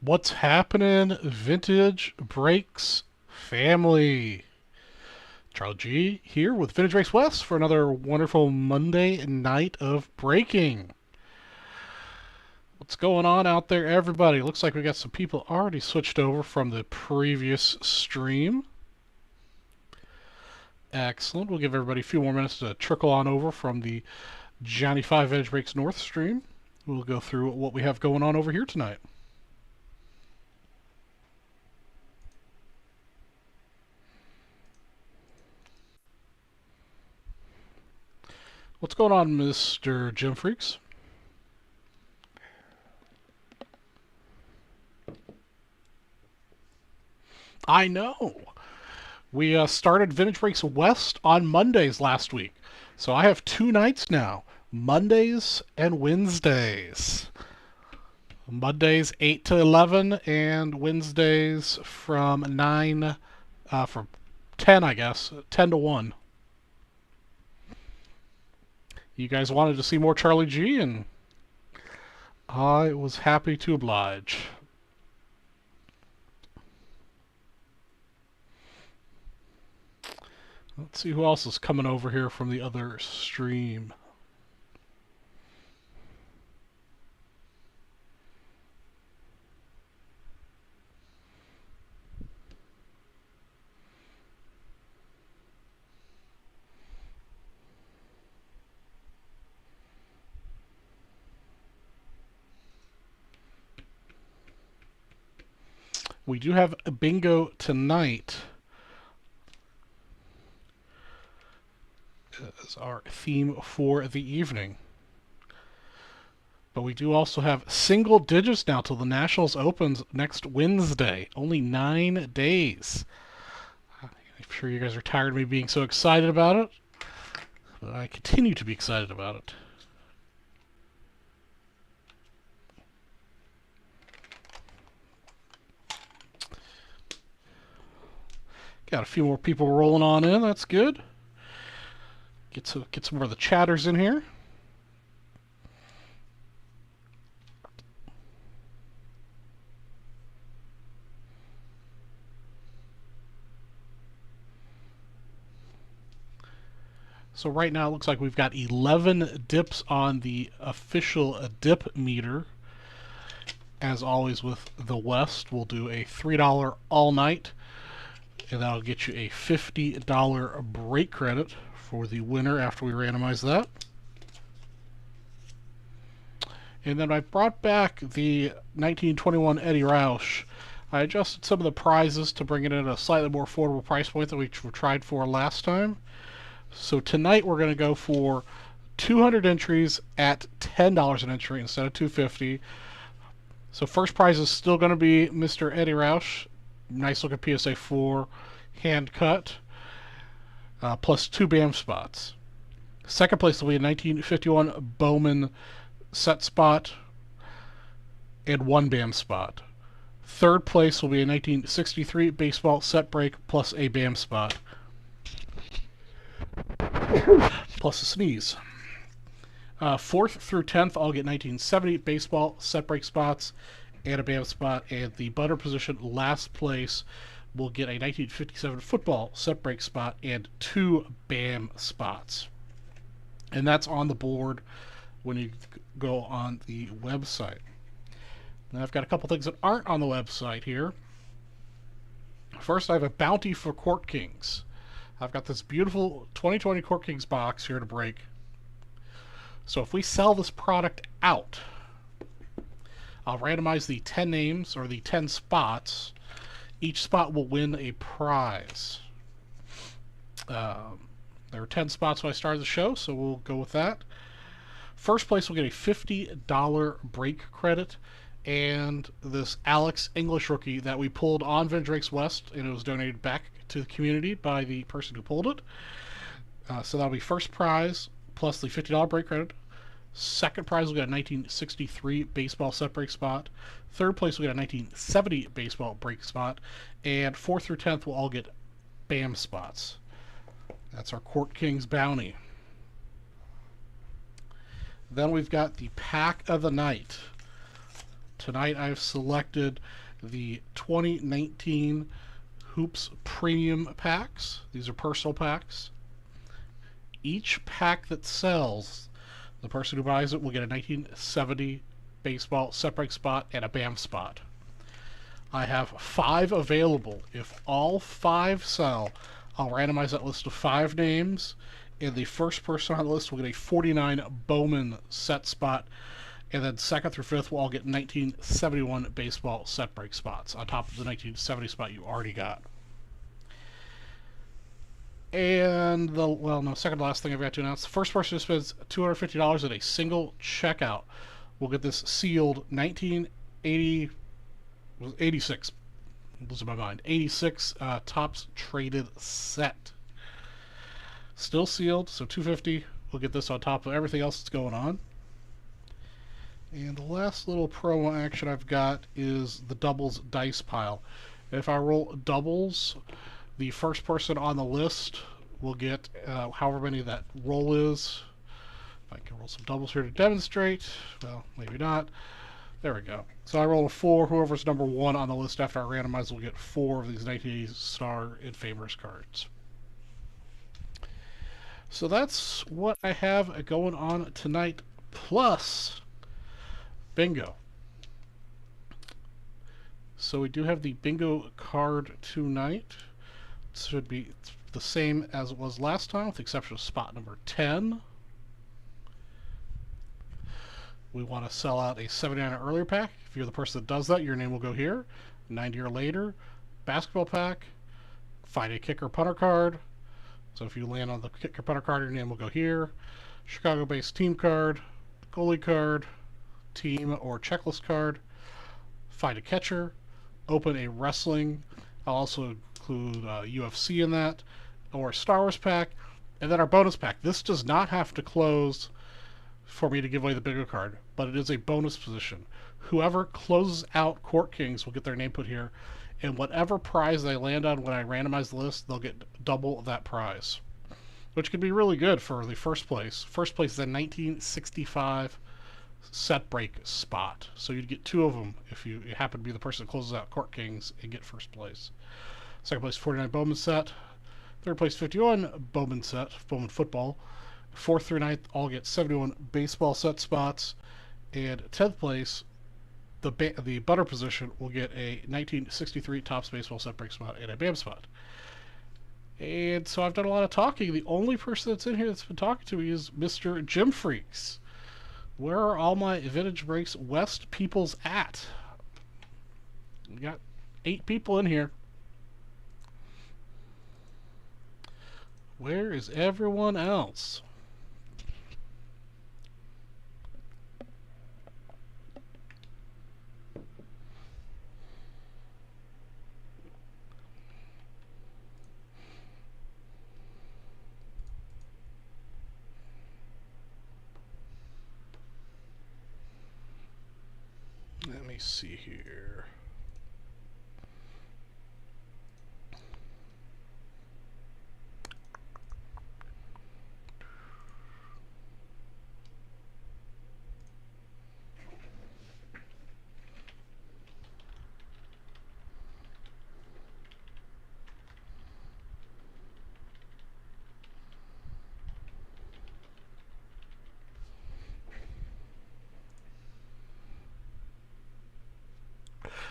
What's happening, Vintage Breaks family? Charlie G here with Vintage Breaks West for another wonderful Monday night of breaking. What's going on out there, everybody? Looks like we got some people already switched over from the previous stream. Excellent. We'll give everybody a few more minutes to trickle on over from the Johnny 5 Vintage Breaks North stream. We'll go through what we have going on over here tonight. What's going on, Mr. Jim Freaks? I know. We started Vintage Breaks West on Mondays last week. So I have two nights now, Mondays and Wednesdays. Mondays 8 to 11 and Wednesdays from 9, from 10, I guess, 10 to 1. You guys wanted to see more Charlie G, and I was happy to oblige. Let's see who else is coming over here from the other stream. We do have a bingo tonight as our theme for the evening. But we do also have single digits now till the Nationals opens next Wednesday. Only 9 days. I'm sure you guys are tired of me being so excited about it, but I continue to be excited about it. Got a few more people rolling on in. That's good. Get some more of the chatters in here. So right now it looks like we've got 11 dips on the official dip meter. As always with the West, we'll do a $3 all night, and that'll get you a $50 break credit for the winner after we randomize that. And then I brought back the 1921 Eddie Roush. I adjusted some of the prizes to bring it in at a slightly more affordable price point than we tried for last time. So tonight we're going to go for 200 entries at $10 an entry instead of $2.50. So first prize is still going to be Mr. Eddie Roush. Nice looking PSA 4 hand cut, plus 2 BAM spots. Second place will be a 1951 Bowman set spot and 1 BAM spot. Third place will be a 1963 baseball set break plus a BAM spot. Plus a sneeze. 4th through 10th, I'll get 1970 baseball set break spots and a BAM spot. And the butter position last place will get a 1957 football set break spot and 2 BAM spots. And that's on the board when you go on the website. Now I've got a couple things that aren't on the website here. First, I have a bounty for Court Kings. I've got this beautiful 2020 Court Kings box here to break. So if we sell this product out, I'll randomize the 10 names or the 10 spots. Each spot will win a prize. There were 10 spots when I started the show, so we'll go with that. First place will get a $50 break credit, and this Alex English rookie that we pulled on Vintage Breaks West, and it was donated back to the community by the person who pulled it. So that'll be first prize plus the $50 break credit. Second prize will get a 1963 baseball set break spot. Third place will get a 1970 baseball break spot. And 4th through 10th will all get BAM spots. That's our Court Kings bounty. Then we've got the pack of the night. Tonight I've selected the 2019 Hoops Premium Packs. These are personal packs. Each pack that sells, the person who buys it will get a 1970 baseball set break spot and a BAM spot. I have 5 available. If all 5 sell, I'll randomize that list of 5 names, and the first person on the list will get a 49 Bowman set spot, and then second through fifth will all get 1971 baseball set break spots on top of the 1970 spot you already got. And second to last thing I've got to announce, the first person who spends $250 at a single checkout will get this sealed 1986, losing my mind, 86 Topps Traded set. Still sealed, so $250. We'll get this on top of everything else that's going on. And the last little promo action I've got is the doubles dice pile. If I roll doubles, the first person on the list will get however many that roll is. If I can roll some doubles here to demonstrate. Well, maybe not. There we go. So I roll a 4. Whoever's number 1 on the list after I randomize will get 4 of these 1980s Star and Famous cards. So that's what I have going on tonight, plus bingo. So we do have the bingo card tonight. It should be the same as it was last time, with the exception of spot number 10. We want to sell out a 79 or earlier pack. If you're the person that does that, your name will go here. 90 or later. Basketball pack. Find a kicker punter card. So if you land on the kicker punter card, your name will go here. Chicago-based team card. Goalie card. Team or checklist card. Find a catcher. Open a wrestling. I'll also include UFC in that. Or a Star Wars pack. And then our bonus pack. This does not have to close for me to give away the bingo card, but it is a bonus position. Whoever closes out Court Kings will get their name put here, and whatever prize they land on when I randomize the list, they'll get double that prize, which could be really good for the first place. First place is a 1965 set break spot, so you'd get 2 of them if you happen to be the person that closes out Court Kings and get first place. Second place, 49 Bowman set. Third place, 51 Bowman set, Bowman football. 4th through 9th all get 71 baseball set spots, and 10th place, the butter position will get a 1963 Topps baseball set break spot and a BAM spot. And so I've done a lot of talking. The only person that's in here that's been talking to me is Mr. Jim Freaks. Where are all my Vintage Breaks West peoples at? We got 8 people in here. Where is everyone else? Let me see here.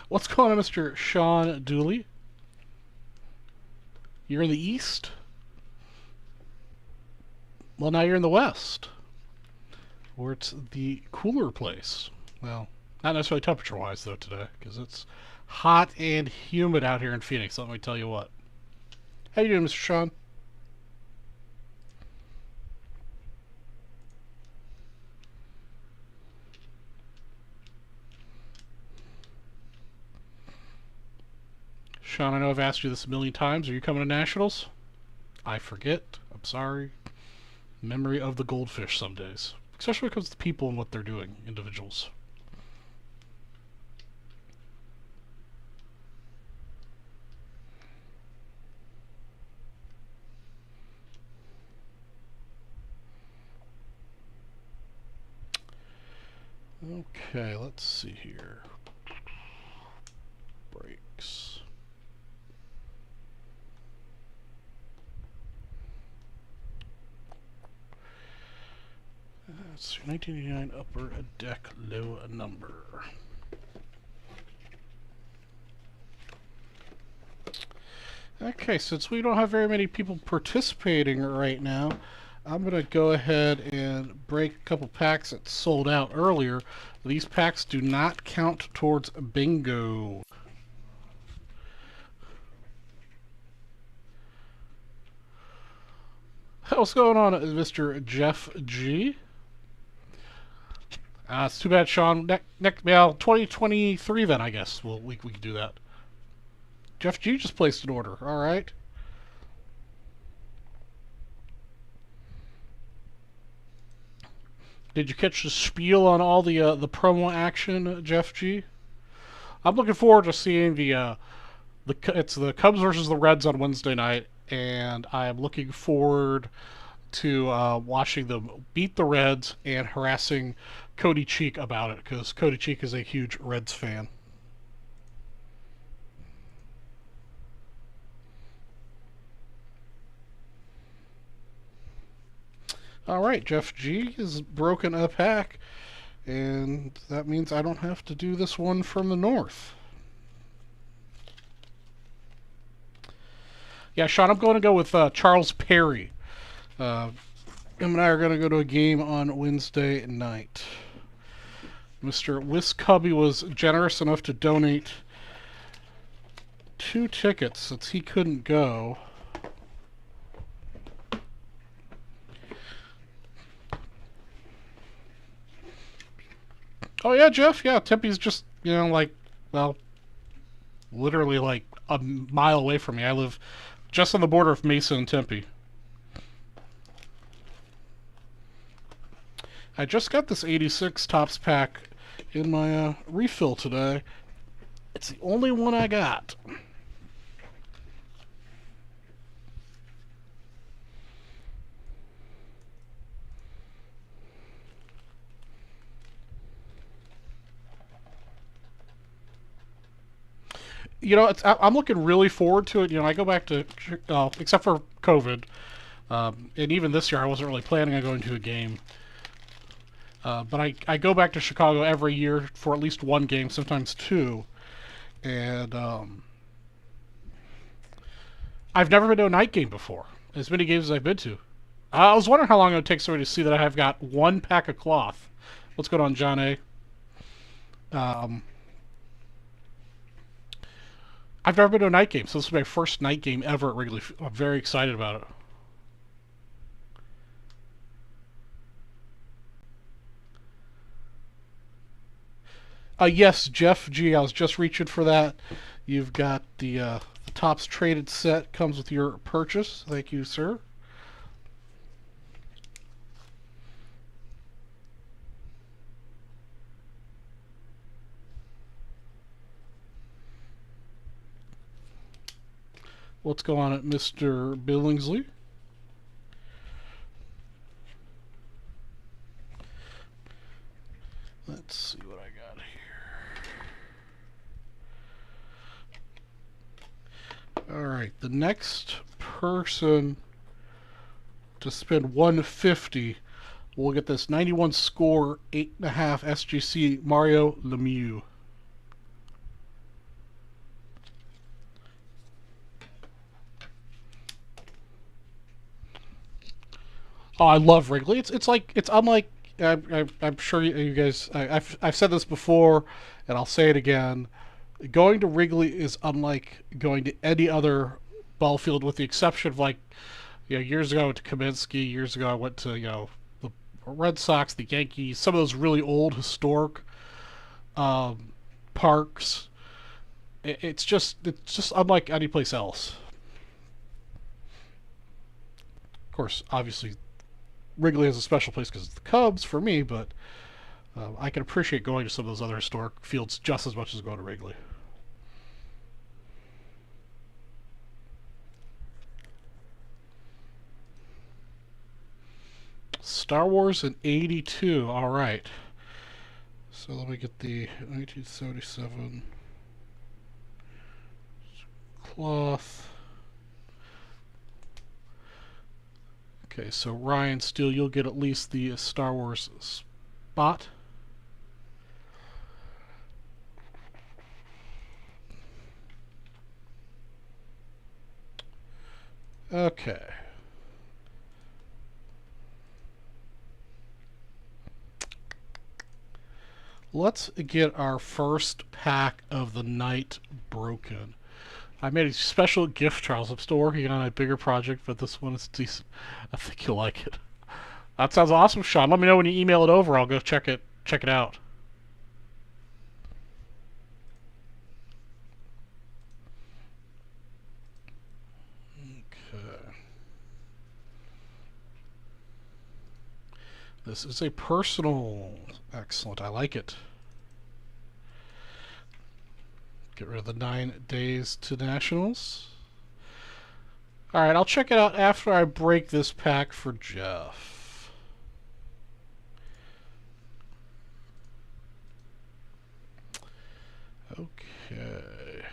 What's going on, Mr. Sean Dooley? You're in the East? Well, now you're in the West, where it's the cooler place. Well, not necessarily temperature-wise, though, today, because it's hot and humid out here in Phoenix, let me tell you what. How you doing, Mr. Sean? Sean, I know I've asked you this a million times. Are you coming to Nationals? I forget. I'm sorry. Memory of the goldfish some days. Especially when it comes to people and what they're doing, individuals. Okay, let's see here. let's see, 1989 upper deck low number. Okay, since we don't have very many people participating right now, I'm going to go ahead and break a couple packs that sold out earlier. These packs do not count towards bingo. What's going on, Mr. Jeff G? It's too bad, Sean. Well, 2023 then, I guess. We can do that. Jeff G just placed an order. All right. Did you catch the spiel on all the promo action, Jeff G? I'm looking forward to seeing it's the Cubs versus the Reds on Wednesday night, and I am looking forward to watching them beat the Reds and harassing Cody Cheek about it, because Cody Cheek is a huge Reds fan. Alright, Jeff G has broken a pack, and that means I don't have to do this one from the north. Yeah, Sean, I'm going to go with Charles Perry. Him and I are going to go to a game on Wednesday night. Mr. Wiscubby was generous enough to donate 2 tickets since he couldn't go. Oh yeah, Jeff. Yeah, Tempe's just, like, well, literally like a mile away from me. I live just on the border of Mesa and Tempe. I just got this 86 Topps pack in my refill today. It's the only one I got. I'm looking really forward to it. I go back to, except for COVID, and even this year I wasn't really planning on going to a game. But I go back to Chicago every year for at least one game, sometimes 2. And I've never been to a night game before, as many games as I've been to. I was wondering how long it would take somebody to see that I have got 1 pack of cloth. What's going on, John A? I've never been to a night game, so this is my first night game ever at Wrigley. I'm very excited about it. Yes, Jeff G. I was just reaching for that. You've got the Topps traded set comes with your purchase. Thank you, sir. What's going on, Mr. Billingsley? Let's see what I got here. Alright, the next person to spend $150 will get this 91 score, 8.5 SGC Mario Lemieux. Oh, I love Wrigley. It's unlike, I'm sure you guys. I've said this before, and I'll say it again. Going to Wrigley is unlike going to any other ball field, with the exception of, like, years ago I went to Kaminsky. Years ago I went to the Red Sox, the Yankees, some of those really old historic parks. It's just unlike any place else. Of course, obviously, Wrigley has a special place because it's the Cubs for me, but I can appreciate going to some of those other historic fields just as much as going to Wrigley. Star Wars in 82. All right. So let me get the 1977 cloth. Okay, so Ryan Steele, you'll get at least the Star Wars spot. Okay. Let's get our first pack of the night broken. I made a special gift, Charles. I'm still working on a bigger project, but this one is decent. I think you'll like it. That sounds awesome, Sean. Let me know when you email it over. I'll go check it out. Okay. This is a personal. Excellent. I like it. Get rid of the 9 days to nationals. Alright, I'll check it out after I break this pack for Jeff. Okay.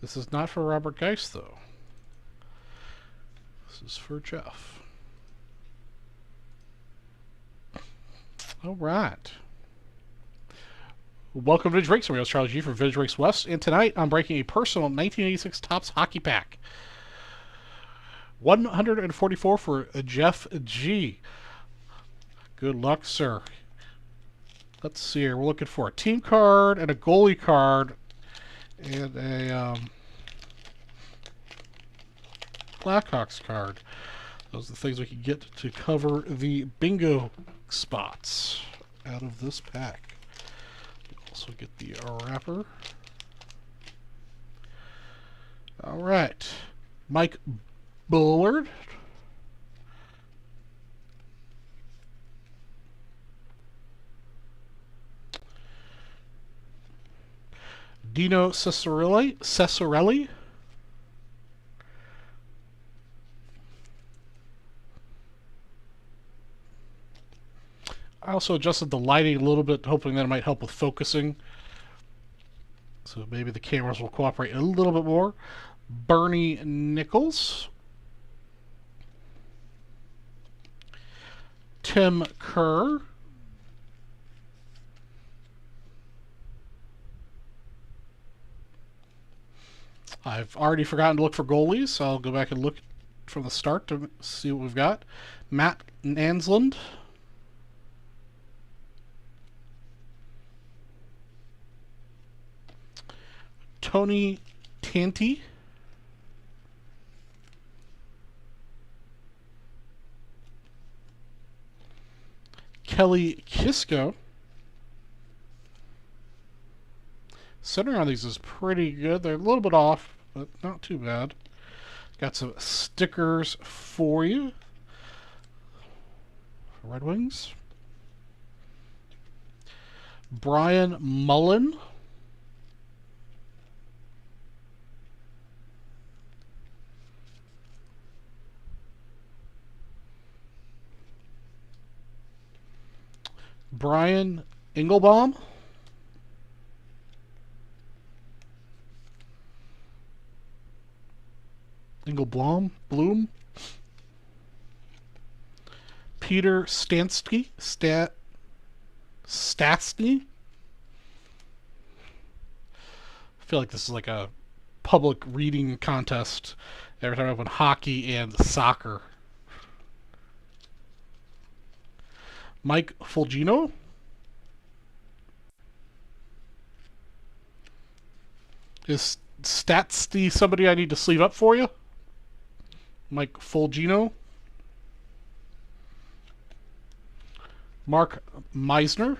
This is not for Robert Geist, though. This is for Jeff. Alright. Welcome to Vintage Breaks. I'm Charlie G from Vintage Breaks West, and tonight I'm breaking a personal 1986 Topps hockey pack. 144 for Jeff G. Good luck, sir. Let's see here. We're looking for a team card and a goalie card and a Blackhawks card. Those are the things we can get to cover the bingo spots out of this pack. Also get the wrapper. All right. Mike Bullard. Dino Cesarelli. I also adjusted the lighting a little bit, hoping that it might help with focusing. So maybe the cameras will cooperate a little bit more. Bernie Nichols. Tim Kerr. I've already forgotten to look for goalies, so I'll go back and look from the start to see what we've got. Matt Nansland. Tony Tanti. Kelly Kisko. Center on these is pretty good. They're a little bit off, but not too bad. Got some stickers for you. Red Wings. Brian Mullen. Brian Engelbaum. Bloom. Peter Stastny. Stastny. I feel like this is like a public reading contest every time I open hockey and soccer. Mike Fulgino. Is Statsty somebody I need to sleeve up for you? Mike Fulgino. Mark Meisner.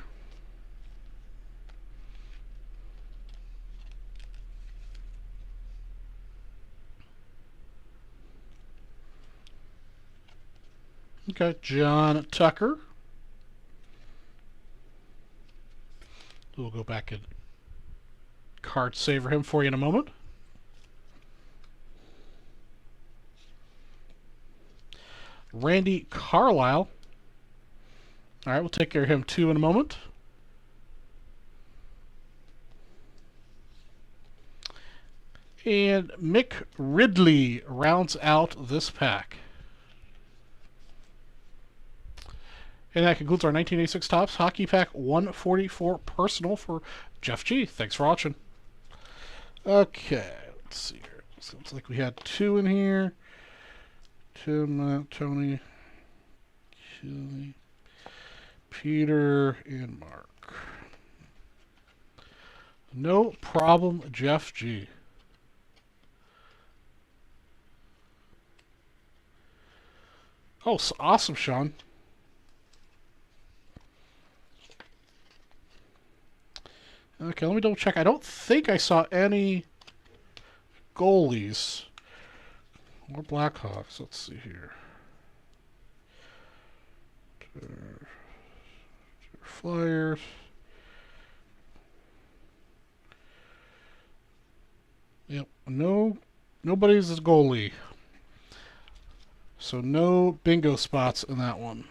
Okay, John Tucker. We'll go back and card saver him for you in a moment. Randy Carlisle. All right, we'll take care of him too in a moment. And Mick Ridley rounds out this pack. And that concludes our 1986 Topps Hockey Pack 144 Personal for Jeff G. Thanks for watching. Okay, let's see here. Sounds like we had 2 in here. Tim, Tony, Kelly, Peter, and Mark. No problem, Jeff G. Oh, so awesome, Sean. Okay, let me double check. I don't think I saw any goalies or Blackhawks. Let's see here. Flyers. Yep, nobody's a goalie. So no bingo spots in that one.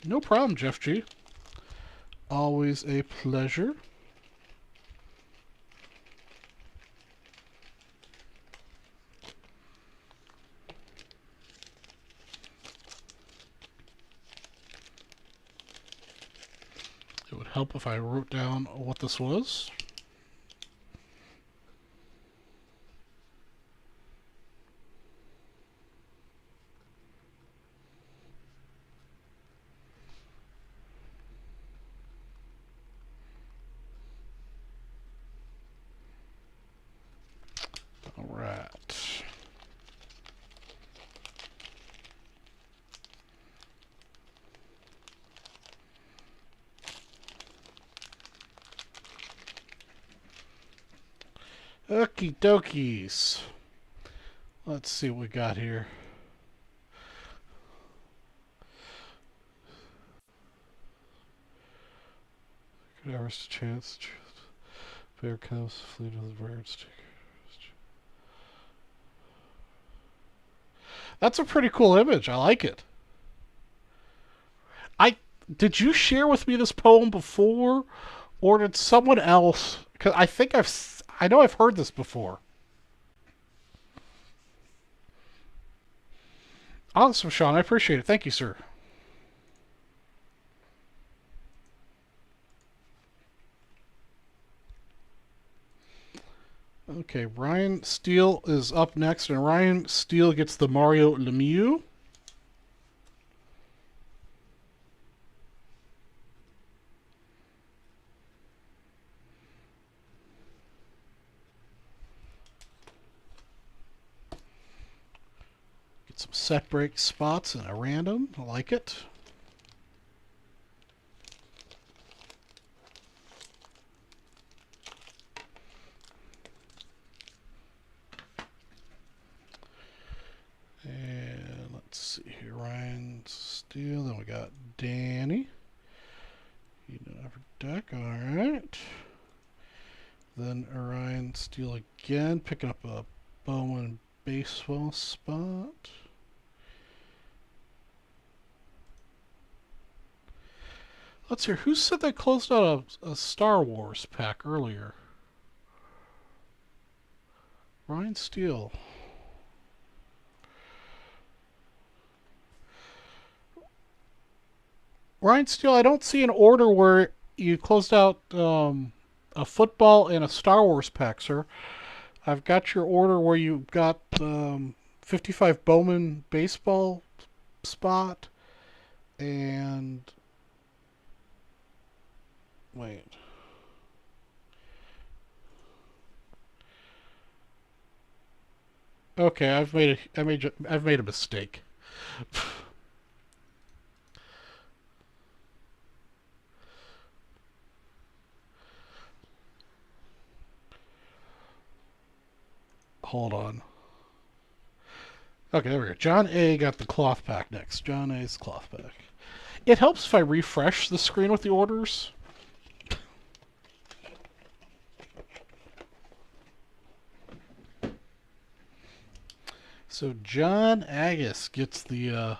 No problem, Jeff G. Always a pleasure. It would help if I wrote down what this was. All right. Okie dokies. Let's see what we got here. Good hours to chance. Bear comes, fleet of the birds. That's a pretty cool image. I like it. Did you share with me this poem before, or did someone else? Because I know I've heard this before. Awesome, Sean. I appreciate it. Thank you, sir. Okay, Ryan Steele is up next, and Ryan Steele gets the Mario Lemieux. Get some set break spots and a random. I like it. And let's see here, Ryan Steele. Then we got Danny. You don't have a deck, all right. Then Ryan Steele again, picking up a Bowman baseball spot. Let's hear, who said they closed out a Star Wars pack earlier? Ryan Steele. Ryan Steele, I don't see an order where you closed out a football and a Star Wars pack, sir. I've got your order where you got 55 Bowman baseball spot and wait. Okay, I've made a mistake. Hold on. Okay, there we go. John A got the cloth pack next. John A's cloth pack. It helps if I refresh the screen with the orders. So John Agus gets the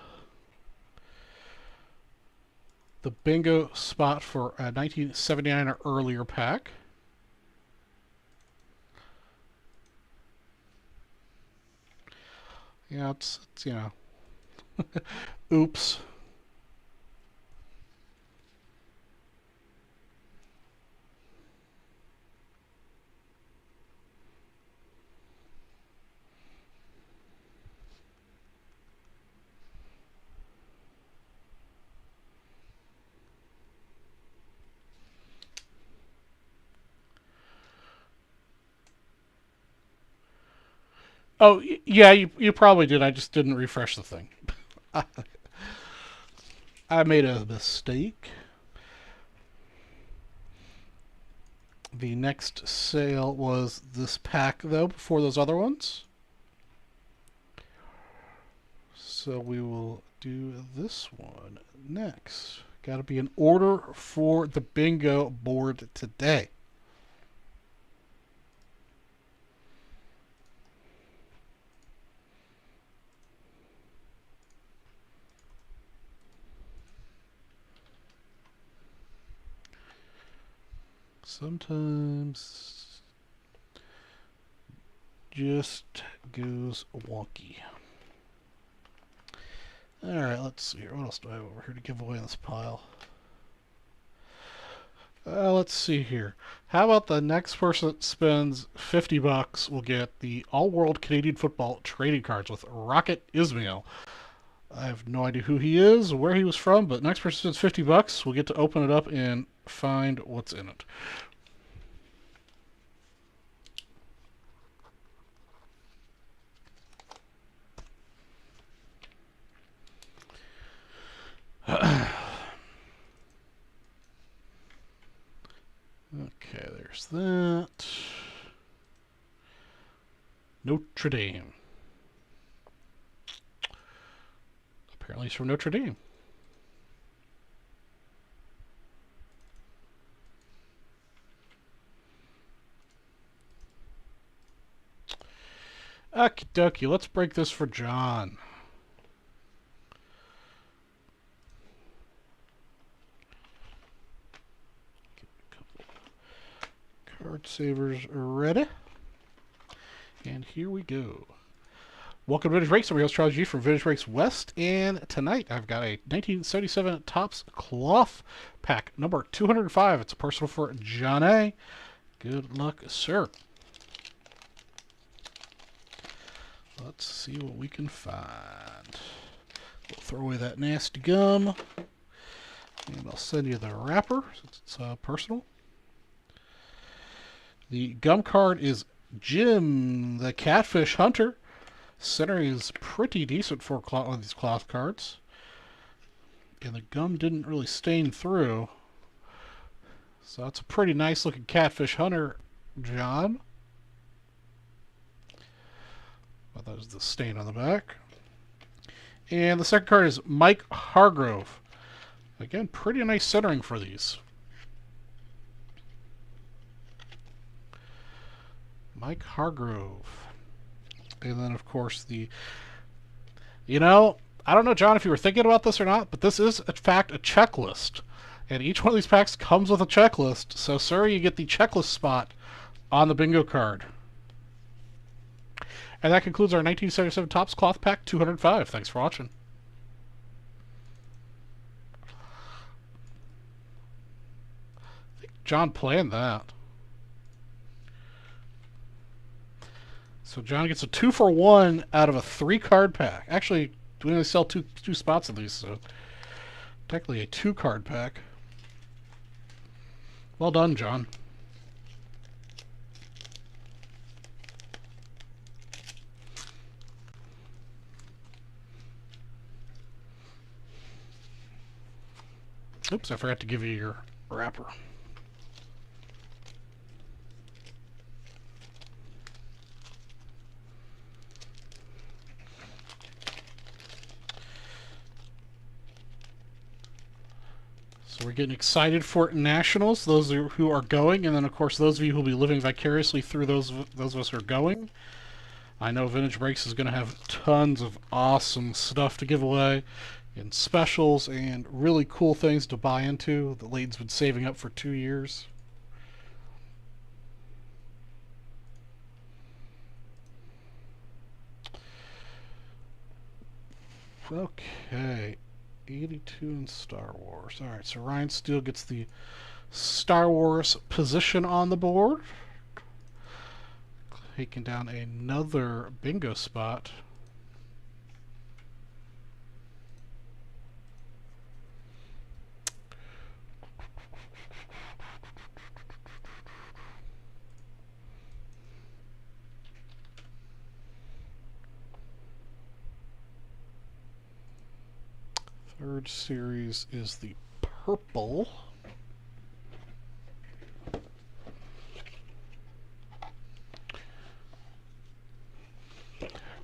bingo spot for a 1979 or earlier pack. Yeah, it's oops. Oh, yeah, you probably did. I just didn't refresh the thing. I made a mistake. The next sale was this pack, though, before those other ones. So we will do this one next. Got to be in order for the bingo board today. Sometimes just goes wonky. Alright, let's see here. What else do I have over here to give away in this pile? Let's see here. How about the next person that spends $50 will get the All-World Canadian Football trading cards with Rocket Ismail. I have no idea who he is, where he was from, but next person spends $50 will get to open it up and find what's in it. Okay, there's that. Notre Dame. Apparently he's from Notre Dame. Okie dokie, let's break this for John. Get a couple card savers ready. And here we go. Welcome to Vintage Breaks. I'm your host, Charles G from Vintage Breaks West. And tonight I've got a 1977 Topps Cloth Pack, number 205. It's a personal for John A. Good luck, sir. Let's see what we can find. We'll throw away that nasty gum. And I'll send you the wrapper since it's personal. The gum card is Jim, the Catfish Hunter. Centering is pretty decent for one of these cloth cards. And the gum didn't really stain through. So that's a pretty nice looking Catfish Hunter, John. Well, there's the stain on the back. And the second card is Mike Hargrove. Again, pretty nice centering for these. Mike Hargrove. And then, of course, the... I don't know, John, if you were thinking about this or not, but this is, in fact, a checklist. And each one of these packs comes with a checklist. So, sir, you get the checklist spot on the bingo card. And that concludes our 1977 Topps Cloth Pack 205. Thanks for watching. I think John planned that. So John gets a 2-for-1 out of a 3-card pack. Actually, we only sell two spots of these, so technically a 2-card pack. Well done, John. Oops, I forgot to give you your wrapper. So we're getting excited for nationals, those who are going, and then of course those of you who will be living vicariously through those of us who are going. I know Vintage Breaks is going to have tons of awesome stuff to give away, and specials, and really cool things to buy into that Layton's been saving up for 2 years. Okay. 82 in Star Wars. Alright, so Ryan Steele gets the Star Wars position on the board. Taking down another bingo spot. Third series is the purple.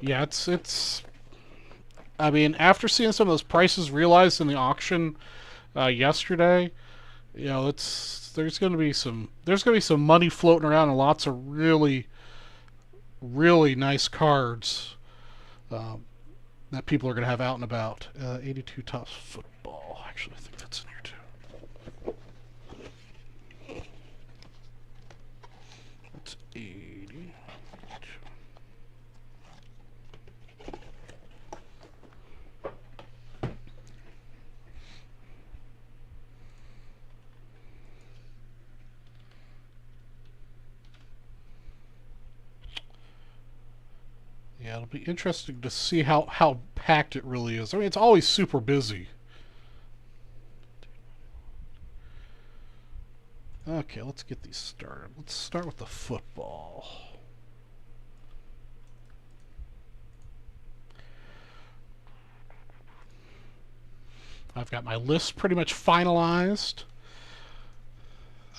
Yeah, it's. I mean, after seeing some of those prices realized in the auction yesterday, you know, there's going to be some money floating around and lots of really nice cards that people are going to have out and about. 82 Topps football. Actually, I think that's in here too. That's 80. Yeah, it'll be interesting to see how packed it really is. I mean, it's always super busy. Okay, let's get these started. Let's start with the football. I've got my list pretty much finalized.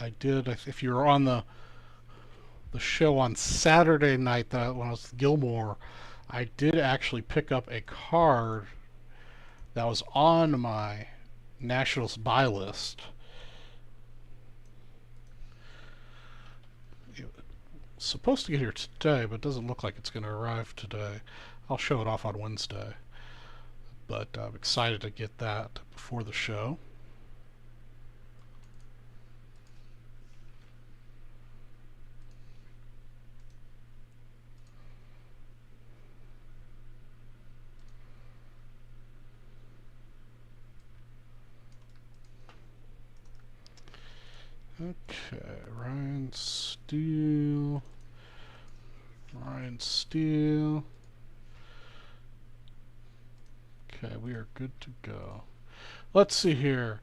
If you were on the show on Saturday night when I was with Gilmore, I did actually pick up a card that was on my Nationals buy list. It's supposed to get here today, but it doesn't look like it's going to arrive today. I'll show it off on Wednesday. But I'm excited to get that before the show. Okay, Ryan Steele. Okay, we are good to go. Let's see here.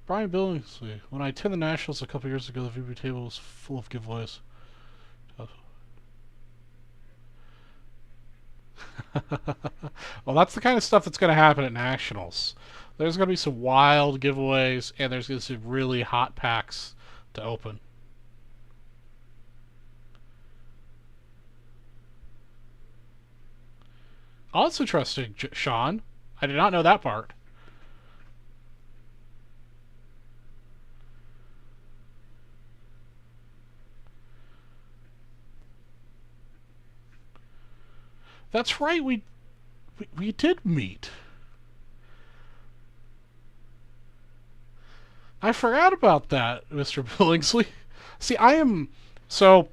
Brian Billingsley. When I attended the Nationals a couple years ago, the VB table was full of giveaways. Well, that's the kind of stuff that's going to happen at Nationals. There's going to be some wild giveaways, and there's going to be some really hot packs to open. Oh, that's interesting, Sean. I did not know that part. That's right, we did meet. I forgot about that, Mr. Billingsley. See, I am so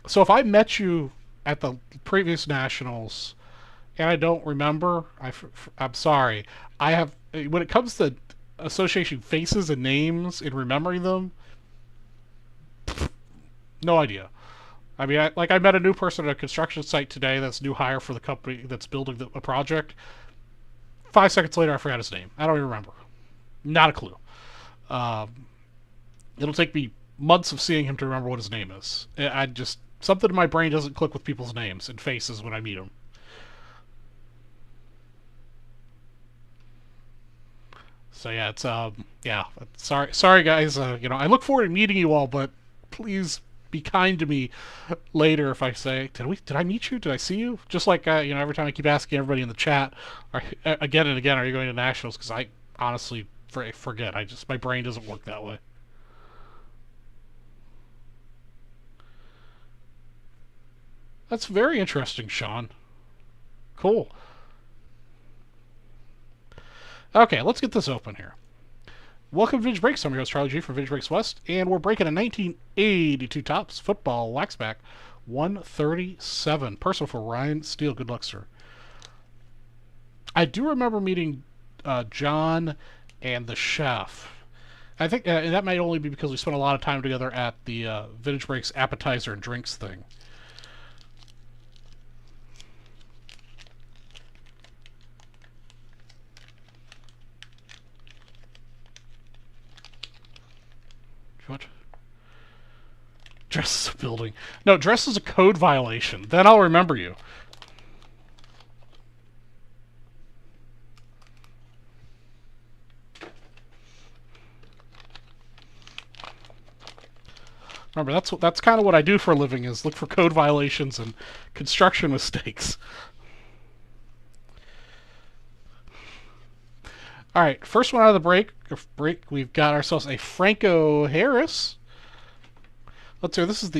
if I met you at the previous Nationals and I don't remember, I'm sorry. I have when it comes to association faces and names and remembering them, no idea. I mean, I met a new person at a construction site today that's a new hire for the company that's building a project. 5 seconds later, I forgot his name. I don't even remember. Not a clue. It'll take me months of seeing him to remember what his name is. I just something in my brain doesn't click with people's names and faces when I meet them. So yeah, it's yeah. Sorry guys. I look forward to meeting you all, but please be kind to me later if I say, did I meet you? Did I see you? Just like every time I keep asking everybody in the chat, again and again, are you going to Nationals? Because I honestly forget. My brain doesn't work that way. That's very interesting, Sean. Cool. Okay, let's get this open here. Welcome to Vintage Breaks. I'm your host, Charlie G from Vintage Breaks West, and we're breaking a 1982 Topps football waxback 137. Personal for Ryan Steele. Good luck, sir. I do remember meeting John and the chef. I think and that might only be because we spent a lot of time together at the Vintage Breaks appetizer and drinks thing. What? Dress is a building. No, dress is a code violation. Then I'll remember you. Remember, that's kind of what I do for a living, is look for code violations and construction mistakes. All right, first one out of the break. We've got ourselves a Franco Harris. Let's see. This is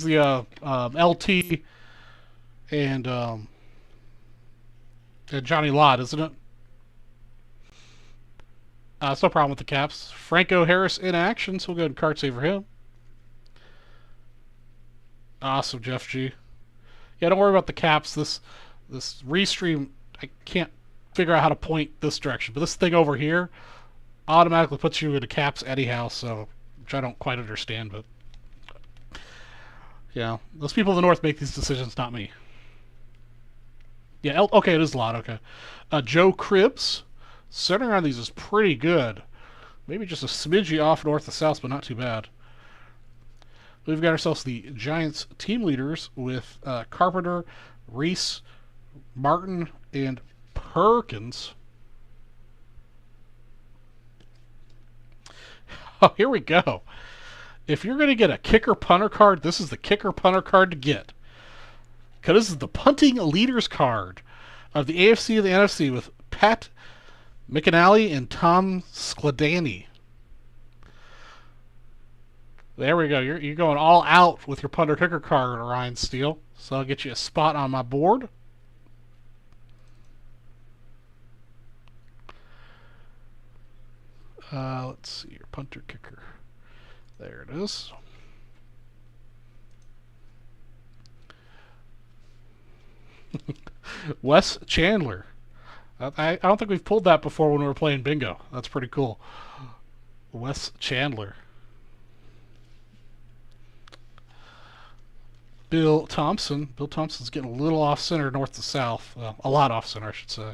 the LT and Johnny Lott, isn't it? It's no problem with the caps. Franco Harris in action, so we'll go ahead and card save for him. Awesome, Jeff G. Yeah, don't worry about the caps. This restream, I can't figure out how to point this direction, but this thing over here automatically puts you into caps anyhow, so which I don't quite understand, but yeah, those people in the north make these decisions, not me. Yeah, okay, it is a lot. Okay, Joe Cribbs, centering on these is pretty good. Maybe just a smidgy off north to south, but not too bad. We've got ourselves the Giants team leaders with Carpenter, Reese, Martin, and Perkins. Oh, here we go. If you're going to get a kicker punter card, this is the kicker punter card to get. Because this is the punting leaders card of the AFC and the NFC with Pat McAnally and Tom Skladany. There we go. You're going all out with your punter kicker card, Ryan Steele. So I'll get you a spot on my board. Let's see your punter kicker. There it is. Wes Chandler. I don't think we've pulled that before when we were playing bingo. That's pretty cool. Wes Chandler. Bill Thompson. Bill Thompson's getting a little off center north to south. Well, a lot off center, I should say.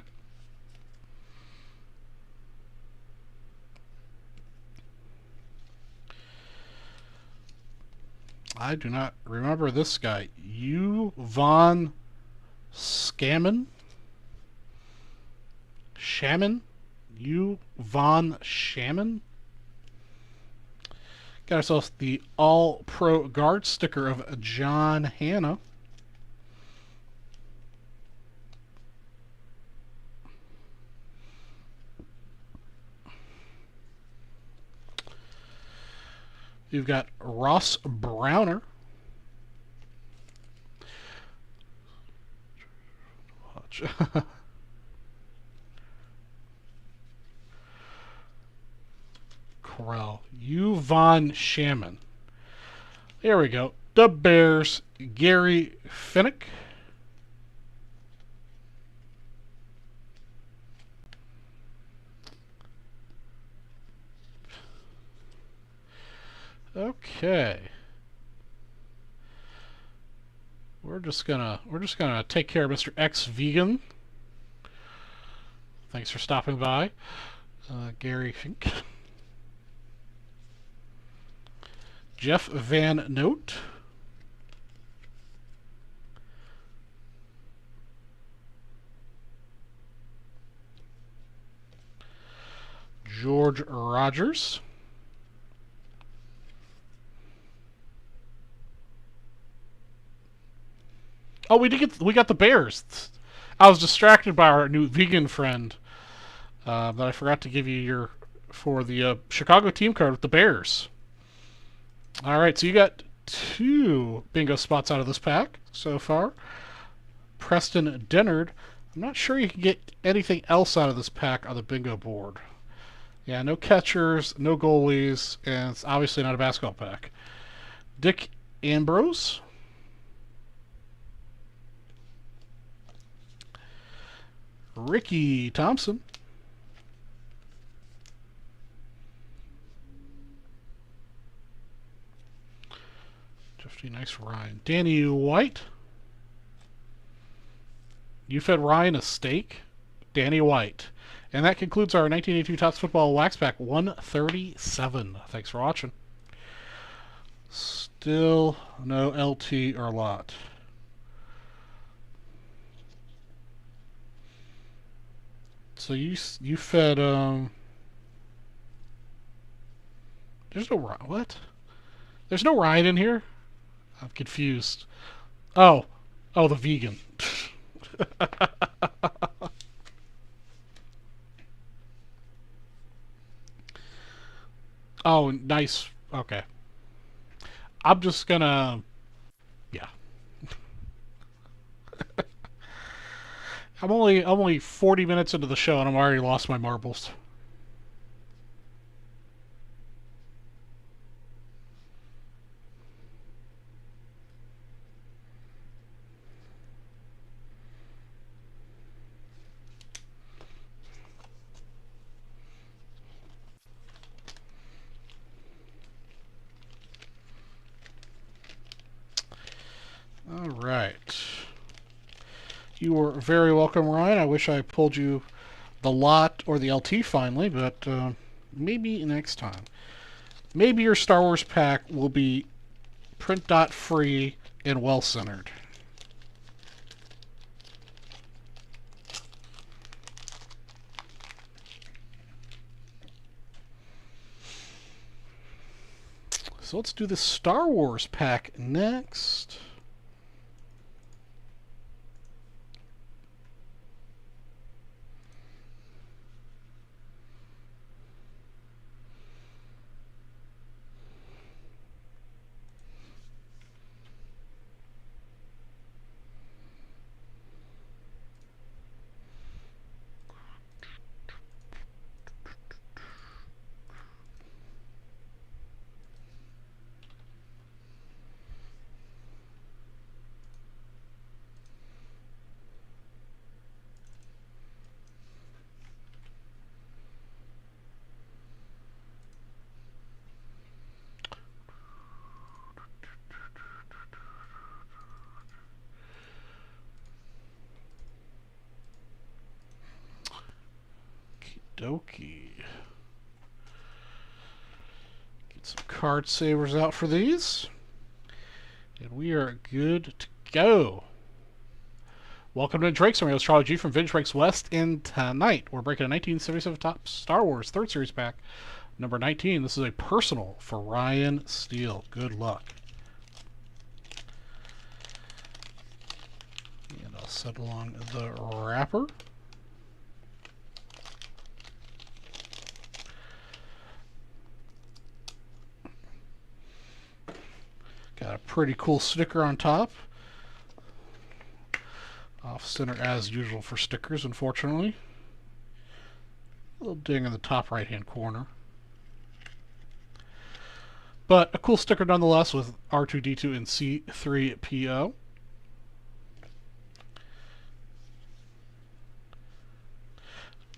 I do not remember this guy. U. Von Scammon? Shaman? U. Von Shaman? Got ourselves the All-Pro Guard sticker of John Hanna. You've got Ross Browner. Watch. Corral. U. Von Shaman. There we go. The Bears. Gary Finnick. Okay. We're just gonna take care of Mr. X Vegan. Thanks for stopping by, Gary Fink. Jeff Van Note. George Rogers. Oh, we got the Bears. I was distracted by our new vegan friend that I forgot to give you for the Chicago team card with the Bears. All right, so you got 2 bingo spots out of this pack so far. Preston Dennard. I'm not sure you can get anything else out of this pack on the bingo board. Yeah, no catchers, no goalies, and it's obviously not a basketball pack. Dick Ambrose. Ricky Thompson. Nice Ryan. Danny White. You fed Ryan a steak? Danny White. And that concludes our 1982 Topps Football Wax Pack 137. Thanks for watching. Still no LT or lot. So you fed there's no Ryan. What? There's no Ryan in here? I'm confused. Oh, the vegan. Oh, nice. Okay. I'm just gonna... Yeah. I'm only 40 minutes into the show and I'm already lost my marbles. All right. You were very welcome, Ryan. I wish I pulled you the lot or the LT finally, but maybe next time. Maybe your Star Wars pack will be print dot free and well centered. So let's do the Star Wars pack next. Dokie. Get some card savers out for these. And we are good to go. Welcome to Drake's Scenario. Charlie G from Vintage Breaks West. And tonight we're breaking a 1977 Topps Star Wars 3rd Series pack, number 19. This is a personal for Ryan Steele. Good luck. And I'll set along the wrapper. Got a pretty cool sticker on top. Off center as usual for stickers, unfortunately. A little ding in the top right hand corner. But a cool sticker nonetheless with R2-D2 and C3PO.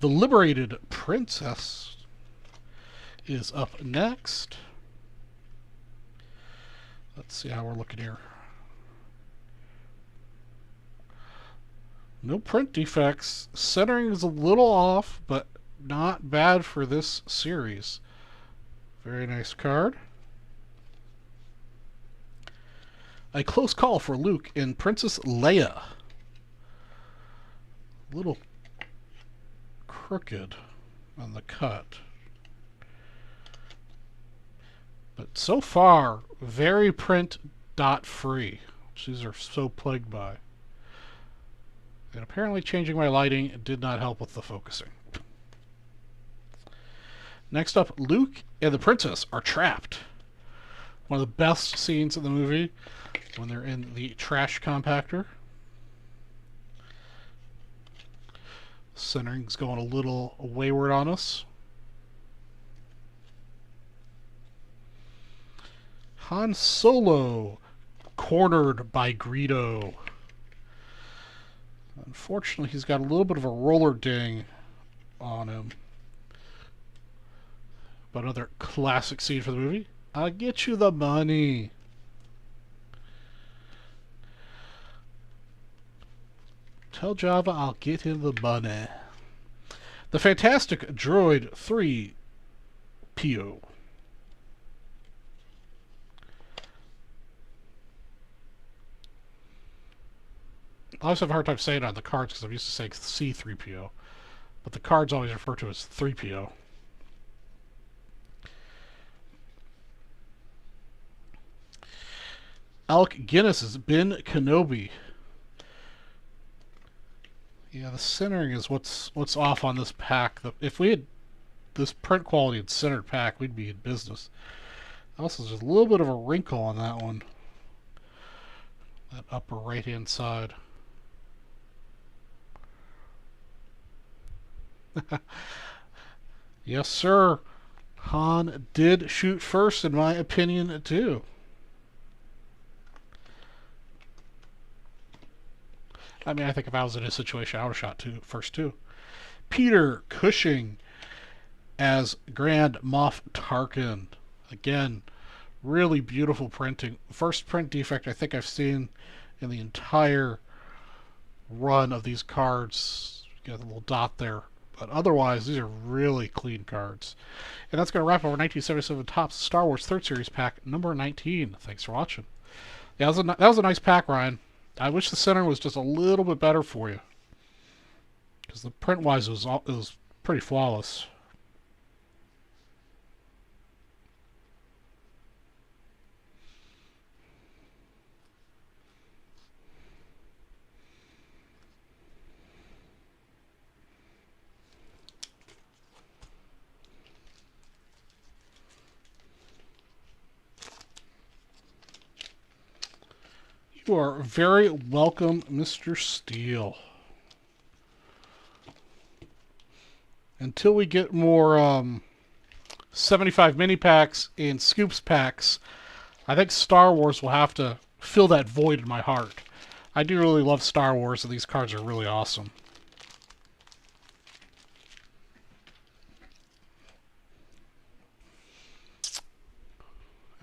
The Liberated Princess is up next. Let's see how we're looking here. No print defects. Centering is a little off, but not bad for this series. Very nice card. A close call for Luke and Princess Leia. A little crooked on the cut. But so far, very print dot free, which these are so plagued by. And apparently changing my lighting did not help with the focusing. Next up, Luke and the princess are trapped. One of the best scenes in the movie when they're in the trash compactor. Centering's going a little wayward on us. Han Solo cornered by Greedo. Unfortunately, he's got a little bit of a roller ding on him. But another classic scene for the movie. I'll get you the money. Tell Java I'll get him the money. The Fantastic Droid 3PO. I always have a hard time saying it on the cards because I'm used to saying C3PO. But the cards always refer to as 3PO. Alec Guinness's Ben Kenobi. Yeah, the centering is what's off on this pack. If we had this print quality and centered pack, we'd be in business. Also, there's a little bit of a wrinkle on that one. That upper right-hand side. Yes, sir. Han did shoot first, in my opinion, too. I mean, I think if I was in his situation, I would have shot first, too. Peter Cushing as Grand Moff Tarkin. Again, really beautiful printing. First print defect I think I've seen in the entire run of these cards. Got a little dot there. But otherwise, these are really clean cards. And that's going to wrap up our 1977 Topps Star Wars 3rd Series pack number 19. Thanks for watching. Yeah, that was a nice pack, Ryan. I wish the center was just a little bit better for you. Because the print-wise, it was pretty flawless. You are very welcome, Mr. Steele. Until we get more 75 mini packs and scoops packs, I think Star Wars will have to fill that void in my heart. I do really love Star Wars, and these cards are really awesome.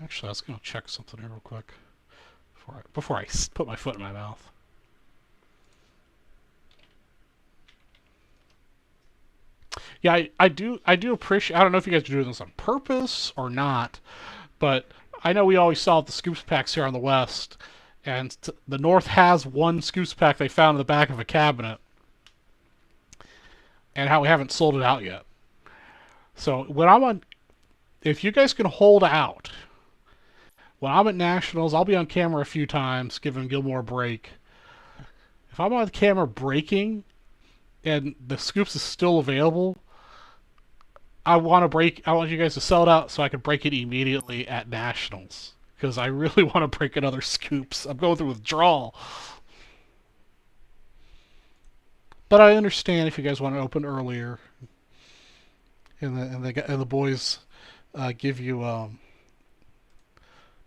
Actually, I was going to check something here real quick before I put my foot in my mouth. Yeah, I do appreciate. I don't know if you guys are doing this on purpose or not, but I know we always saw the scoops packs here on the West, and the North has one scoops pack they found in the back of a cabinet, and how we haven't sold it out yet. So when I'm on, if you guys can hold out, when I'm at Nationals, I'll be on camera a few times, giving Gilmore a break. If I'm on camera breaking, and the scoops is still available, I want you guys to sell it out so I can break it immediately at Nationals. Because I really want to break another scoops. I'm going through withdrawal. But I understand if you guys want to open earlier, and the boys give you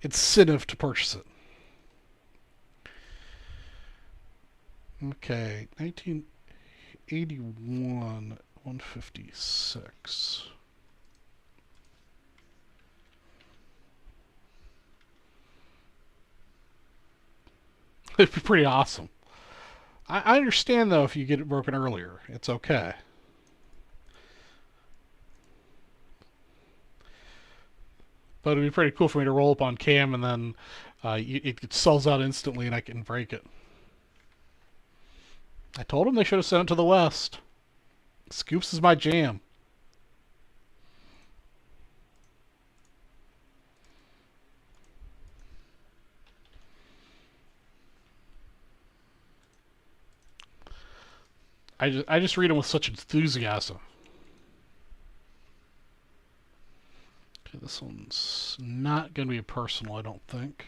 incentive to purchase it. Okay, 1981, 156. It'd be pretty awesome. I understand, though, if you get it broken earlier. It's okay. But it'd be pretty cool for me to roll up on cam and then it sells out instantly and I can break it. I told them they should have sent it to the West. Scoops is my jam. I just read them with such enthusiasm. Okay, this one's not going to be a personal, I don't think.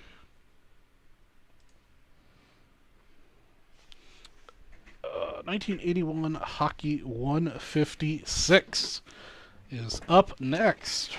Uh, 1981 Hockey 156 is up next.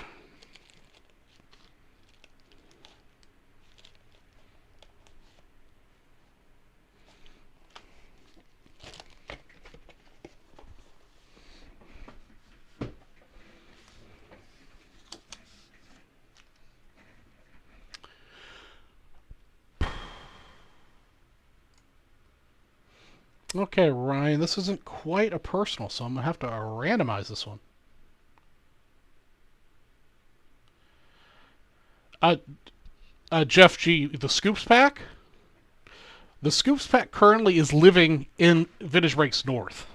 Okay, Ryan, this isn't quite a personal, so I'm going to have to randomize this one. Uh, Jeff G., the Scoops Pack? The Scoops Pack currently is living in Vintage Breaks North.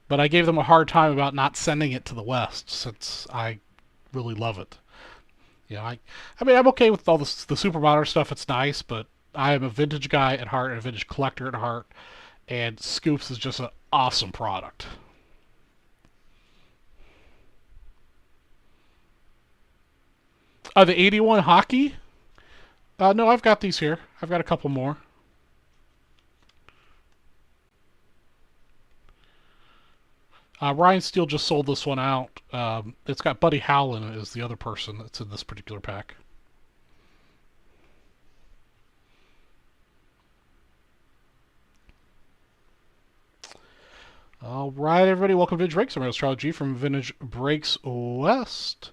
But I gave them a hard time about not sending it to the West since I really love it. Yeah, I mean, I'm okay with all the super modern stuff. It's nice, but I am a vintage guy at heart and a vintage collector at heart, and Scoops is just an awesome product. The 81 hockey? No, I've got these here. I've got a couple more. Ryan Steele just sold this one out. It's got Buddy Howland as the other person that's in this particular pack. All right, everybody, welcome to Vintage Breaks. I'm Charlie G from Vintage Breaks West.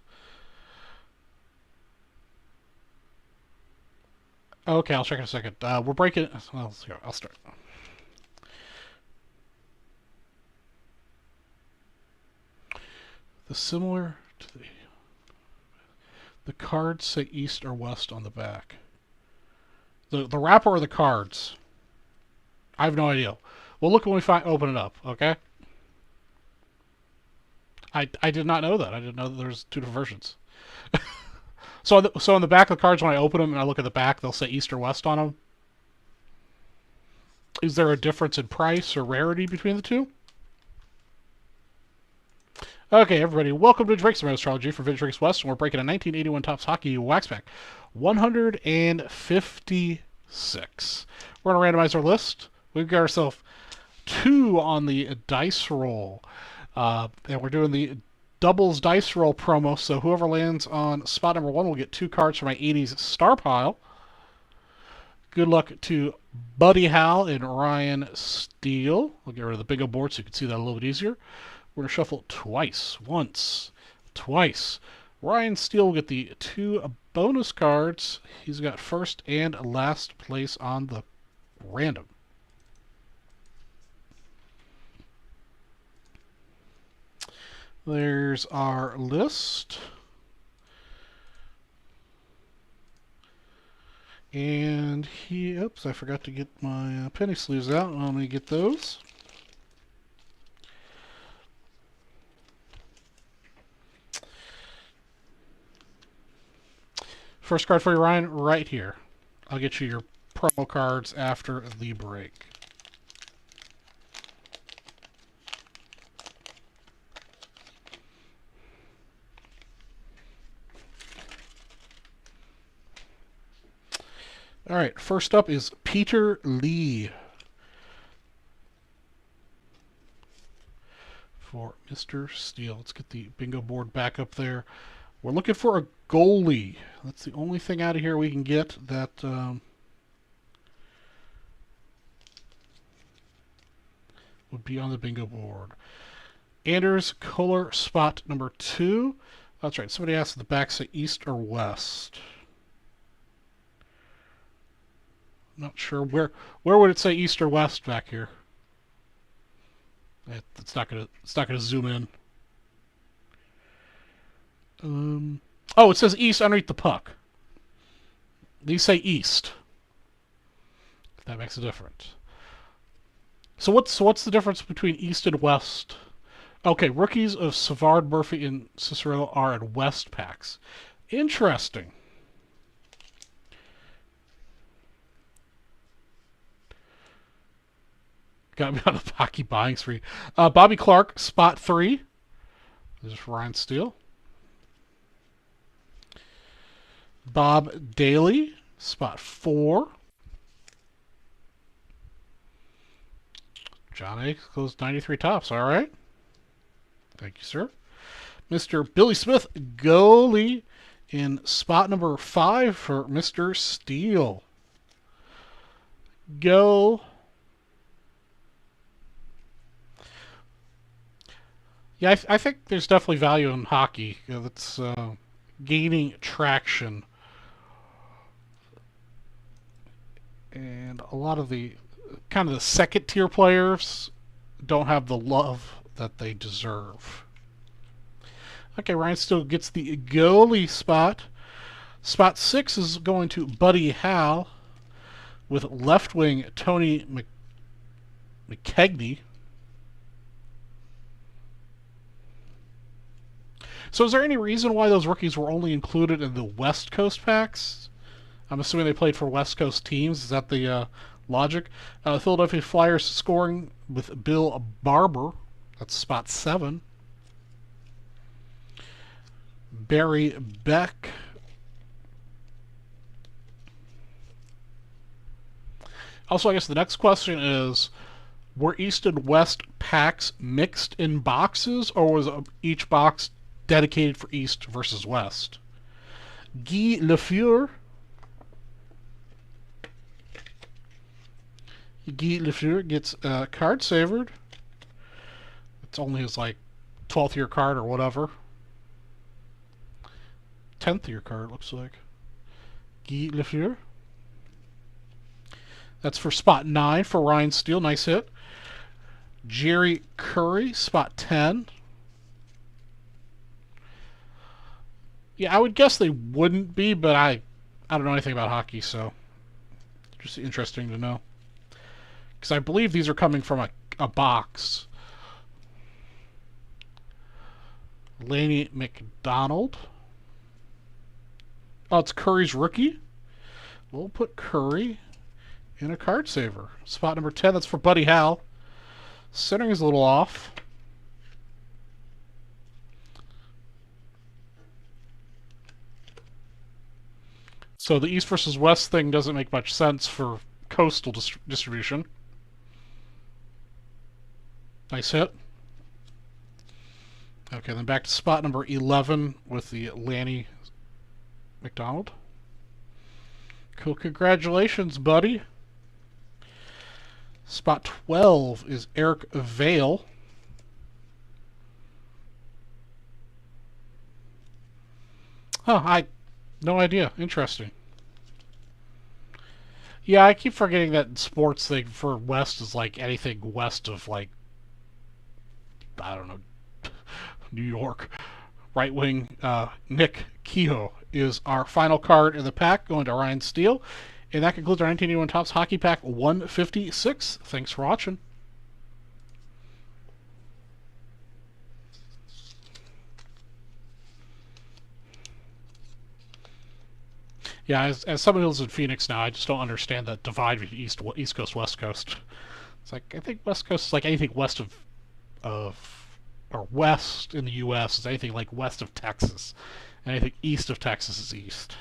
Okay, I'll check in a second. We're breaking. Well, I'll start. The similar to the cards say east or west on the back. The wrapper or the cards? I have no idea. We'll look when we open it up. Okay. I did not know that. I didn't know that there's two different versions. So on the back of the cards, when I open them and I look at the back, they'll say east or west on them. Is there a difference in price or rarity between the two? Okay, everybody, welcome to Drake's Astrology for Vintage Drake's West, and we're breaking a 1981 Topps Hockey Wax Pack 156. We're going to randomize our list. We've got ourselves 2 on the dice roll, and we're doing the doubles dice roll promo, so whoever lands on spot number 1 will get 2 cards for my 80s star pile. Good luck to Buddy Hal and Ryan Steele. We'll get rid of the bingo board so you can see that a little bit easier. We're going to shuffle twice. Once. Twice. Ryan Steele will get the 2 bonus cards. He's got first and last place on the random. There's our list. And oops, I forgot to get my penny sleeves out. Let me get those. First card for you, Ryan, right here. I'll get you your promo cards after the break. All right, first up is Peter Lee for Mr. Steele. Let's get the bingo board back up there. We're looking for a goalie. That's the only thing out of here we can get that would be on the bingo board. Anders Kohler, spot number 2. That's right. Somebody asked in the back, say east or west. I'm not sure where would it say east or west back here. It's not gonna zoom in. Oh, it says east underneath the puck. These say east. That makes a difference. So what's the difference between east and west? Okay, rookies of Savard, Murphy, and Cicero are in west packs. Interesting. Got me on a hockey buying spree. Bobby Clark, spot 3. This is Ryan Steele. Bob Daly, spot 4. John A. goes 93 Topps. All right. Thank you, sir. Mr. Billy Smith, goalie, in spot number 5 for Mr. Steele. Go. Yeah, I think there's definitely value in hockey. That's gaining traction. And a lot of the kind of the second tier players don't have the love that they deserve. Okay, Ryan Steele gets the goalie spot. Spot 6 is going to Buddy Hal with left wing Tony McKegney. So is there any reason why those rookies were only included in the West Coast packs? I'm assuming they played for West Coast teams. Is that the logic? Philadelphia Flyers scoring with Bill Barber. That's spot 7. Barry Beck. Also, I guess the next question is, were East and West packs mixed in boxes, or was each box dedicated for East versus West? Guy Lafleur. Guy Lafleur gets card savored. It's only his, like, 12th year card or whatever. 10th year card, looks like. Guy Lafleur. That's for spot 9 for Ryan Steele. Nice hit. Jerry Curry, spot 10. Yeah, I would guess they wouldn't be, but I don't know anything about hockey, so just interesting to know. Because I believe these are coming from a box. Laney McDonald. Oh, it's Curry's rookie. We'll put Curry in a card saver. Spot number 10, that's for Buddy Hal. Centering is a little off. So the East versus West thing doesn't make much sense for coastal distribution. Nice hit. Okay, then back to spot number 11 with the Lanny McDonald. Cool, congratulations, buddy. Spot 12 is Eric Vale. Huh, no idea. Interesting. Yeah, I keep forgetting that sports thing for West is like anything west of, like, I don't know, New York. Right wing Nick Kehoe is our final card in the pack, going to Ryan Steele. And that concludes our 1981 Topps Hockey Pack 156. Thanks for watching. Yeah, as someone who lives in Phoenix now, I just don't understand that divide between East Coast, West Coast. It's like, I think West Coast is like anything west or west in the U.S. is anything like west of Texas. Anything east of Texas is east.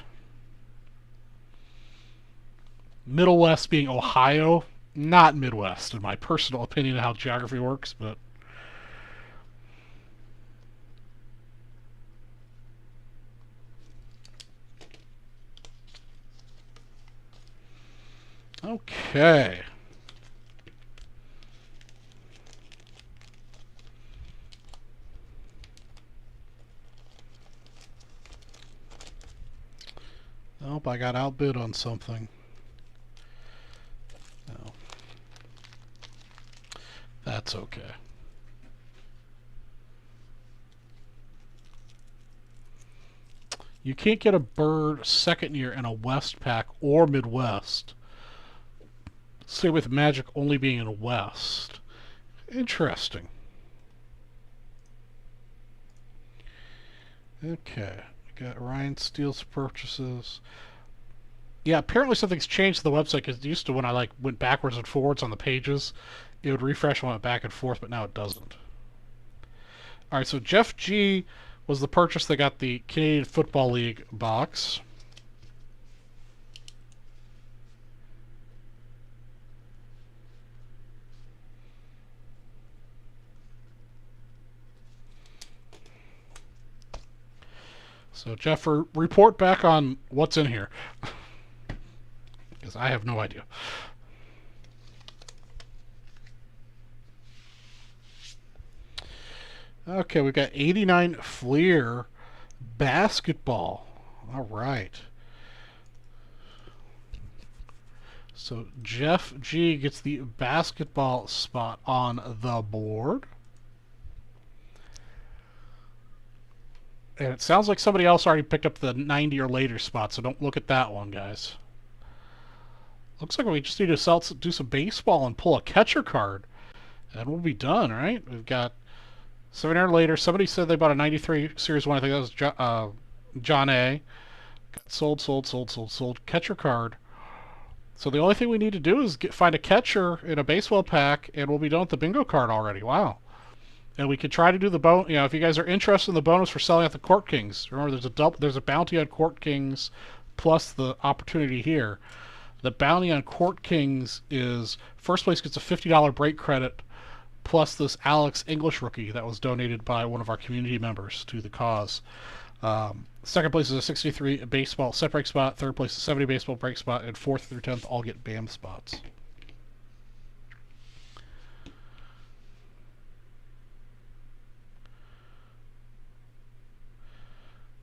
Middle West being Ohio, not Midwest, in my personal opinion of how geography works, but okay. Nope, I got outbid on something. No. That's okay. You can't get a bird second year in a West pack or Midwest. Same with Magic only being in a West. Interesting. Okay. Got Ryan Steele's purchases. Yeah, apparently something's changed to the website, because it used to, when I went backwards and forwards on the pages, it would refresh and went back and forth, but now it doesn't. Alright, so Jeff G was the purchase that got the Canadian Football League box. So, Jeff, report back on what's in here. Because I have no idea. Okay, we've got 89 Fleer basketball. All right. So Jeff G gets the basketball spot on the board. And it sounds like somebody else already picked up the 90 or later spot, so don't look at that one, guys. Looks like we just need to do some baseball and pull a catcher card. And we'll be done, right? We've got 7 or later. Somebody said they bought a 93 Series 1. I think that was John A. Got sold. Catcher card. So the only thing we need to do is find a catcher in a baseball pack, and we'll be done with the bingo card already. Wow. And we could try to do the bonus. You know, if you guys are interested in the bonus for selling out the Court Kings, remember there's a bounty on Court Kings plus the opportunity here. The bounty on Court Kings is first place gets a $50 break credit plus this Alex English rookie that was donated by one of our community members to the cause. Second place is a 63 baseball set break spot. Third place is a 70 baseball break spot, and 4th through 10th all get BAM spots.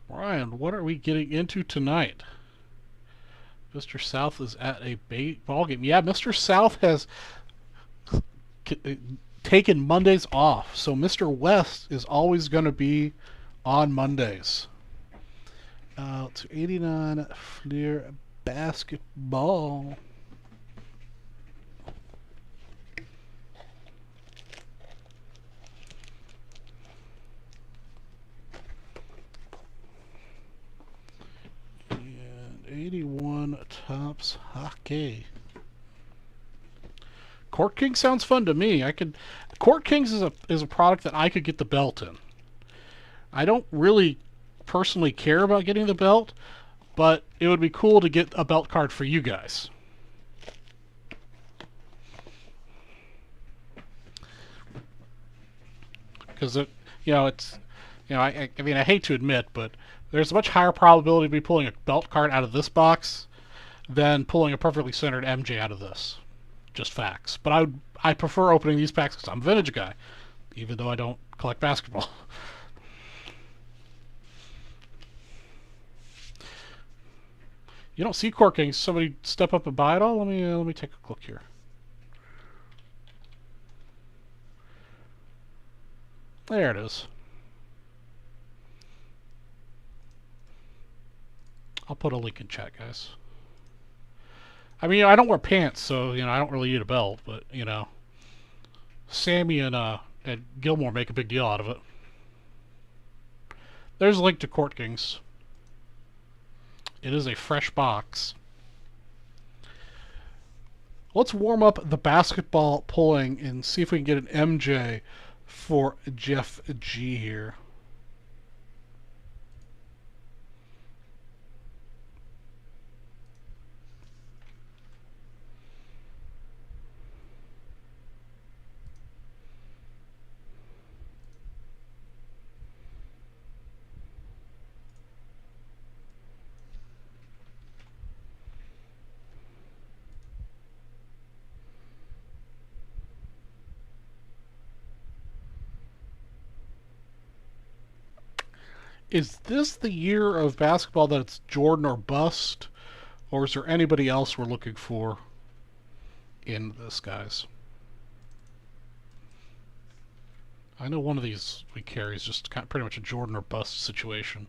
Ryan, what are we getting into tonight? Mr. South is at a ball game. Yeah, Mr. South has taken Mondays off, so Mr. West is always going to be on Mondays. To 89 Fleer basketball. And 81 Tops hockey. Court King sounds fun to me. Court Kings is a product that I could get the belt in. I don't really personally care about getting the belt, but it would be cool to get a belt card for you guys. Because I mean, I hate to admit, but there's a much higher probability of me pulling a belt card out of this box than pulling a perfectly centered MJ out of this. Just facts. But I prefer opening these packs because I'm a vintage guy, even though I don't collect basketball. You don't see Court Kings. Somebody step up and buy it all? Let me take a look here. There it is. I'll put a link in chat, guys. I mean, I don't wear pants, so I don't really need a belt, but Sammy and Gilmore make a big deal out of it. There's a link to Court Kings. It is a fresh box. Let's warm up the basketball pulling and see if we can get an MJ for Jeff G here. Is this the year of basketball that it's Jordan or bust? Or is there anybody else we're looking for in this, guys? I know one of these we carry is just pretty much a Jordan or bust situation.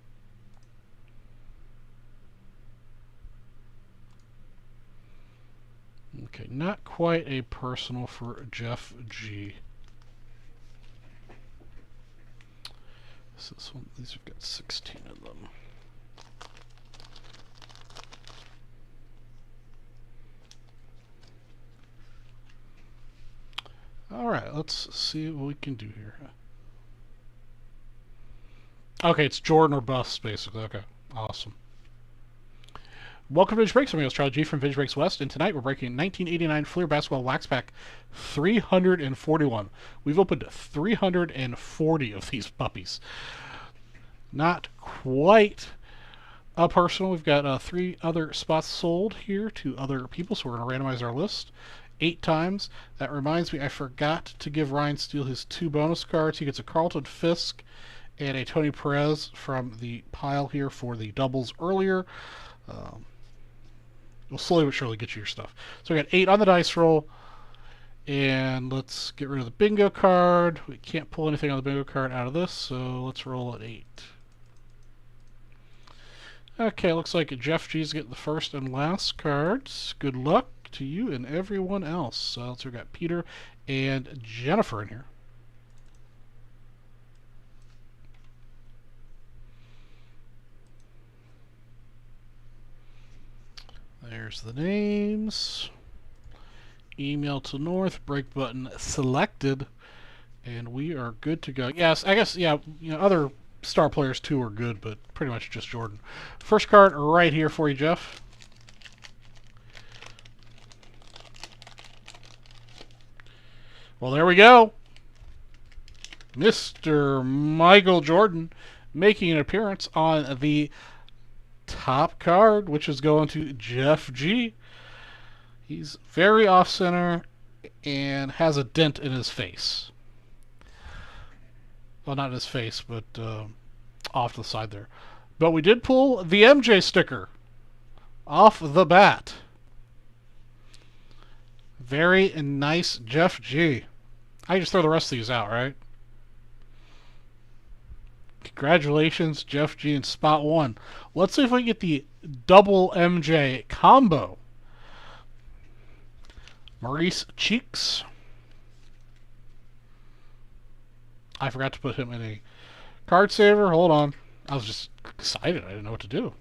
Okay, not quite a personal for Jeff G. So this one, these have got 16 of them. Alright, let's see what we can do here. Okay, it's Jordan or bust, basically. Okay, awesome. Welcome to Vintage Breaks. I'm your host, Charlie G from Vintage Breaks West, and tonight we're breaking 1989 Fleer Basketball Wax Pack 341. We've opened 340 of these puppies. Not quite a personal. We've got 3 other spots sold here to other people, so we're going to randomize our list 8 times. That reminds me, I forgot to give Ryan Steele his 2 bonus cards. He gets a Carlton Fisk and a Tony Perez from the pile here for the doubles earlier. We'll slowly but surely get you your stuff. So we got 8 on the dice roll. And let's get rid of the bingo card. We can't pull anything on the bingo card out of this, so let's roll at 8. Okay, looks like Jeff G's getting the first and last cards. Good luck to you and everyone else. So we've got Peter and Jennifer in here. There's the names. Email to North, break button selected, and we are good to go. Yes, I guess, yeah, other star players too are good, but pretty much just Jordan. First card right here for you, Jeff. Well, there we go. Mr. Michael Jordan making an appearance on the top card, which is going to Jeff G. He's very off-center and has a dent in his face. Well, not in his face, but off to the side there. But we did pull the MJ sticker off the bat. Very nice, Jeff G. I can just throw the rest of these out, right? Congratulations, Jeff G in spot 1. Let's see if we can get the double MJ combo. Maurice Cheeks. I forgot to put him in a card saver. Hold on. I was just excited. I didn't know what to do.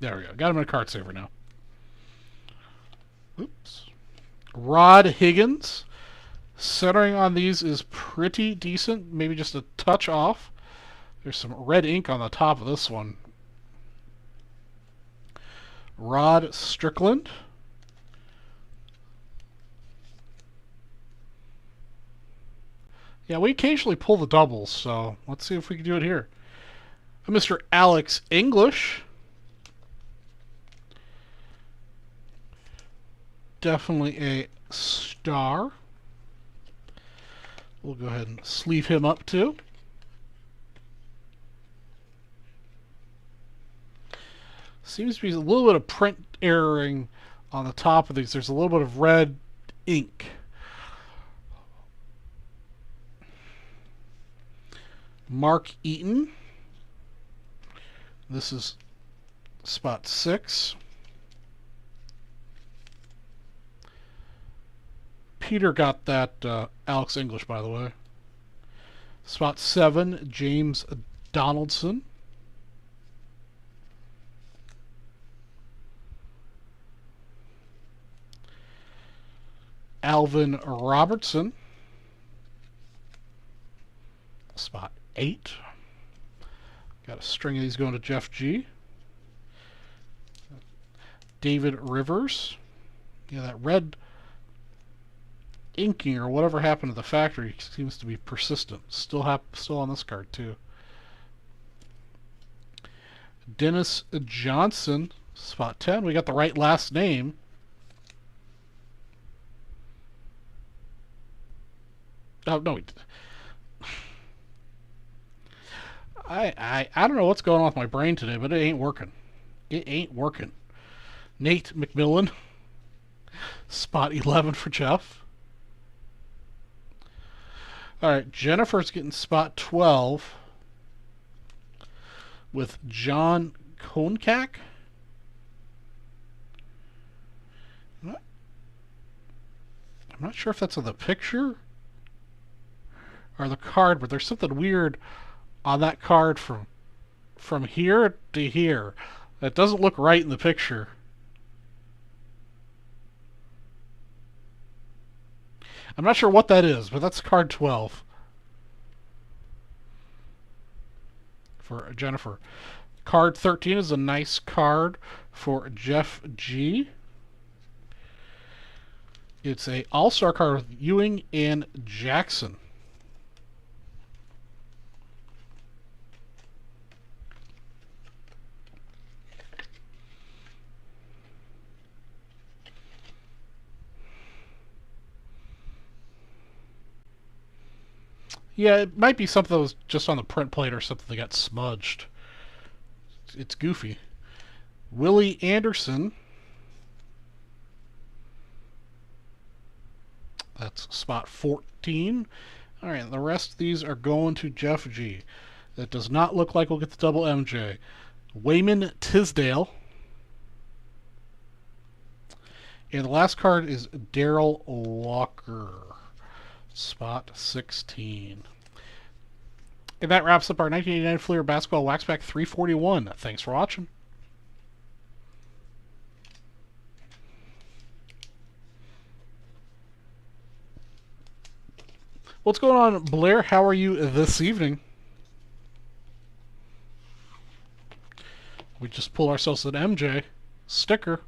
There we go. Got him in a card saver now. Oops. Rod Higgins. Centering on these is pretty decent. Maybe just a touch off. There's some red ink on the top of this one. Rod Strickland. Yeah, we occasionally pull the doubles, so let's see if we can do it here. Mr. Alex English. Definitely a star. We'll go ahead and sleeve him up too. Seems to be a little bit of print erroring on the top of these. There's a little bit of red ink. Mark Eaton. This is spot 6. Peter got that Alex English, by the way. Spot 7, James Donaldson. Alvin Robertson. Spot 8. Got a string of these going to Jeff G. David Rivers. Yeah, that red inking or whatever happened to the factory seems to be persistent. Still on this card too. Dennis Johnson, spot 10. We got the right last name. Oh no, we did. I don't know what's going on with my brain today, but it ain't working. It ain't working. Nate McMillan, spot 11 for Jeff. All right, Jennifer's getting spot 12 with John Konkak. I'm not sure if that's on the picture or the card, but there's something weird on that card from here to here. That doesn't look right in the picture. I'm not sure what that is, but that's card 12 for Jennifer. Card 13 is a nice card for Jeff G. It's a all-star card with Ewing and Jackson. Yeah, it might be something that was just on the print plate or something that got smudged. It's goofy. Willie Anderson. That's spot 14. All right, the rest of these are going to Jeff G. That does not look like we'll get the double MJ. Wayman Tisdale. And the last card is Darrell Walker. Spot 16. And that wraps up our 1989 Fleer Basketball Wax Pack 341. Thanks for watching. What's going on, Blair? How are you this evening? We just pulled ourselves an MJ sticker.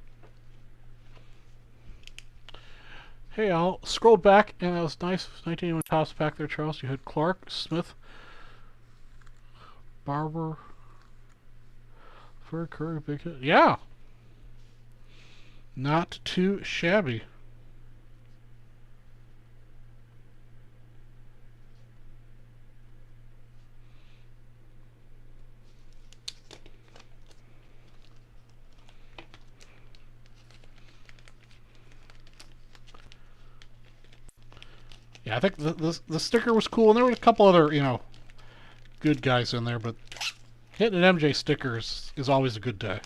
Hey, I'll scroll back, and that was nice. 1981 Topps pack there, Charles. You had Clark, Smith, Barber, Fur Curry, big hit. Yeah. Not too shabby. Yeah, I think the sticker was cool, and there were a couple other, good guys in there, but hitting an MJ sticker is always a good day.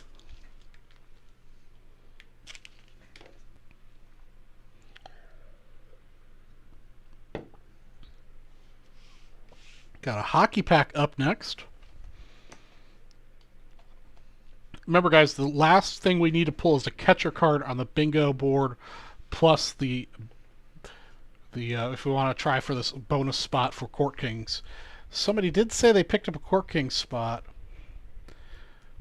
Got a hockey pack up next. Remember, guys, the last thing we need to pull is a catcher card on the bingo board, plus the if we want to try for this bonus spot for Court Kings. Somebody did say they picked up a Court Kings spot.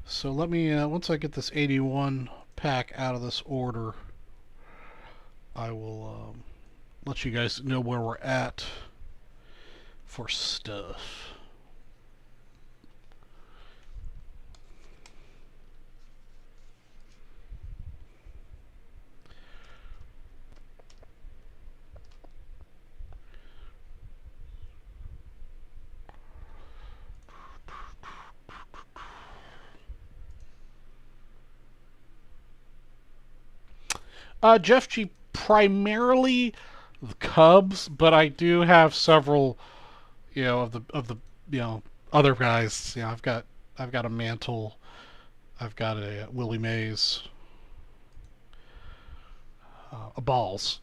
So let me, once I get this 81 pack out of this order, I will let you guys know where we're at for stuff. Jeff G, primarily the Cubs, but I do have several, of the other guys. I've got a Mantle, I've got a Willie Mays, a Balls.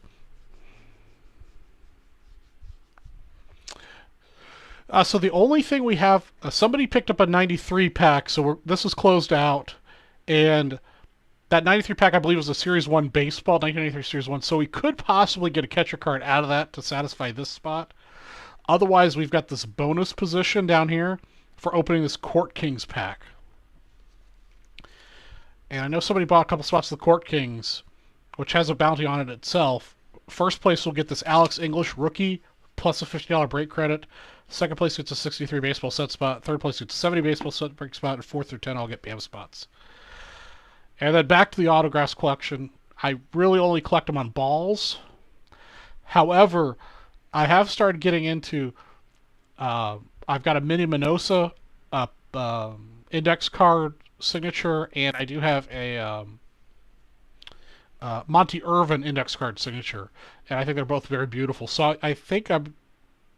So the only thing we have, somebody picked up a 93 pack, so this is closed out, and that 93 pack, I believe, was a Series 1 baseball, 1993 Series 1, so we could possibly get a catcher card out of that to satisfy this spot. Otherwise, we've got this bonus position down here for opening this Court Kings pack. And I know somebody bought a couple spots of the Court Kings, which has a bounty on it itself. First place will get this Alex English rookie plus a $50 break credit. Second place gets a 63 baseball set spot. Third place gets a 70 baseball set break spot. And 4th through 10 all get BAM spots. And then back to the autographs collection. I really only collect them on balls. However, I have started getting into... I've got a Mini Minoso index card signature, and I do have a Monty Irvin index card signature. And I think they're both very beautiful. So I think I'm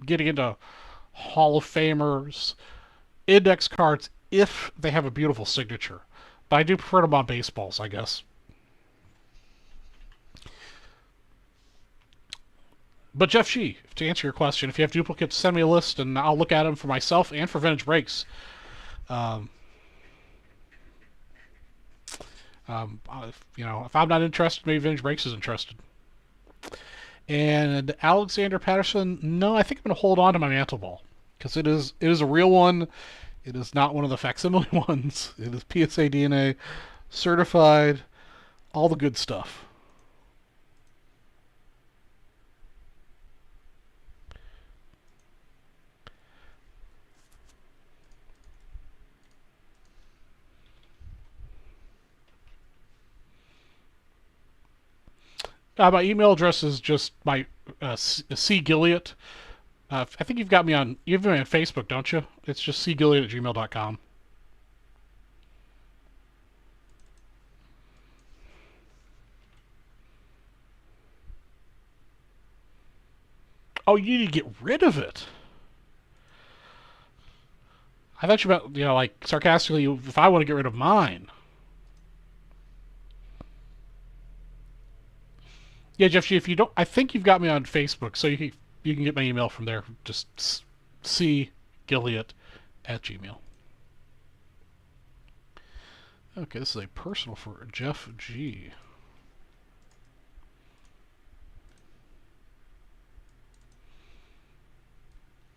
getting into Hall of Famers index cards if they have a beautiful signature. But I do prefer them on baseballs, I guess. But Jeff G, to answer your question, if you have duplicates, send me a list, and I'll look at them for myself and for Vintage Breaks. If I'm not interested, maybe Vintage Breaks is interested. And Alexander Patterson, no, I think I'm going to hold on to my Mantle Ball, because it is a real one. It is not one of the facsimile ones. It is PSA DNA, certified, all the good stuff. My email address is just my C. Gilliott. I think you have me on Facebook, don't you? It's just cgilliott@gmail.com. Oh, you need to get rid of it. I thought you meant, like sarcastically, if I want to get rid of mine. Yeah, Jeff G, if you don't, I think you've got me on Facebook, so you can get my email from there. Just cgilliot@gmail. Okay, this is a personal for Jeff G.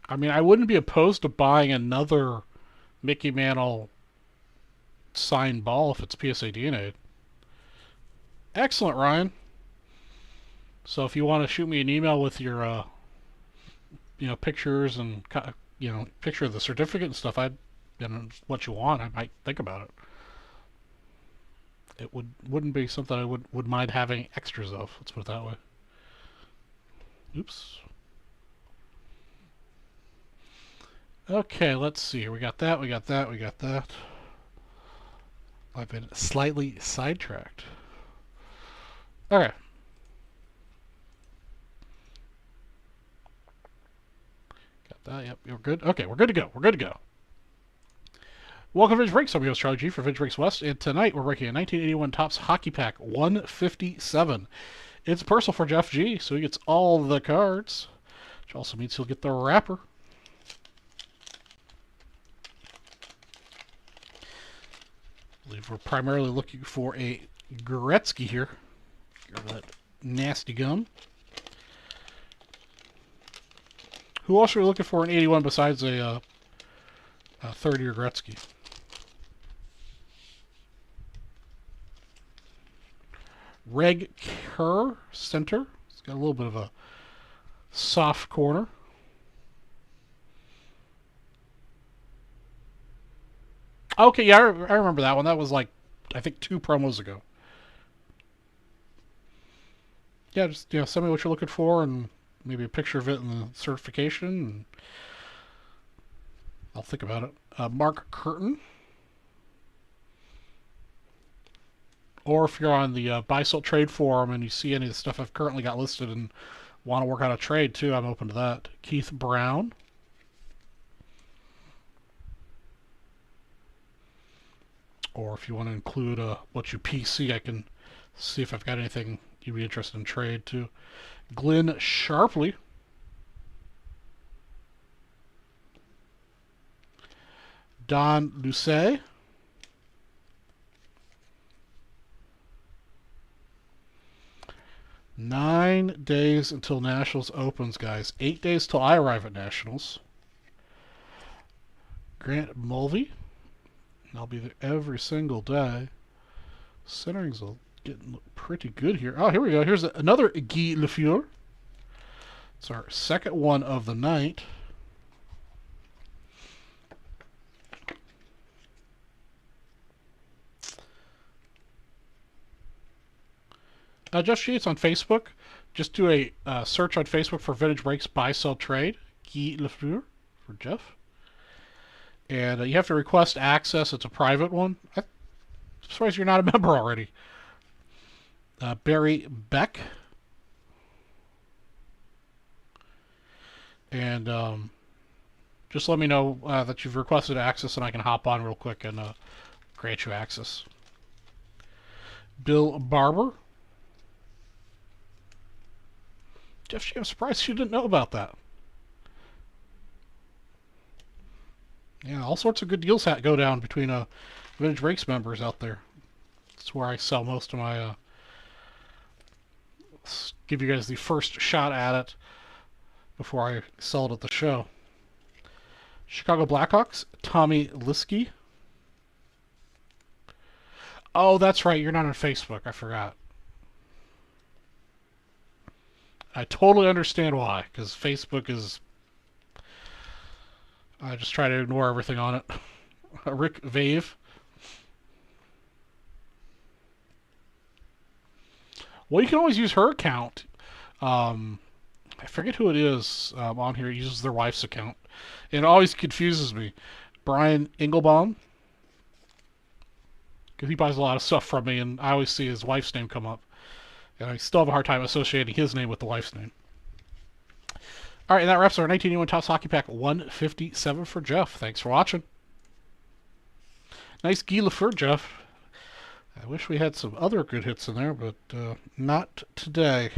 I mean, I wouldn't be opposed to buying another Mickey Mantle signed ball if it's PSA DNA. Excellent, Ryan. So if you want to shoot me an email with your, pictures and, picture of the certificate and stuff, what you want, I might think about it. It wouldn't be something I would mind having extras of. Let's put it that way. Oops. Okay, let's see here. We got that, we got that, we got that. I've been slightly sidetracked. Okay. Got that, yep, we're good. Okay, we're good to go. We're good to go. Welcome to Vintage Breaks. I'm your host, Charlie G for Vintage Breaks West, and tonight we're breaking a 1981 Topps Hockey Pack 157. It's personal for Jeff G, so he gets all the cards, which also means he'll get the wrapper. I believe we're primarily looking for a Gretzky here. Get that nasty gum. Who else are we looking for in 81 besides a third-year Gretzky? Reg Kerr, center. It's got a little bit of a soft corner. Okay, yeah, I remember that one. That was like, I think 2 promos ago. Yeah, just send me what you're looking for and maybe a picture of it in the certification. And I'll think about it. Mark Curtin. Or if you're on the Buy Sell Trade forum and you see any of the stuff I've currently got listed and want to work out a trade too, I'm open to that. Keith Brown. Or if you want to include what you PC, I can see if I've got anything you'd be interested in trade too. Glenn Sharpley. Don Luce. Nine days until Nationals opens, guys. 8 days till I arrive at Nationals. Grant Mulvey. I'll be there every single day. Centering's getting pretty good here. Oh, here we go. Here's another Guy Lafleur. It's our second one of the night. Jeff Sheets on Facebook. Just do a search on Facebook for Vintage Breaks Buy Sell Trade. Guy Lafleur for Jeff. And you have to request access. It's a private one. I'm surprised you're not a member already. Barry Beck. And just let me know that you've requested access and I can hop on real quick and grant you access. Bill Barber. Jeff, I'm surprised you didn't know about that. Yeah, all sorts of good deals go down between Vintage Breaks members out there. That's where I sell most of my... give you guys the first shot at it before I sell it at the show. Chicago Blackhawks, Tommy Liskey. Oh, that's right, you're not on Facebook. I forgot. I totally understand why, because Facebook is... I just try to ignore everything on it. Rick Vave. Well, you can always use her account. I forget who it is on here. It uses their wife's account. It always confuses me. Brian Engelbaum. Because he buys a lot of stuff from me, and I always see his wife's name come up. And I still have a hard time associating his name with the wife's name. All right, and that wraps our 1981 Topps Hockey Pack 157 for Jeff. Thanks for watching. Nice Guy Lafleur, Jeff. I wish we had some other good hits in there, but not today.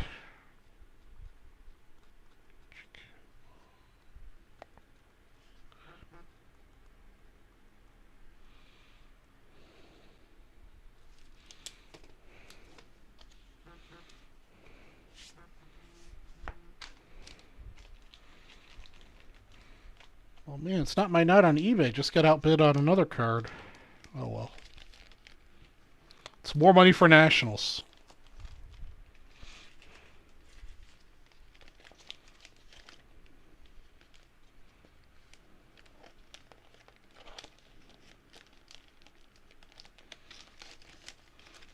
Oh man, it's not my night on eBay. Just got outbid on another card. Oh well. It's more money for Nationals.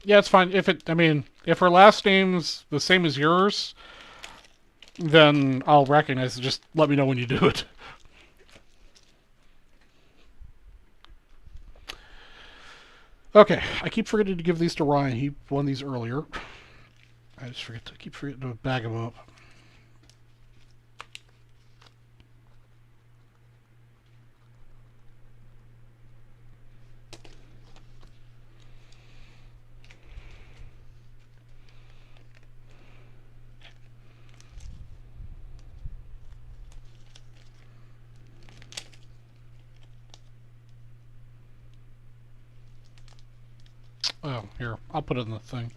Yeah, it's fine. If her last name's the same as yours, then I'll recognize it. Just let me know when you do it. Okay, I keep forgetting to give these to Ryan. He won these earlier. I just keep forgetting to bag them up. Oh, here. I'll put it in the thing.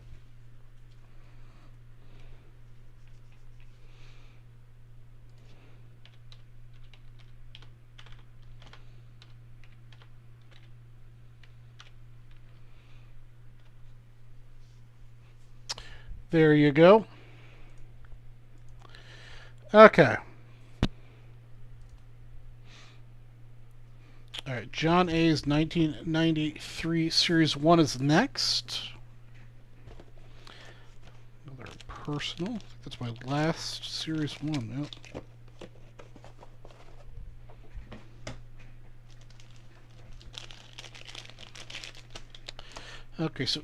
There you go. Okay. All right, John A's 1993 Series 1 is next. Another personal. That's my last Series 1. Yep. Okay, so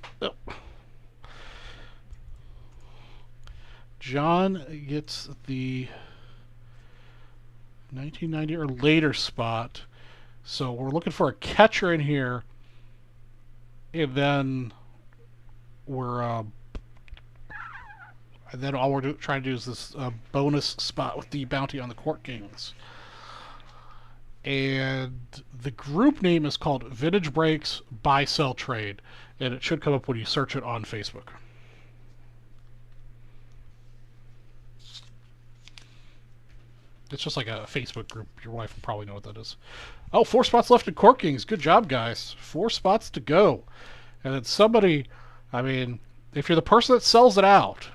John gets the 1990 or later spot. So we're looking for a catcher in here, and then all we're trying to do is this bonus spot with the bounty on the Court Kings. And the group name is called Vintage Breaks Buy Sell Trade, and it should come up when you search it on Facebook. It's just like a Facebook group. Your wife will probably know what that is. Oh, 4 spots left in Court Kings. Good job, guys. 4 spots to go. And then somebody, if you're the person that sells it out,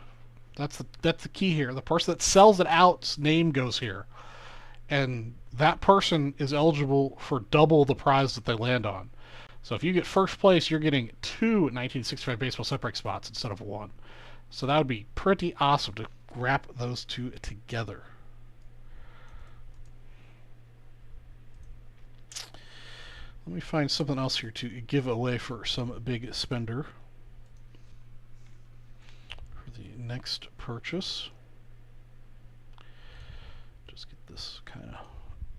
that's the key here. The person that sells it out's name goes here. And that person is eligible for double the prize that they land on. So if you get first place, you're getting 2 1965 baseball set break spots instead of 1. So that would be pretty awesome to wrap those 2 together. Let me find something else here to give away for some big spender for the next purchase. Just get this kind of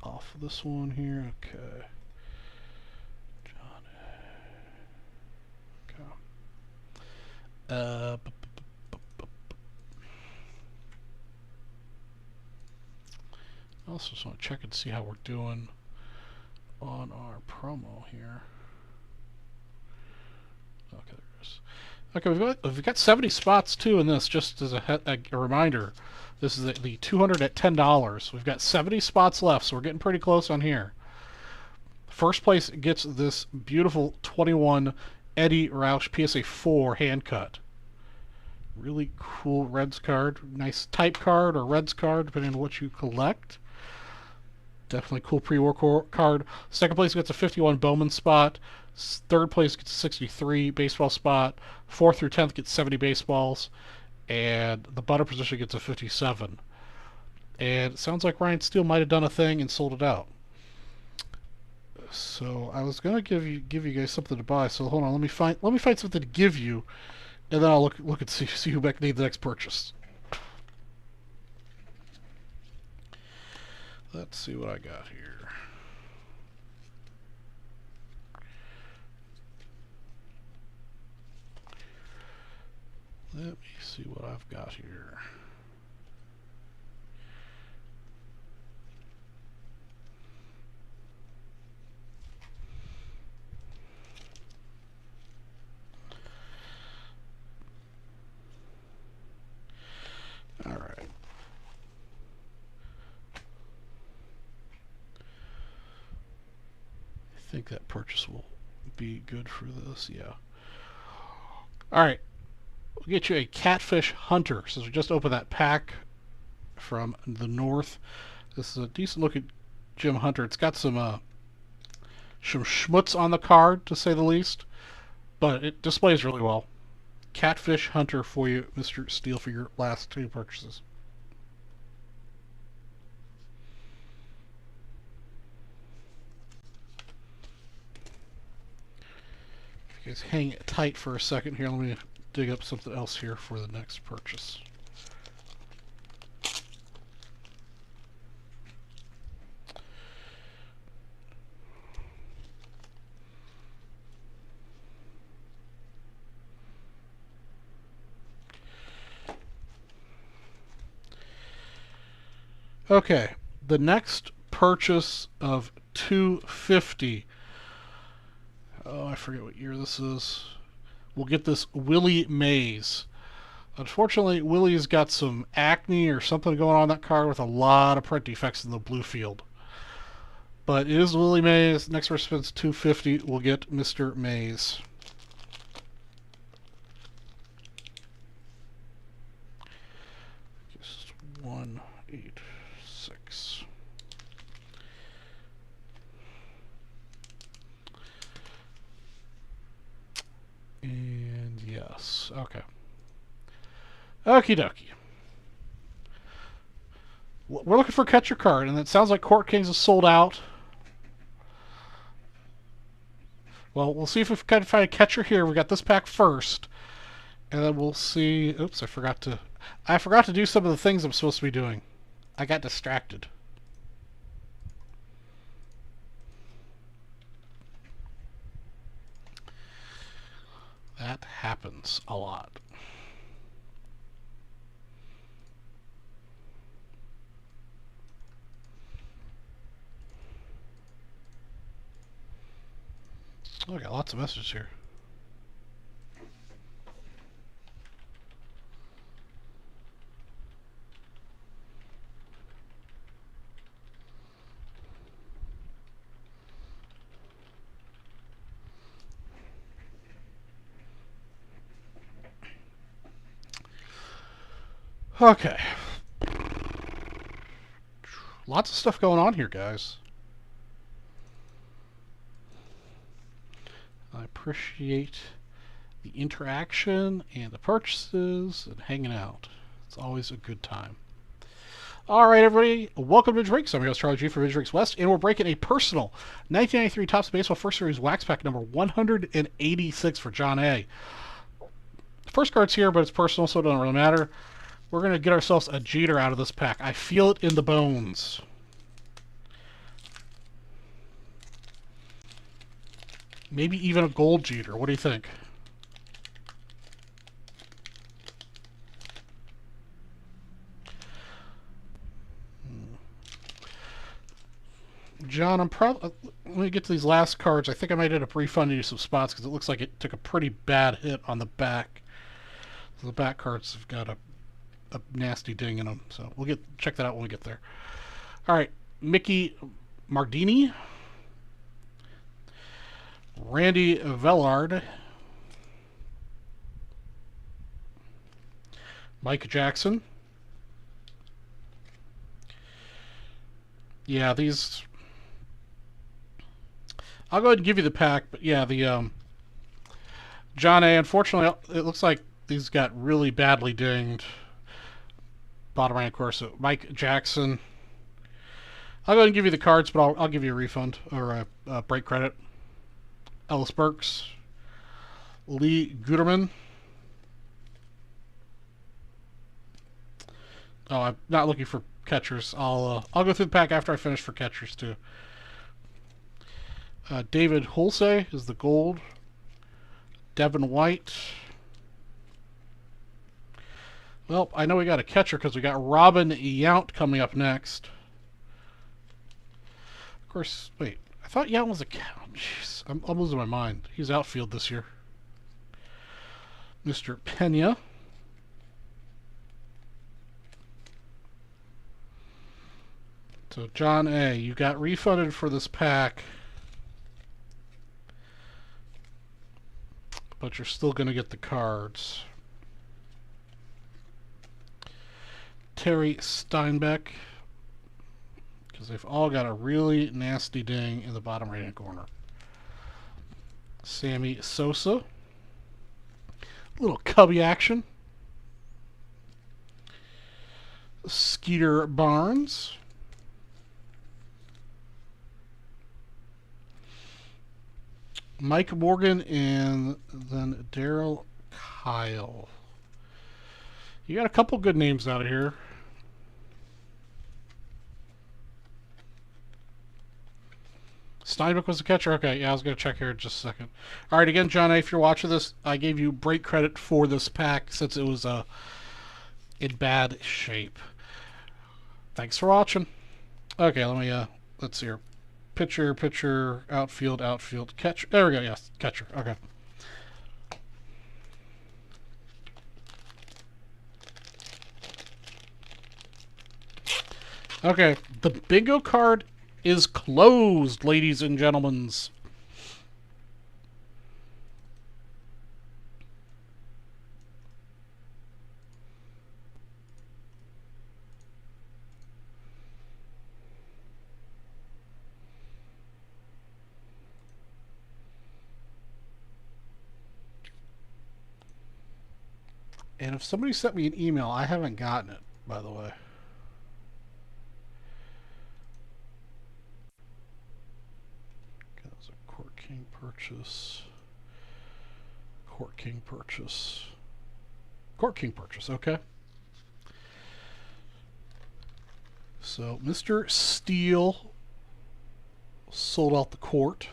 off of this one here. Okay. John. Okay. I also just want to check and see how we're doing on our promo here. Okay, there it is. Okay, we've got 70 spots too in this. Just as a reminder, this is the 200 at $10. We've got 70 spots left, so we're getting pretty close on here. First place gets this beautiful 21 Eddie Roush PSA 4 hand cut. Really cool Reds card. Nice type card or Reds card, depending on what you collect. Definitely cool pre-war card. Second place gets a 51 Bowman spot. Third place gets a 63 baseball spot. 4th through 10th gets 70 baseballs. And the butter position gets a 57. And it sounds like Ryan Steele might have done a thing and sold it out. So I was gonna give you guys something to buy. So hold on, let me find something to give you, and then I'll look and see who needs the next purchase. Let's see what I got here. Let me see what I've got here. All right. I think that purchase will be good for this. Yeah. All right. We'll get you a Catfish Hunter. Since we just opened that pack from the north. This is a decent looking Jim Hunter. It's got some schmutz on the card, to say the least, but it displays really well. Catfish Hunter for you, Mr. Steele, for your last 2 purchases. If you guys hang tight for a second here, let me dig up something else here for the next purchase. Okay, the next purchase of $250. Oh, I forget what year this is. We'll get this Willie Mays. Unfortunately, Willie's got some acne or something going on that card with a lot of print defects in the blue field. But it is Willie Mays. Next person spends $250. We'll get Mr. Mays. Just 186. And yes, okay. Okie dokie. We're looking for a catcher card, and it sounds like Court Kings is sold out. Well, we'll see if we can find a catcher here. We got this pack first, and then we'll see. Oops, I forgot to do some of the things I'm supposed to be doing. I got distracted. That happens a lot. Oh, I got lots of messages here. Okay. Lots of stuff going on here, guys. I appreciate the interaction and the purchases and hanging out. It's always a good time. All right, everybody. Welcome to Vidge Breaks. I'm your host, Charlie G for Vidge Breaks West, and we're breaking a personal 1993 Topps Baseball First Series Wax Pack number 186 for John A. The first card's here, but it's personal, so it doesn't really matter. We're going to get ourselves a Jeter out of this pack. I feel it in the bones. Maybe even a gold Jeter. What do you think? John, let me get to these last cards. I think I might end up refunding you some spots because it looks like it took a pretty bad hit on the back. So the back cards have got a nasty ding in them. So we'll check that out when we get there. All right, Mickey Mardini, Randy Vellard, Mike Jackson. Yeah, these. I'll go ahead and give you the pack, but yeah, the John A. Unfortunately, it looks like these got really badly dinged. Bottom right, of course. So Mike Jackson. I'll go ahead and give you the cards, but I'll give you a refund or a break credit. Ellis Burks, Lee Guterman, Oh, I'm not looking for catchers. I'll go through the pack after I finish for catchers too. David Hulsey is the gold. Devin White. Well, I know we got a catcher because we got Robin Yount coming up next. Of course, wait. I thought Yount was a catcher. Jeez, I'm losing my mind. He's outfield this year. Mr. Pena. So, John A., you got refunded for this pack, but you're still going to get the cards. Terry Steinbeck, because they've all got a really nasty ding in the bottom right-hand corner. Sammy Sosa. Little cubby action. Skeeter Barnes. Mike Morgan, and then Daryl Kyle. You got a couple good names out of here. Steinbeck was the catcher? Okay, yeah, I was going to check here in just a second. All right, again, John A., if you're watching this, I gave you break credit for this pack since it was in bad shape. Thanks for watching. Okay, let's see here. Pitcher, outfield, catcher. There we go, yes, catcher. Okay. Okay, the bingo card is closed, ladies and gentlemen. And if somebody sent me an email, I haven't gotten it, by the way. Okay, that was a Court King purchase. Court King purchase, okay. So, Mr. Steele sold out the court.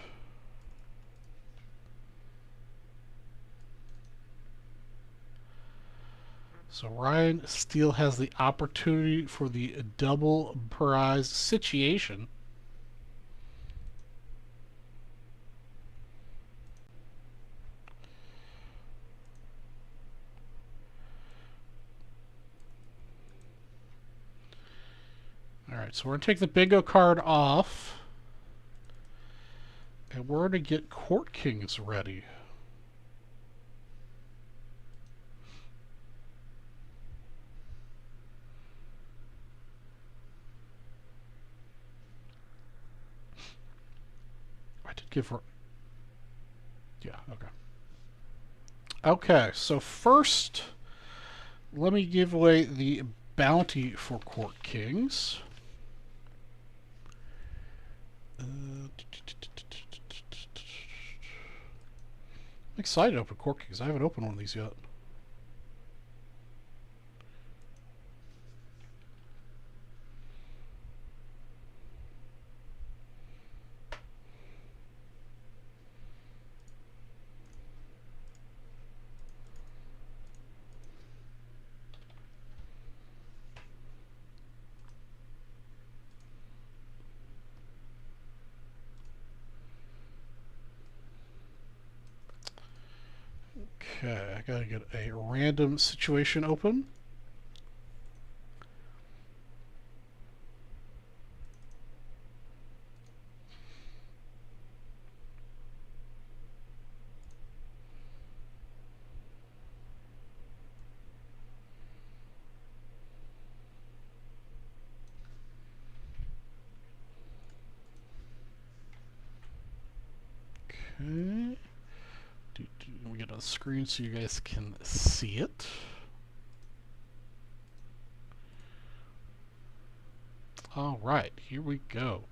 So Ryan Steele has the opportunity for the double prize situation. Alright, so we're going to take the bingo card off. And we're going to get Court Kings ready. I did give her... Yeah, okay. Okay, so first, let me give away the bounty for Court Kings. I'm excited to open Court Kings. I haven't opened one of these yet. Okay, I gotta get a random situation open. Okay. Let me get on the screen so you guys can see it. All right, here we go.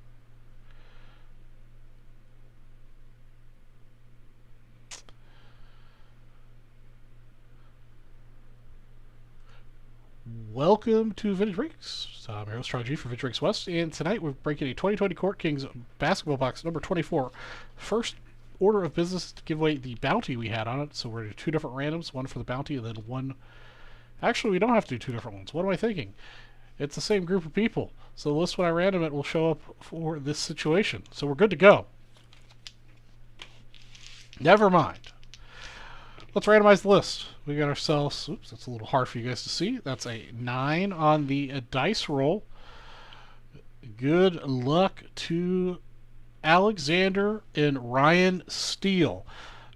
Welcome to Vintage Breaks. I'm your host, Charlie G for Vintage Breaks West, and tonight we're breaking a 2020 Court Kings basketball box number 24. First order of business to give away the bounty we had on it, so we're going to do two different randoms, one for the bounty and then one... Actually, we don't have to do two different ones. What am I thinking? It's the same group of people, so the list when I random it will show up for this situation. So we're good to go. Never mind. Let's randomize the list. We got ourselves, oops, that's a little hard for you guys to see. That's a 9 on the dice roll. Good luck to Alexander and Ryan Steele.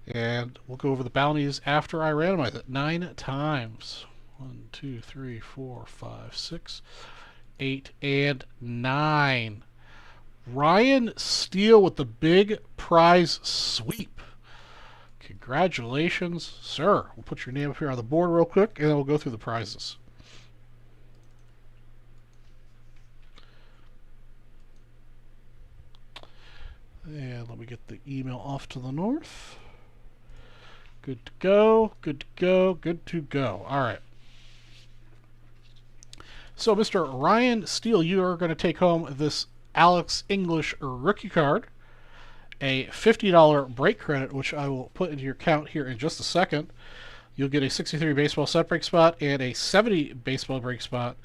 And we'll go over the bounties after I randomize it. 9 times. 1, 2, 3, 4, 5, 6, 8, and 9. Ryan Steele with the big prize sweep. Congratulations, sir. We'll put your name up here on the board real quick, and then we'll go through the prizes. And let me get the email off to the north. Good to go, good to go, good to go. All right. So, Mr. Ryan Steele, you are going to take home this Alex English rookie card. A $50 break credit, which I will put into your account here in just a second. You'll get a 63 baseball set break spot and a 70 baseball break spot.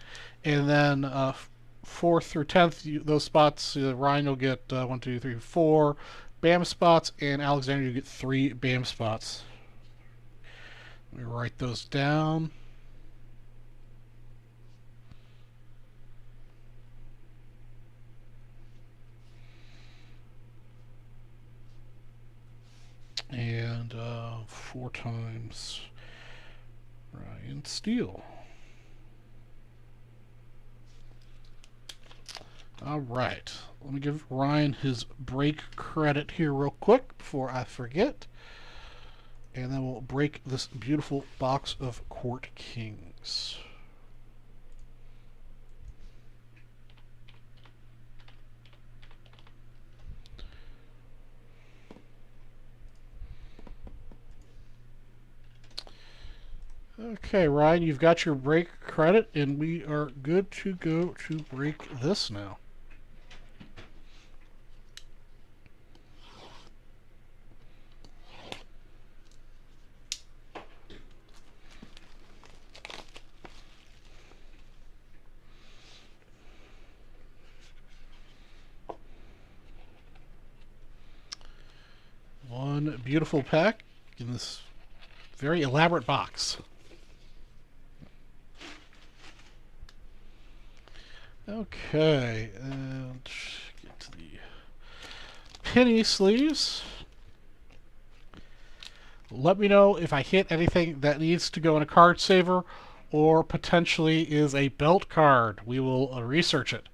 And then 4th through 10th, those spots, Ryan will get 1, 2, 3, 4 BAM spots, and Alexander, you'll get 3 BAM spots. Let me write those down. And 4 times Ryan Steele. All right. Let me give Ryan his break credit here real quick before I forget. And then we'll break this beautiful box of Court Kings. Okay, Ryan, you've got your break credit, and we are good to go to break this now. One beautiful pack in this very elaborate box. Okay, and get to the penny sleeves. Let me know if I hit anything that needs to go in a card saver or potentially is a belt card. We will research it.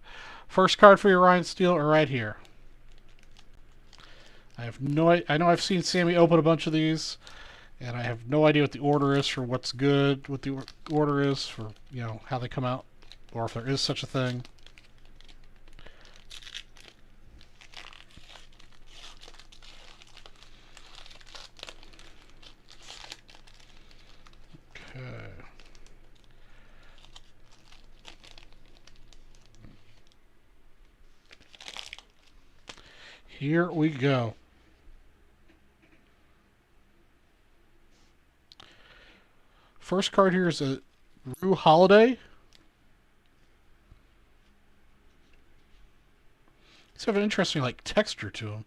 First card for your Ryan Steele are right here. I know I've seen Sammy open a bunch of these, and I have no idea what the order is for what's good, what the order is for, you know, how they come out, or if there is such a thing. Okay. Here we go. First card here is a Jrue Holiday. These have an interesting texture to them.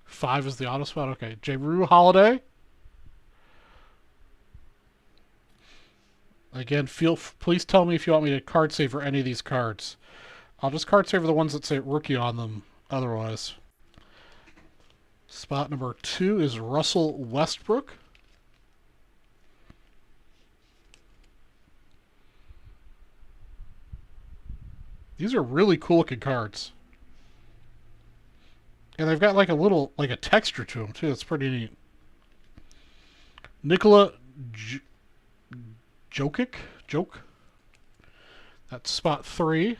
5 is the auto spot. Okay, Jrue Holiday. Again, please tell me if you want me to card save for any of these cards. I'll just card save for the ones that say rookie on them otherwise. Spot number 2 is Russell Westbrook. These are really cool looking cards. And they've got a texture to them too. It's pretty neat. Nikola Jokic? That's spot 3.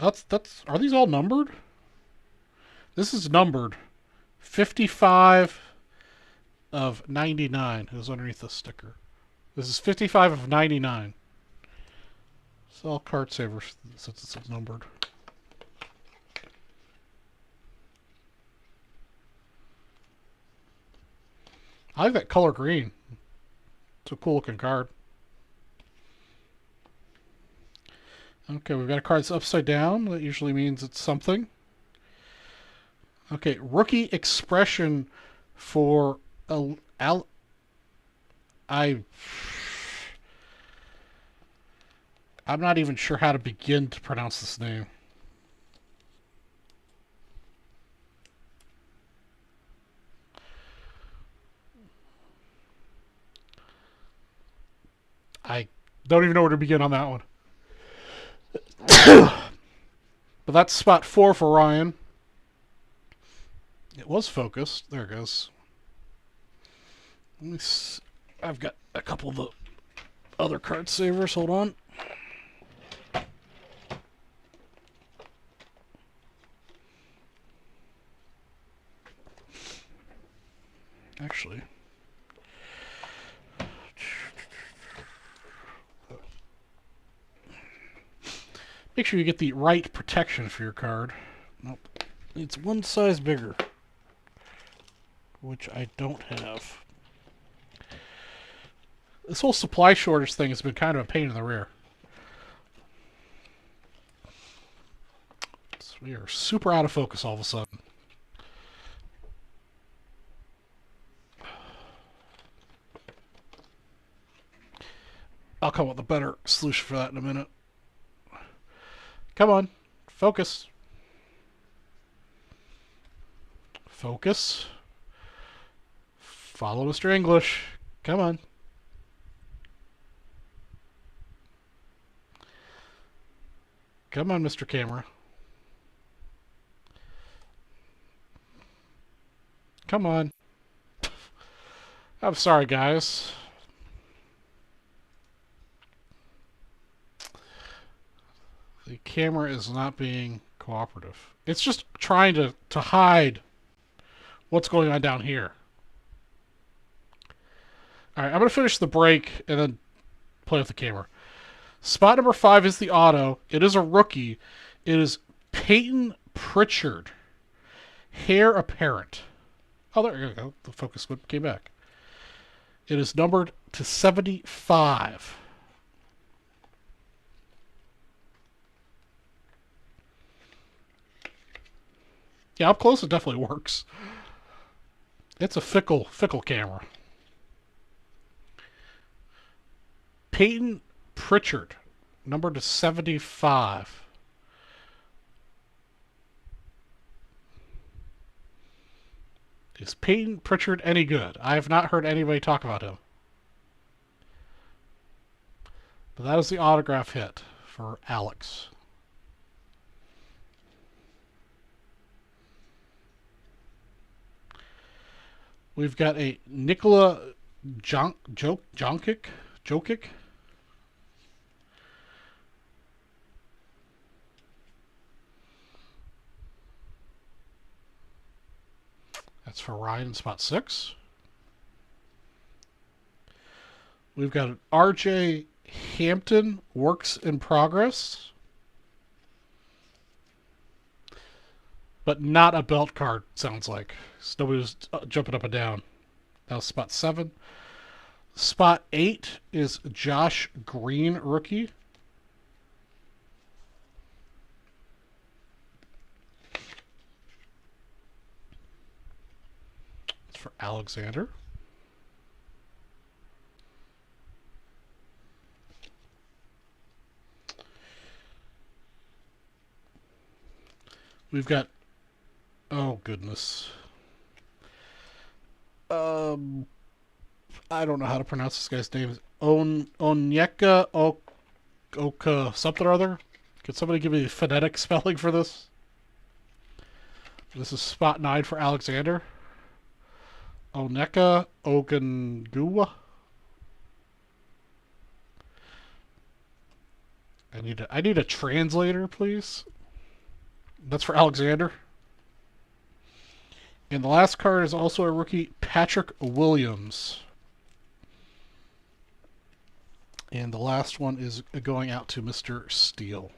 Are these all numbered? This is numbered. 55 of 99 is underneath the sticker. This is 55 of 99. It's all card savers since it's numbered. I like that color green. It's a cool looking card. Okay, we've got a card that's upside down. That usually means it's something. Okay, rookie expression for I'm not even sure how to begin to pronounce this name. I don't even know where to begin on that one. But that's spot 4 for Ryan. It was focused. There it goes. Let me see. I've got a couple of the other card savers. Hold on. Actually, make sure you get the right protection for your card. Nope. It's one size bigger, which I don't have. This whole supply shortage thing has been kind of a pain in the rear. So we are super out of focus all of a sudden. I'll come up with a better solution for that in a minute. Come on. Focus. Focus. Follow Mr. English. Come on. Come on, Mr. Camera. Come on. I'm sorry, guys. The camera is not being cooperative. It's just trying to hide what's going on down here. Alright, I'm going to finish the break and then play with the camera. Spot number 5 is the auto. It is a rookie. It is Peyton Pritchard. Heir apparent. Oh, there you go. The focus came back. It is numbered to 75. Yeah, up close it definitely works. It's a fickle camera. Peyton Pritchard, numbered to 75. Is Peyton Pritchard any good? I have not heard anybody talk about him. But that is the autograph hit for Alex. We've got a Nikola Jokic. That's for Ryan, spot 6. We've got an RJ Hampton, works in progress. But not a belt card, sounds like. So nobody was jumping up and down. That was spot 7. Spot 8 is Josh Green, rookie. It's for Alexander. We've got... Oh, goodness. I don't know how to pronounce this guy's name. Onyeka Oka something or other. Could somebody give me the phonetic spelling for this? This is spot 9 for Alexander. Onyeka Ogungua. I need a translator, please. That's for Alexander. And the last card is also a rookie, Patrick Williams. And the last one is going out to Mr. Steele.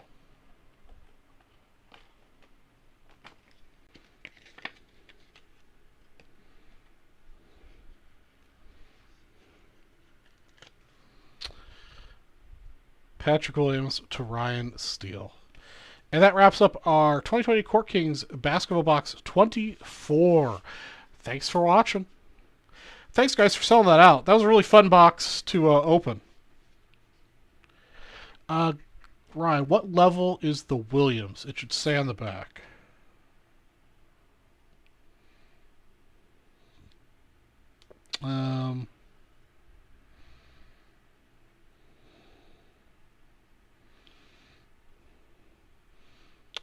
Patrick Williams to Ryan Steele. And that wraps up our 2020 Court Kings Basketball Box 24. Thanks for watching. Thanks, guys, for selling that out. That was a really fun box to open. Ryan, what level is the Williams? It should say on the back.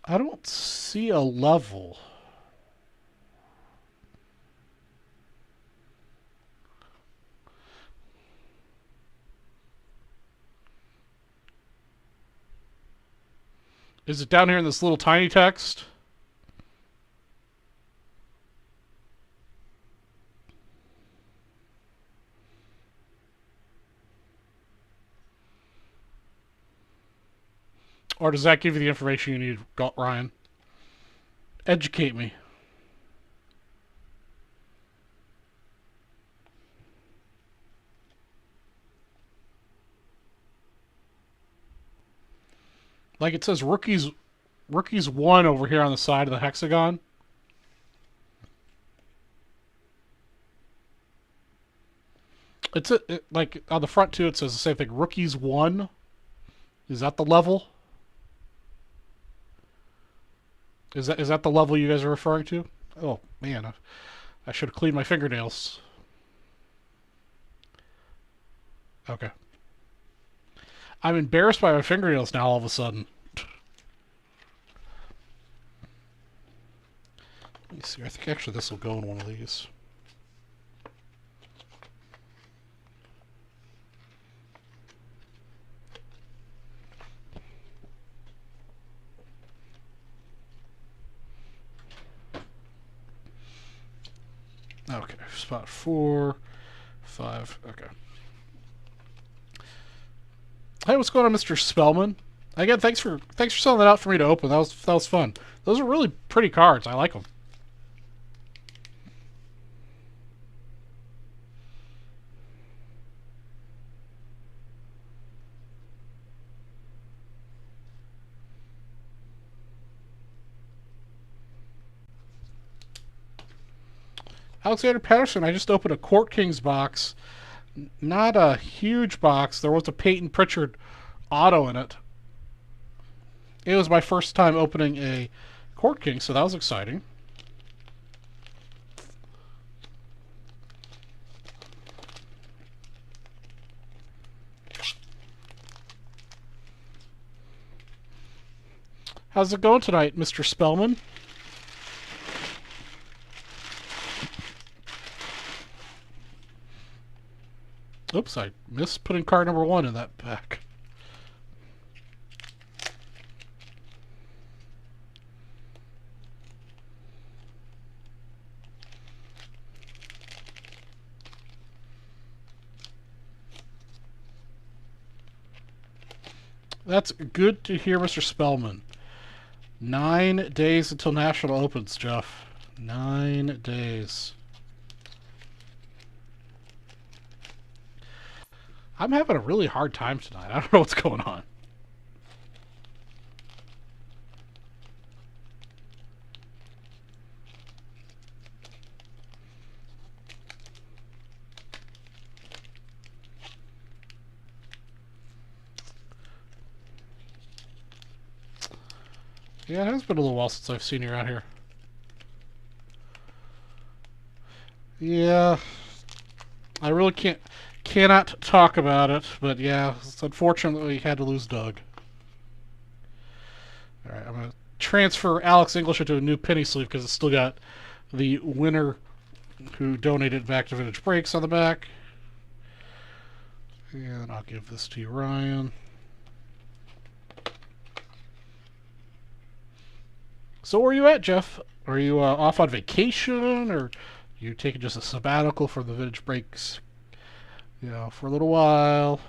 I don't see a level. Is it down here in this little tiny text? Or does that give you the information you need, Ryan? Educate me. Like it says rookies 1 over here on the side of the hexagon. It's like on the front too. It says the same thing. Rookies 1. Is that the level? Is that the level you guys are referring to? Oh man, I should have cleaned my fingernails. Okay. I'm embarrassed by my fingernails now all of a sudden. Let me see. I think actually this will go in one of these. Okay, spot 4, 5. Okay. Hey, what's going on, Mr. Spellman? Again, thanks for selling that out for me to open. That was fun. Those are really pretty cards. I like them. Alexander Patterson, I just opened a Court Kings box. Not a huge box. There was a Peyton Pritchard auto in it. It was my first time opening a Court King, so that was exciting. How's it going tonight, Mr. Spellman? Oops, I missed putting card number 1 in that pack. That's good to hear, Mr. Spellman. 9 days until National opens, Jeff. 9 days. I'm having a really hard time tonight. I don't know what's going on. Yeah, it has been a little while since I've seen you around here. Yeah, I really cannot talk about it, but yeah, unfortunately we had to lose Doug. Alright, I'm going to transfer Alex English into a new penny sleeve because it's still got the winner who donated back to Vintage Breaks on the back. And I'll give this to you, Ryan. So where are you at, Jeff? Are you off on vacation, or you taking just a sabbatical from the vintage breaks? You know, for a little while.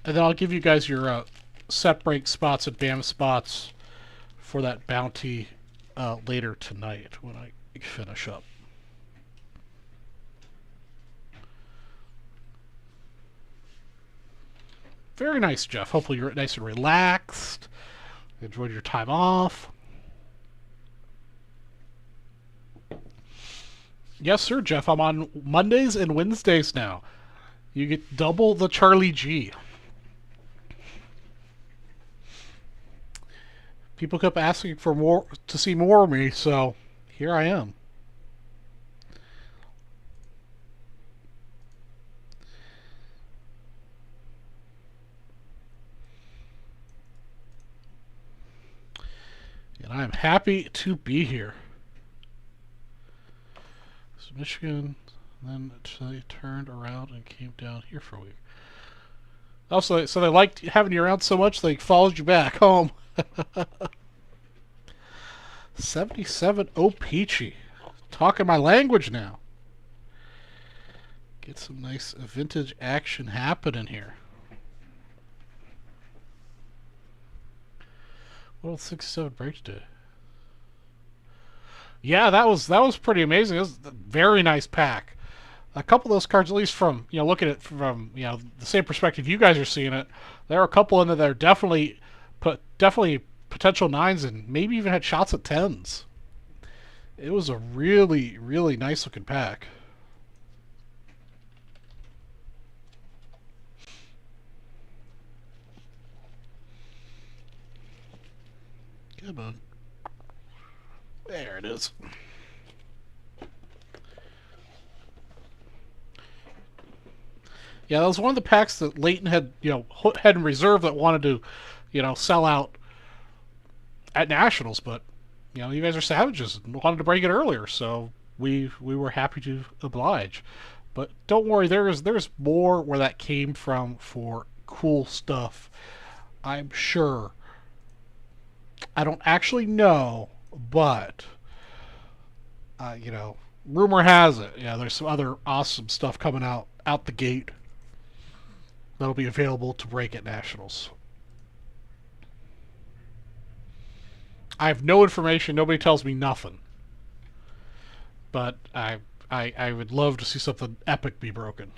And then I'll give you guys your set break spots and BAM spots for that bounty later tonight when I finish up. Very nice, Jeff. Hopefully you're nice and relaxed. Enjoyed your time off. Yes, sir, Jeff. I'm on Mondays and Wednesdays now. You get double the Charlie G. People kept asking for more to see more of me, so here I am. And I am happy to be here. So Michigan, then they turned around and came down here for a week. Also, so they liked having you around so much they followed you back home. 77 O-Peachy. Talking my language now. Get some nice vintage action happening here. What was 67 break day? Yeah, that was pretty amazing. It was a very nice pack. A couple of those cards, at least from looking at it from the same perspective you guys are seeing it, there are a couple in there that are definitely potential 9s and maybe even had shots at 10s. It was a really, really nice looking pack. Come on. There it is. Yeah, that was one of the packs that Leighton had, had in reserve that wanted to, sell out at Nationals, but you guys are savages and wanted to break it earlier, so we were happy to oblige. But don't worry, there's more where that came from for cool stuff. I'm sure. I don't actually know, but rumor has it, there's some other awesome stuff coming out the gate that'll be available to break at Nationals. I have no information. Nobody tells me nothing. But I would love to see something epic be broken.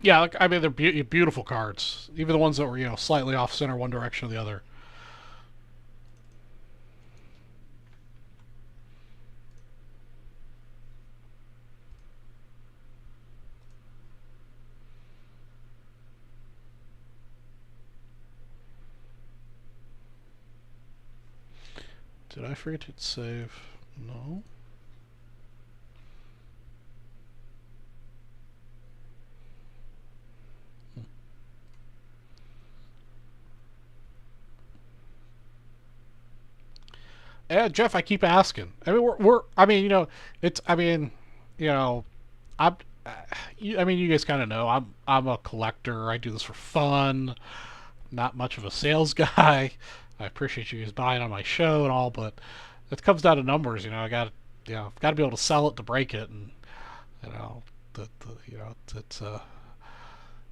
Yeah, I mean, they're beautiful cards. Even the ones that were, slightly off center one direction or the other. Did I forget to save? No. Yeah, Jeff, I keep asking. I mean, I'm. I mean, you guys kind of know I'm a collector. I do this for fun. Not much of a sales guy. I appreciate you guys buying on my show and all, but it comes down to numbers. I got got to be able to sell it to break it, and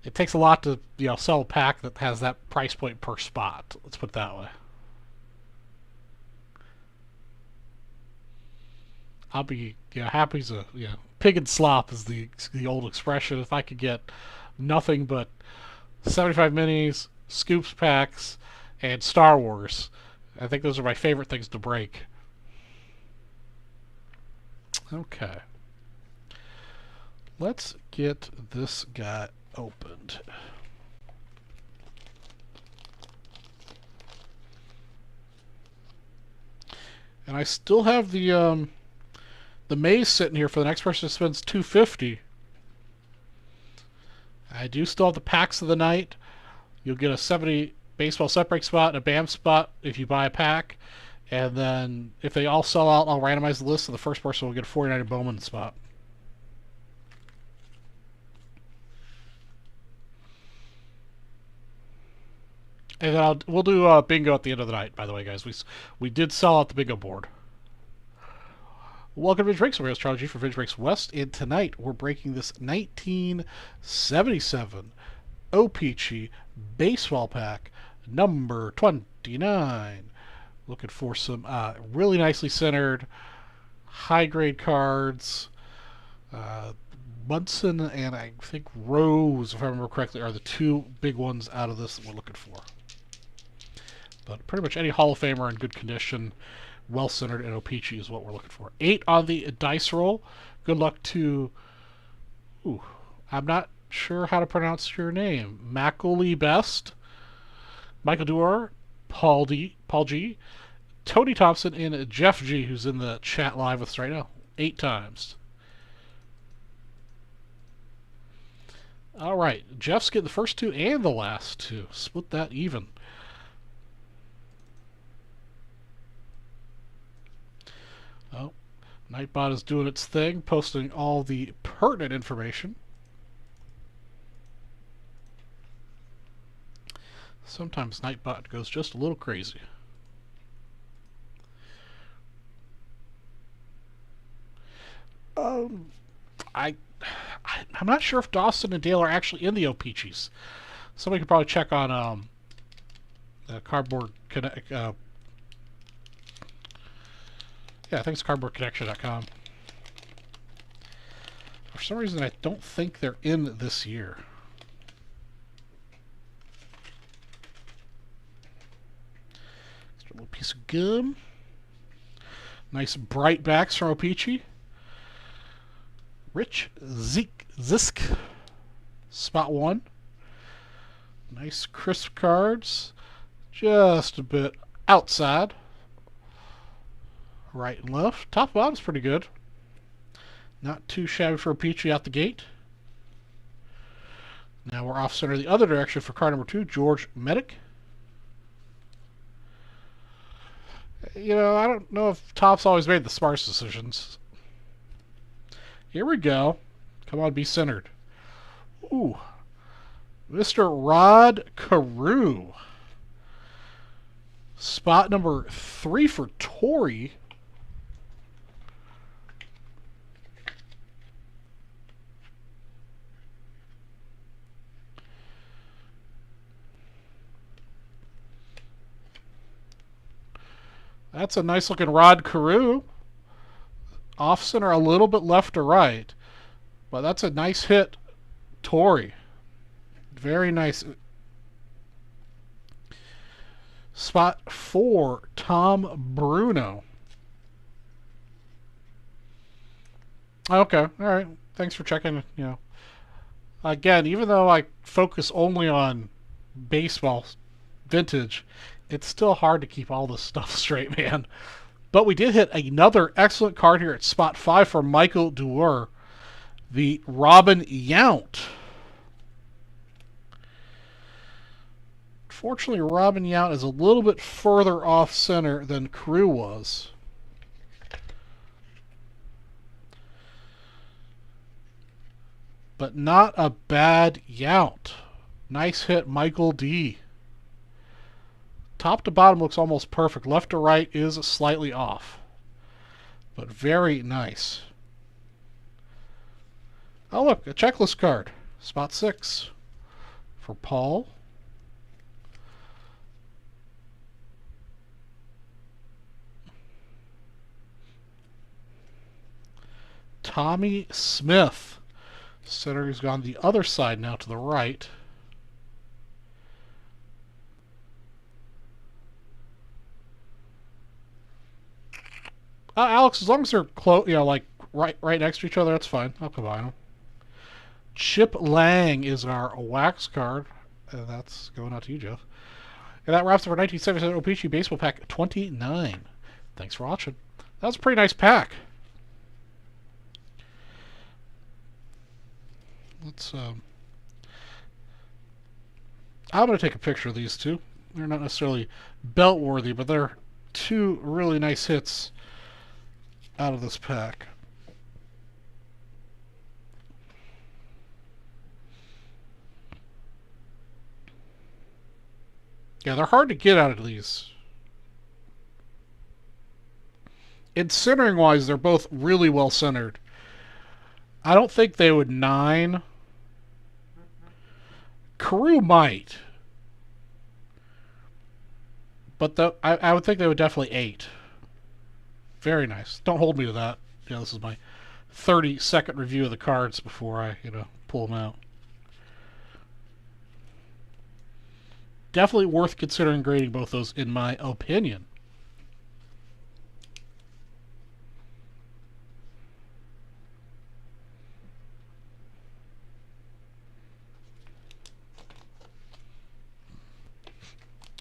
it takes a lot to sell a pack that has that price point per spot. Let's put it that way. I'll be happy as a pig and slop is the old expression. If I could get nothing but 75 minis, scoops packs, and Star Wars, I think those are my favorite things to break. Okay. Let's get this guy opened. And I still have the maze sitting here for the next person who spends $250. I do still have the packs of the night. You'll get a 70 baseball set break spot and a BAM spot if you buy a pack. And then if they all sell out, I'll randomize the list, and the first person will get a 49 Bowman spot. And then we'll do bingo at the end of the night, by the way, guys. We did sell out the bingo board. Welcome to Vintage Breaks. I'm Astrology for Vintage Breaks West, and tonight we're breaking this 1977 O-Pee-Chee baseball pack, number 29. Looking for some really nicely centered, high-grade cards. Munson and I think Rose, if I remember correctly, are the two big ones out of this that we're looking for. But pretty much any Hall of Famer in good condition, well-centered, and O-Pee-Chee is what we're looking for. 8 on the dice roll. Good luck to... Ooh, I'm not sure how to pronounce your name. Macaulay Best, Michael Duer, Paul G, Tony Thompson, and Jeff G, who's in the chat live with us right now. 8 times. All right, Jeff's getting the first 2 and the last 2. Split that even. Oh, Nightbot is doing its thing, posting all the pertinent information. Sometimes Nightbot goes just a little crazy. I'm not sure if Dawson and Dale are actually in the O-Pee-Chees. Somebody could probably check on Cardboard Connect. Yeah, I think it's cardboardconnection.com. For some reason, I don't think they're in this year. Just a little piece of gum. Nice bright backs from O-Pee-Chee. Rich Zisk, spot 1. Nice crisp cards. Just a bit outside. Right and left. Top and bottom's pretty good. Not too shabby for O-Pee-Chee out the gate. Now we're off center the other direction for card number 2, George Medic. You know, I don't know if Topps always made the smartest decisions. Here we go. Come on, be centered. Ooh. Mr. Rod Carew. Spot number 3 for Torrey. That's a nice looking Rod Carew. Off center a little bit left to right. But that's a nice hit, Torrey. Very nice. Spot 4, Tom Bruno. Okay, all right. Thanks for checking. You know, again, even though I focus only on baseball vintage, it's still hard to keep all this stuff straight, man. But we did hit another excellent card here at spot 5 for Michael Duer, the Robin Yount. Fortunately, Robin Yount is a little bit further off center than Carew was. But not a bad Yount. Nice hit, Michael D. Top to bottom looks almost perfect. Left to right is slightly off. But very nice. Oh, look, a checklist card. Spot 6 for Paul. Tommy Smith. Center has gone the other side now to the right. Alex, as long as they're close, you know, like right next to each other, that's fine. I'll combine them. Chip Lang is our wax card. That's going out to you, Jeff. And that wraps up our 1977 O-Pee-Chee Baseball Pack 29. Thanks for watching. That was a pretty nice pack. I'm going to take a picture of these two. They're not necessarily belt worthy, but they're two really nice hits out of this pack. Yeah, they're hard to get out of these. And centering wise, they're both really well centered. I don't think they would 9. Carew might. But I would think they would definitely 8. Very nice. Don't hold me to that. You know, this is my 30-second review of the cards before I, pull them out. Definitely worth considering grading both those, in my opinion.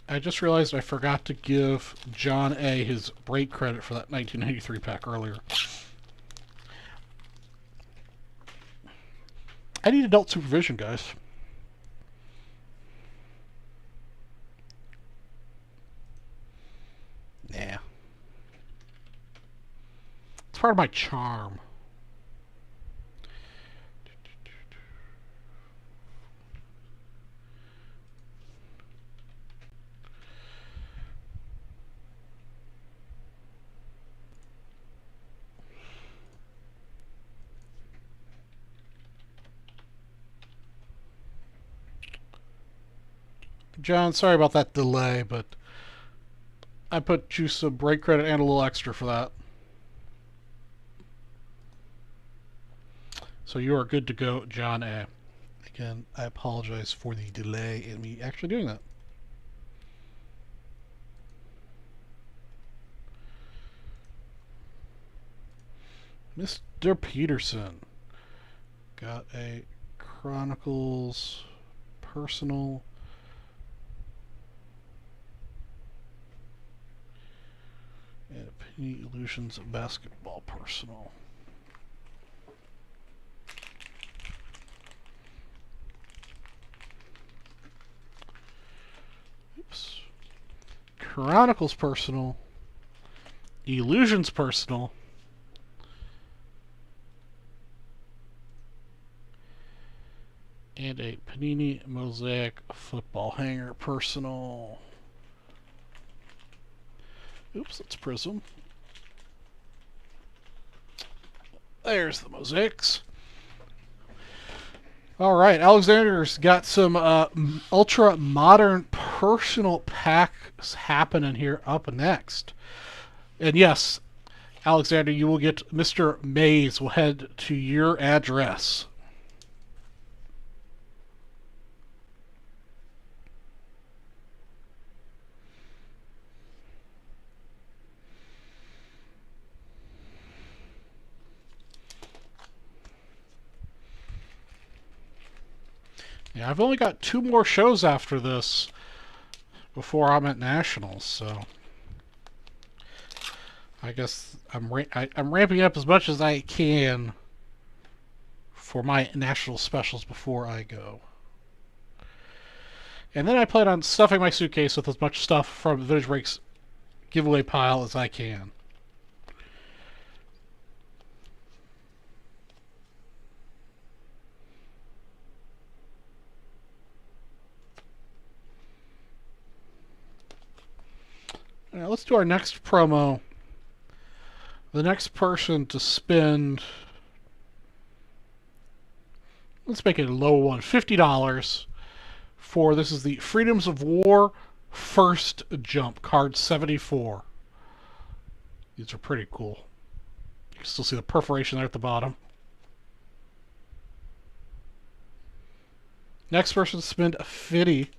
I just realized I forgot to give John A. his break credit for that 1993 pack earlier. I need adult supervision, guys. Nah. It's part of my charm. John, sorry about that delay, but I put you some break credit and a little extra for that. So you are good to go, John A. Again, I apologize for the delay in me actually doing that. Mr. Peterson. Got a Chronicles personal. And Panini Illusions basketball personal. Oops. Chronicles personal. Illusions personal. And a Panini Mosaic football hanger personal. Oops, that's Prism. There's the mosaics. All right, Alexander's got some ultra modern personal packs happening here up next. And yes, Alexander, you will get Mr. Mays will head to your address. Yeah, I've only got 2 more shows after this before I'm at Nationals, so I guess I'm ramping up as much as I can for my National specials before I go. And then I plan on stuffing my suitcase with as much stuff from the Vintage Breaks giveaway pile as I can. Now let's do our next promo. The next person to spend, let's make it a low one, $50 for, this is the Freedoms of War First Jump, card 74. These are pretty cool. You can still see the perforation there at the bottom. Next person to spend a $50.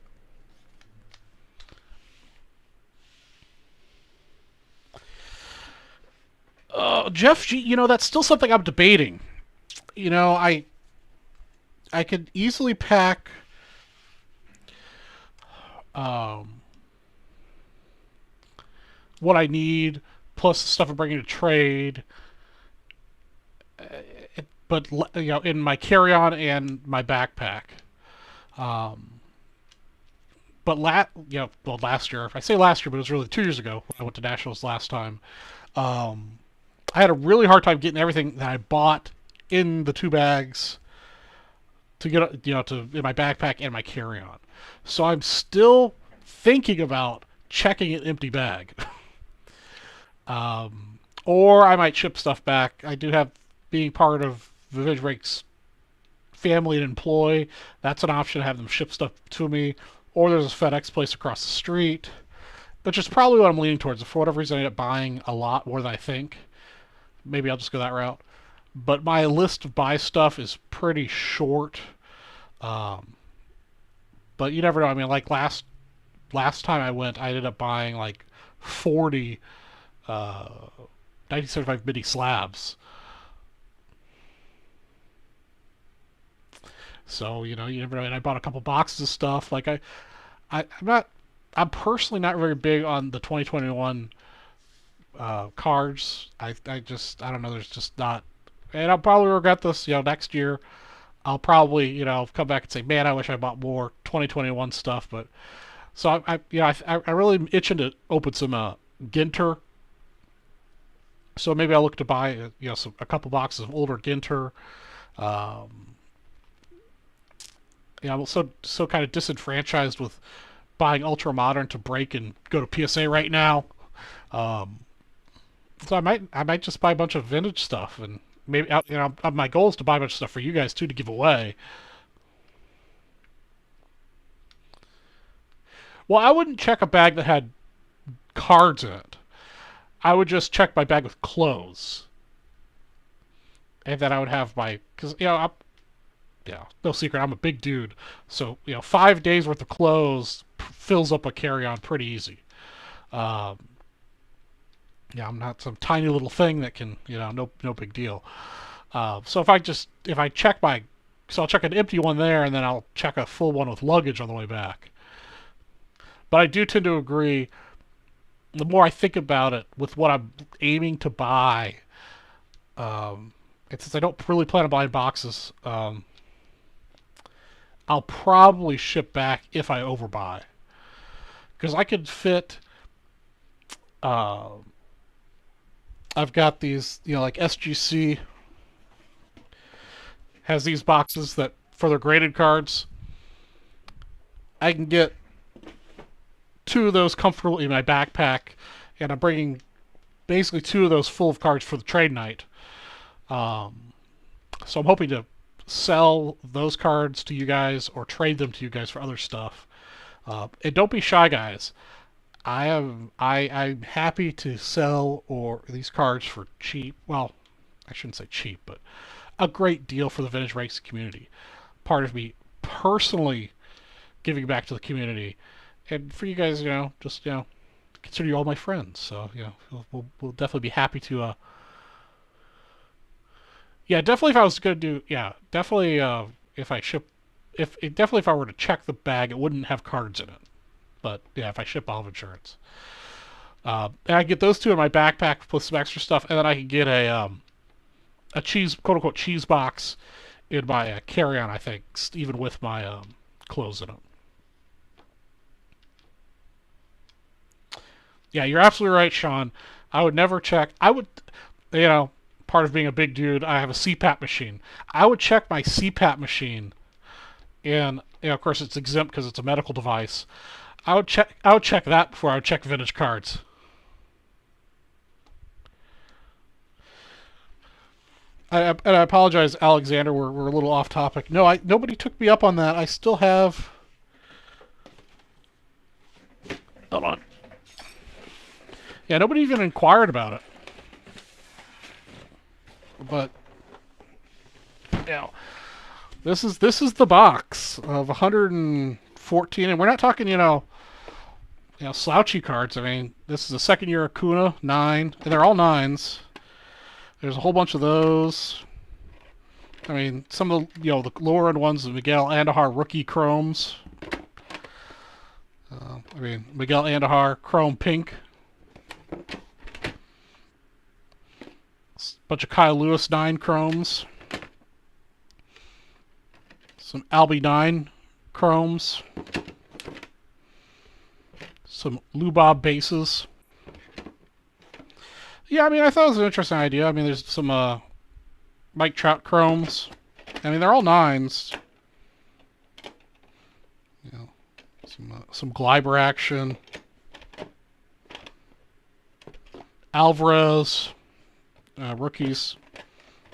Jeff G, that's still something I'm debating. I could easily pack what I need plus the stuff I'm bringing to trade, but in my carry-on and my backpack. but last year. I say last year, but it was really 2 years ago when I went to nationals last time. Um, I had a really hard time getting everything that I bought in the 2 bags to get to in my backpack and my carry-on. So I'm still thinking about checking an empty bag. Or I might ship stuff back. I do have, being part of the Vintage Breaks family and employee, that's an option to have them ship stuff to me. Or there's a FedEx place across the street, which is probably what I'm leaning towards. For whatever reason, I end up buying a lot more than I think. Maybe I'll just go that route. But my list of buy stuff is pretty short. Um, but you never know. I mean, like last time I went, I ended up buying like 40 1975 mini slabs. So you never know. And I bought a couple boxes of stuff. Like I'm personally not very big on the 2021 cards. I don't know. There's just not, and I'll probably regret this. Next year I'll probably come back and say, man, I wish I bought more 2021 stuff. But so I really am itching to open some Ginter. So maybe I'll look to buy a couple boxes of older Ginter. Um, I'm so kind of disenfranchised with buying ultra modern to break and go to PSA right now. Um, so I might just buy a bunch of vintage stuff, and maybe my goal is to buy a bunch of stuff for you guys too to give away. Well, I wouldn't check a bag that had cards in it. I would just check my bag with clothes, and then I would have because no secret, I'm a big dude, so 5 days worth of clothes fills up a carry-on pretty easy. Um, I'm not some tiny little thing that can no big deal. So if I check so I'll check an empty one there, and then I'll check a full one with luggage on the way back. But I do tend to agree. The more I think about it, with what I'm aiming to buy, and since I don't really plan on buying boxes, I'll probably ship back if I overbuy, because I could fit. Uh, I've got these, like SGC has these boxes that for their graded cards. I can get 2 of those comfortably in my backpack, and I'm bringing basically 2 of those full of cards for the trade night. So I'm hoping to sell those cards to you guys or trade them to you guys for other stuff. And don't be shy, guys. I'm happy to sell these cards for cheap. Well, I shouldn't say cheap, but a great deal for the Vintage Breaks community. Part of me personally giving back to the community, and for you guys, just consider you all my friends. So we'll definitely be happy to. Definitely if I was going to do, definitely if I ship, definitely if I were to check the bag, it wouldn't have cards in it. But if I ship, I'll have insurance. And I get those 2 in my backpack plus some extra stuff, and then I can get a cheese, quote unquote, cheese box in my carry-on. I think even with my clothes in it. Yeah, you're absolutely right, Sean. I would never check. I would, part of being a big dude, I have a CPAP machine. I would check my CPAP machine, and of course it's exempt because it's a medical device. I would check that before I would check vintage cards. And I apologize, Alexander. We're a little off topic. No, nobody took me up on that. I still have. Hold on. Yeah, nobody even inquired about it. But this is the box of 114, and we're not talking slouchy cards. I mean, this is a second year Acuna 9, and they're all 9s. There's a whole bunch of those. I mean, some of the the lower end ones, the Miguel Andujar rookie chromes. Miguel Andujar chrome pink. Bunch of Kyle Lewis 9 chromes. Some Albie 9 chromes. some Lubob bases. Yeah, I mean, I thought it was an interesting idea. I mean, there's some Mike Trout chromes. I mean, they're all 9s. You know, some Gleiber action. Alvarez, rookies,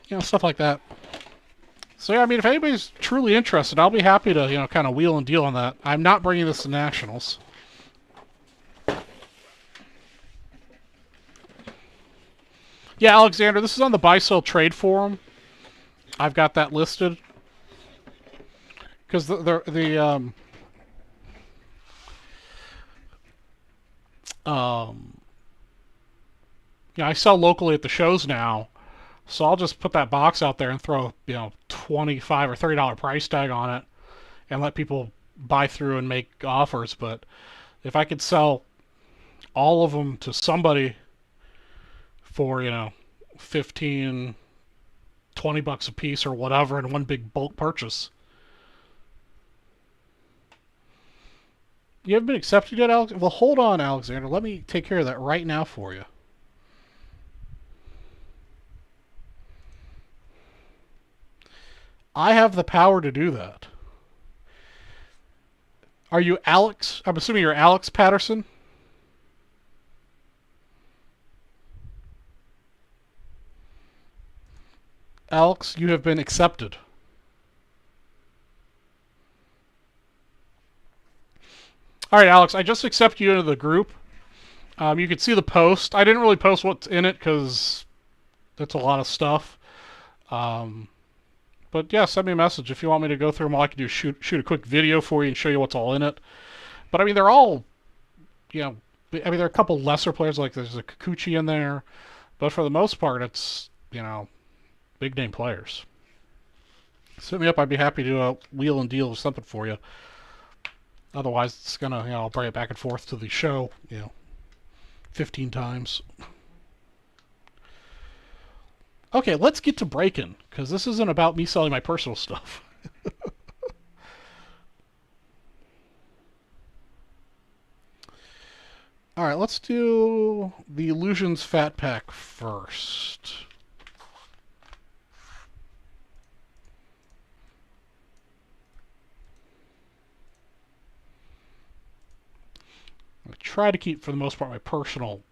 you know, stuff like that. So yeah, I mean, if anybody's truly interested, I'll be happy to, you know, kind of wheel and deal on that. I'm not bringing this to Nationals. Yeah, Alexander, this is on the buy-sell trade forum. I've got that listed. Because yeah, I sell locally at the shows now, so I'll just put that box out there and throw, you know, $25 or $30 price tag on it, and let people buy through and make offers. But if I could sell all of them to somebody for, you know, 15, 20 bucks a piece or whatever in one big bulk purchase. You haven't been accepted yet, Alex? Well, hold on, Alexander. Let me take care of that right now for you. I have the power to do that. Are you Alex? I'm assuming you're Alex Patterson. Alex, you have been accepted. All right, Alex, I just accepted you into the group. You can see the post. I didn't really post what's in it because that's a lot of stuff. But yeah, send me a message if you want me to go through them. All I can do is shoot a quick video for you and show you what's all in it. But I mean, they're all, you know, I mean, there are a couple lesser players, like there's a Kikuchi in there. But for the most part, it's, you know, big name players. Set me up. I'd be happy to wheel and deal with something for you. Otherwise, it's gonna, you know, I'll bring it back and forth to the show, you know, 15 times. Okay, let's get to breaking, because this isn't about me selling my personal stuff. All right, let's do the Illusions Fat Pack first. I try to keep, for the most part, my personal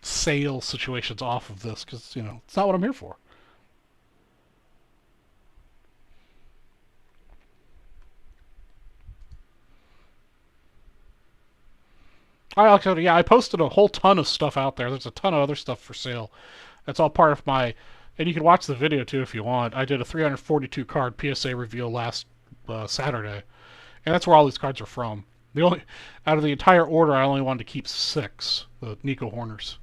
sales situations off of this because, you know, it's not what I'm here for. All right, Alex, yeah, I posted a whole ton of stuff out there. There's a ton of other stuff for sale. That's all part of my, and you can watch the video too if you want. I did a 342 card PSA reveal last Saturday, and that's where all these cards are from. The only, out of the entire order, I only wanted to keep 6, the Nico Horners.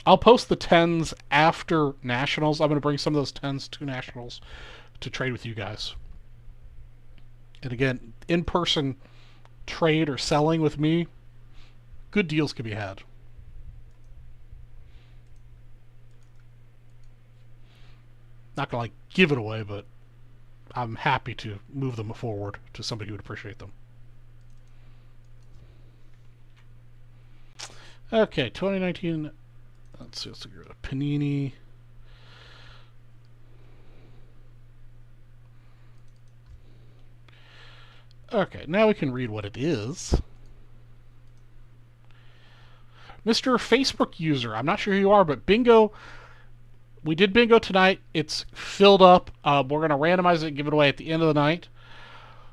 I'll post the 10s after Nationals. I'm going to bring some of those 10s to Nationals to trade with you guys. And again, in-person trade or selling with me, good deals can be had. Not going to, like, give it away, but I'm happy to move them forward to somebody who would appreciate them. Okay, 2019. Let's see. Let's go to Panini. Okay, now we can read what it is. Mr. Facebook user, I'm not sure who you are, but bingo. We did bingo tonight. It's filled up. We're going to randomize it and give it away at the end of the night.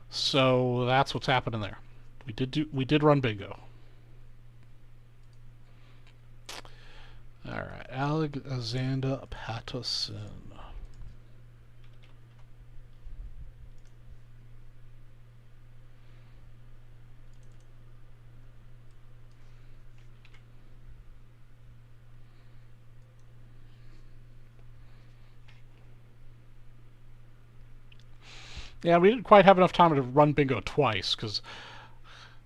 So that's what's happening there. We did run bingo. All right, Alexander Patterson. Yeah, we didn't quite have enough time to run bingo twice, because,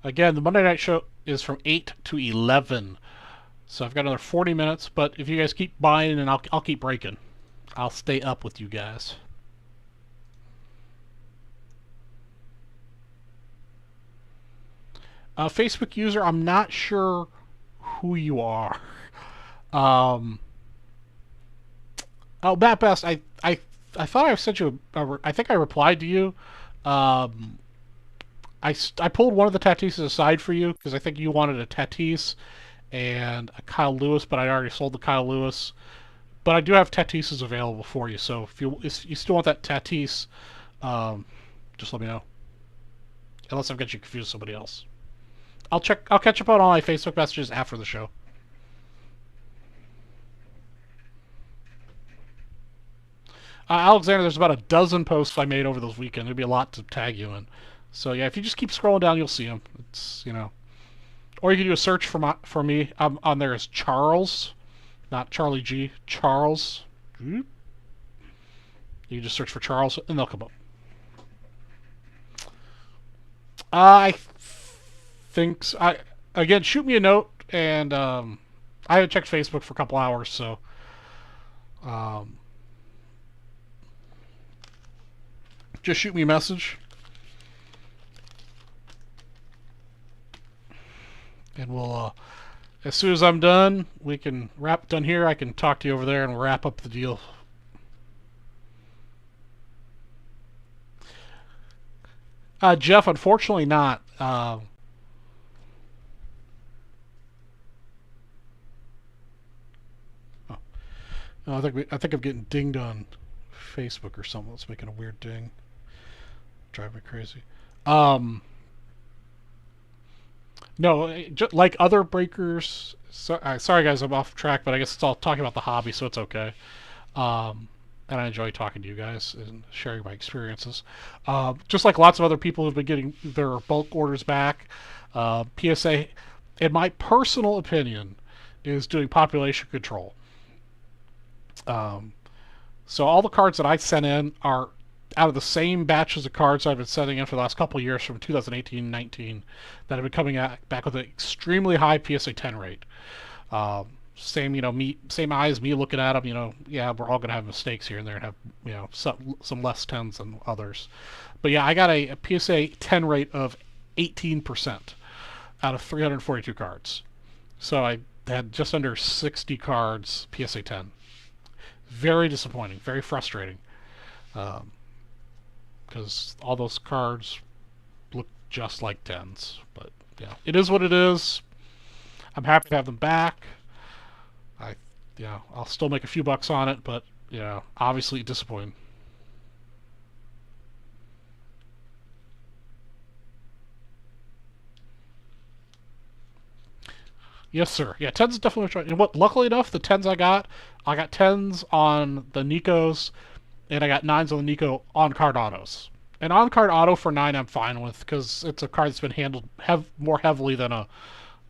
again, the Monday night show is from 8 to 11. So I've got another 40 minutes, but if you guys keep buying, and I'll keep breaking. I'll stay up with you guys. Facebook user, I'm not sure who you are. Um, Matt Best, I thought I sent you. I think I replied to you. Um, I pulled one of the Tatises aside for you because I think you wanted a Tatis and a Kyle Lewis, but I already sold the Kyle Lewis. But I do have Tatises available for you, so if you still want that Tatis, um, just let me know. Unless I've got you confused with somebody else. I'll check. I'll catch up on all my Facebook messages after the show. Alexander, there's about a dozen posts I made over this weekend. There'd be a lot to tag you in. So yeah, if you just keep scrolling down, you'll see them. It's or you can do a search for me. I'm on there as Charles, not Charlie G. Charles. You can just search for Charles, and they'll come up. I think so. Again, shoot me a note, and I haven't checked Facebook for a couple hours, so just shoot me a message, and we'll. As soon as I'm done, we can done here. I can talk to you over there, and we'll wrap up the deal. Jeff, unfortunately not. I think I'm getting dinged on Facebook or something. That's making a weird ding. Drive me crazy. No, just like other breakers. Sorry, guys, I'm off track, but I guess it's all talking about the hobby, so it's okay. And I enjoy talking to you guys and sharing my experiences. Just like lots of other people who've been getting their bulk orders back, PSA, in my personal opinion, is doing population control. So all the cards that I sent in are out of the same batches of cards I've been sending in for the last couple of years from 2018-19 that have been coming back with an extremely high PSA 10 rate. Same eye as me looking at them. Yeah, we're all gonna have mistakes here and there and have some less 10s than others. But yeah, I got a PSA 10 rate of 18% out of 342 cards. So I had just under 60 cards PSA 10. Very disappointing, very frustrating. Because all those cards look just like 10s. But yeah, it is what it is. I'm happy to have them back. I'll still make a few bucks on it, but obviously disappointing. Yes, sir. Yeah, 10s is definitely trying. Luckily enough, the 10s I got 10s on the Nikos, and I got 9s on the Nico on-card autos. An on-card auto for 9 I'm fine with, because it's a card that's been handled more heavily than a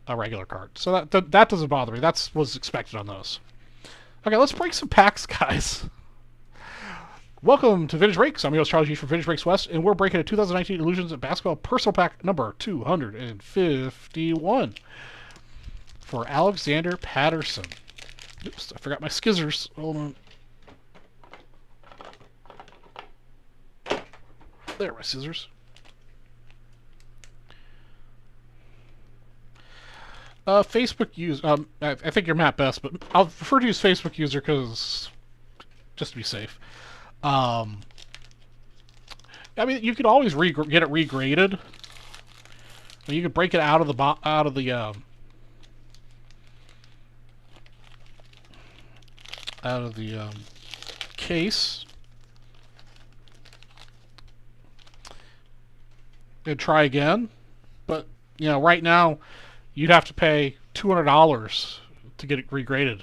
regular card. So that doesn't bother me. That was expected on those. Okay, let's break some packs, guys. Welcome to Vintage Breaks. I'm your host, Charlie G from Vintage Breaks West, and we're breaking a 2019 Illusions of Basketball Personal Pack number 251 for Alexander Patterson. Oops, I forgot my skizzers. Hold on. There are my scissors. Facebook user. I think you're Matt Best, but I'll prefer to use Facebook user because just to be safe. I mean, you could always get it regraded. You could break it out of the case and try again. But right now, you'd have to pay $200 to get it regraded.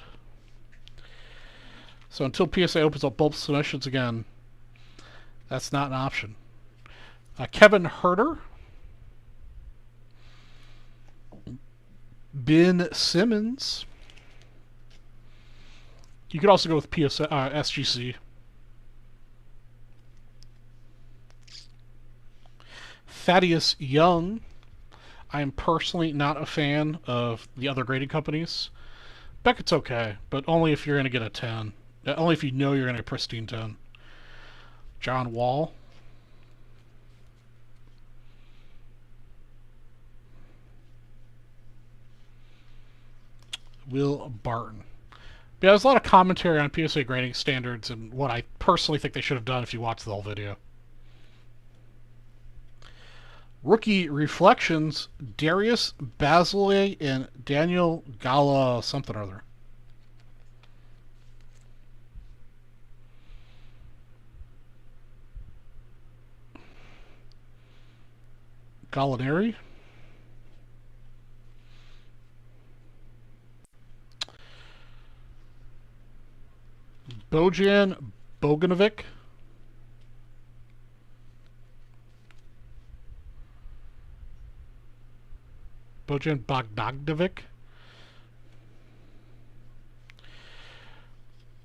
So until PSA opens up bulk submissions again, that's not an option. Kevin Herter, Ben Simmons. You could also go with SGC. Thaddeus Young. I am personally not a fan of the other grading companies. Beckett's okay, but only if you're going to get a 10. Only if you know you're going to get a pristine 10. John Wall. Will Barton. Yeah, there's a lot of commentary on PSA grading standards and what I personally think they should have done if you watch the whole video. Rookie reflections, Darius Bazley and Daniel Gala something or other. Gallinari. Bojan Bogdanovic. Bojan Bogdanovic.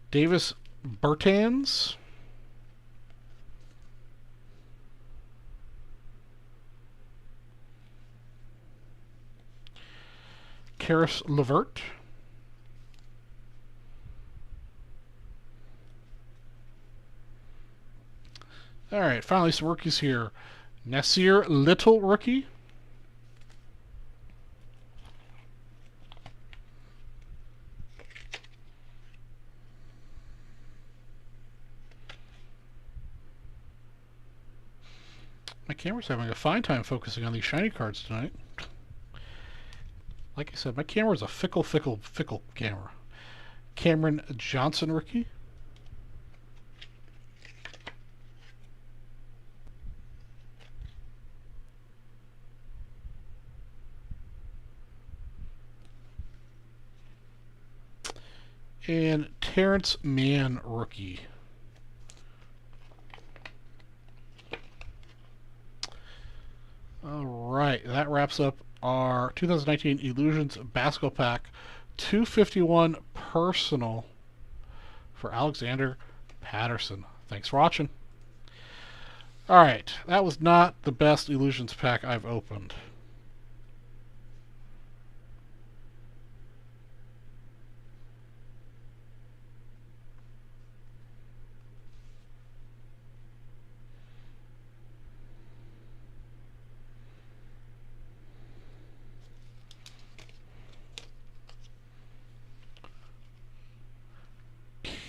Davis Bertans. Karis LeVert. All right, finally some rookies here. Nasir Little rookie. My camera's having a fine time focusing on these shiny cards tonight. Like I said, my camera's a fickle camera. Cameron Johnson rookie. And Terrence Mann rookie. All right, that wraps up our 2019 Illusions Basketball Pack 251 personal for Alexander Patterson. Thanks for watching. All right, that was not the best Illusions pack I've opened.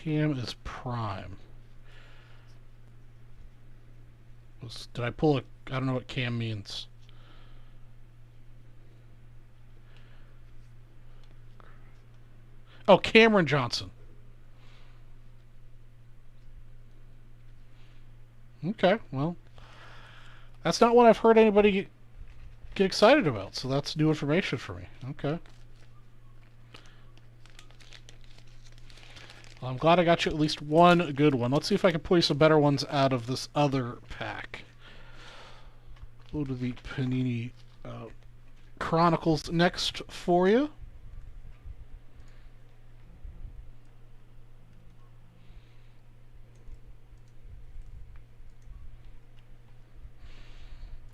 Cam is prime. Did I pull a... I don't know what Cam means. Oh, Cameron Johnson. Okay, well, that's not what I've heard anybody get excited about, so that's new information for me. Okay. Well, I'm glad I got you at least one good one. Let's see if I can pull you some better ones out of this other pack. Go to the Panini Chronicles next for you.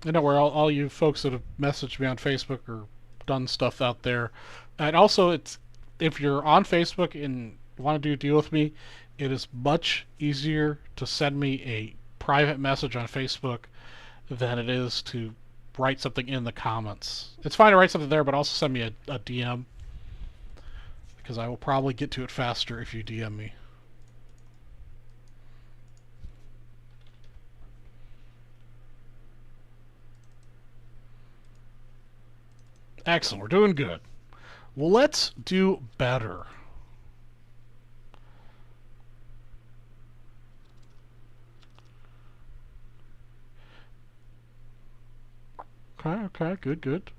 I know where all you folks that have messaged me on Facebook or done stuff out there. And also, it's if you're on Facebook and want to do a deal with me, it is much easier to send me a private message on Facebook than it is to write something in the comments. It's fine to write something there, but also send me a DM, because I will probably get to it faster if you DM me. Excellent, we're doing good. Well, let's do better. Okay, good.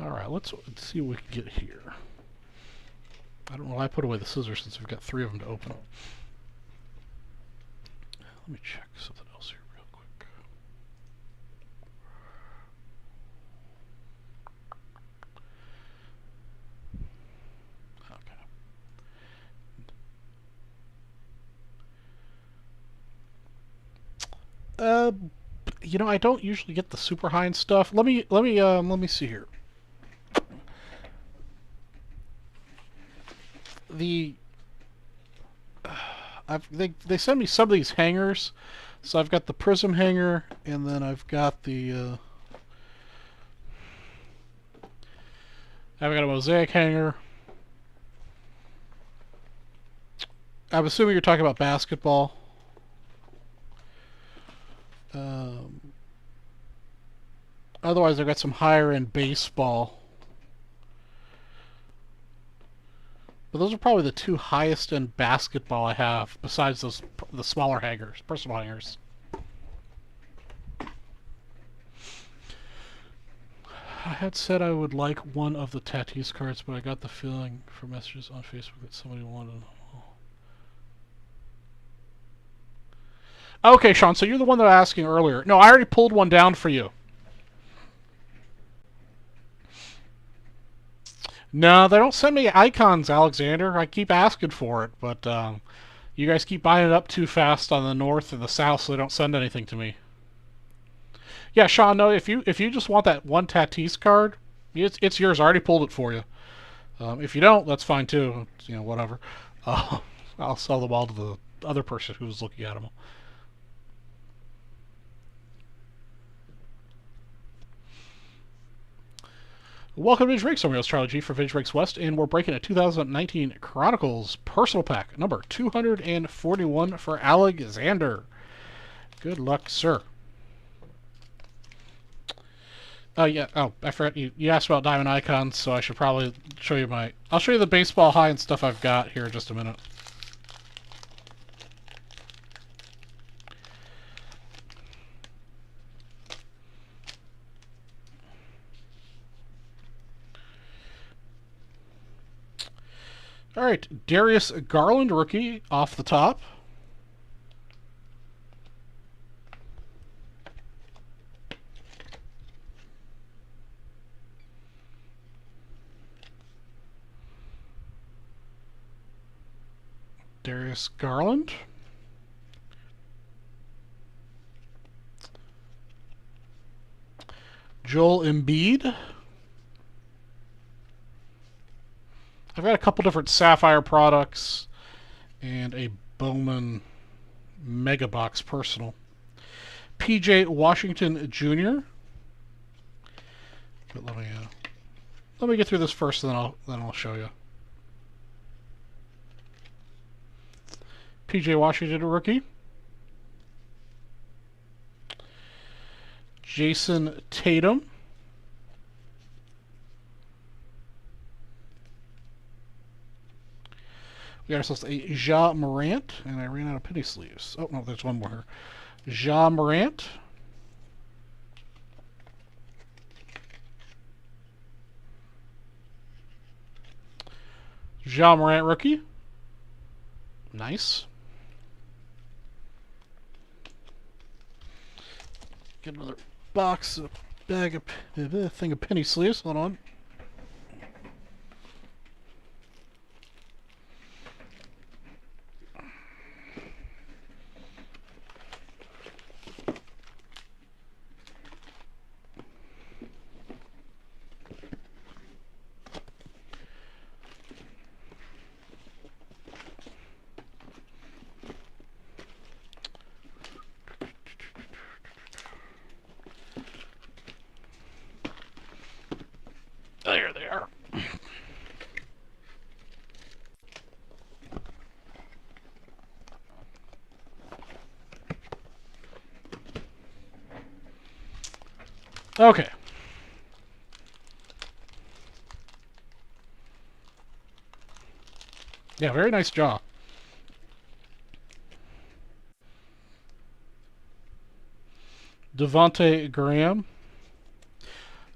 Alright, let's see what we can get here. I don't know why I put away the scissors since we've got 3 of them to open. Let me check something else here real quick. Okay. You know, I don't usually get the super high end stuff. Let me see here. the they send me some of these hangers, so I've got the prism hanger, and then I've got the I've got a mosaic hanger. I'm assuming you're talking about basketball. Otherwise, I've got some higher end baseball. But those are probably the two highest end basketball I have, besides the smaller hangers, personal hangers. I had said I would like one of the Tatis cards, but I got the feeling from messages on Facebook that somebody wanted. Okay, Sean, so you're the one that I was asking earlier. No, I already pulled one down for you. No, they don't send me icons, Alexander. I keep asking for it, but you guys keep buying it up too fast on the north and the south, so they don't send anything to me. Yeah, Sean, no, if you just want that one Tatis card, it's yours. I already pulled it for you. If you don't, that's fine too. You know, whatever. I'll sell them all to the other person who's looking at them. Welcome to Vintage Breaks. I'm your host, Charlie G for Vintage Breaks West, and we're breaking a 2019 Chronicles Personal Pack, number 241 for Alexander. Good luck, sir. Oh, yeah. Oh, I forgot. You asked about Diamond Icons, so I should probably show you my... I'll show you the baseball high and stuff I've got here in just a minute. All right, Darius Garland, rookie, off the top. Darius Garland. Joel Embiid. I've got a couple different Sapphire products and a Bowman Mega Box Personal. PJ Washington Jr. But let me get through this first, and then I'll show you. PJ Washington, a rookie. Jason Tatum. We got ourselves a Ja Morant, and I ran out of penny sleeves. Oh, no, there's one more here. Ja Morant. Ja Morant rookie. Nice. Get another box, a bag of, thing of penny sleeves. Hold on. There they are. Okay. Yeah, very nice jaw. Devonte Graham.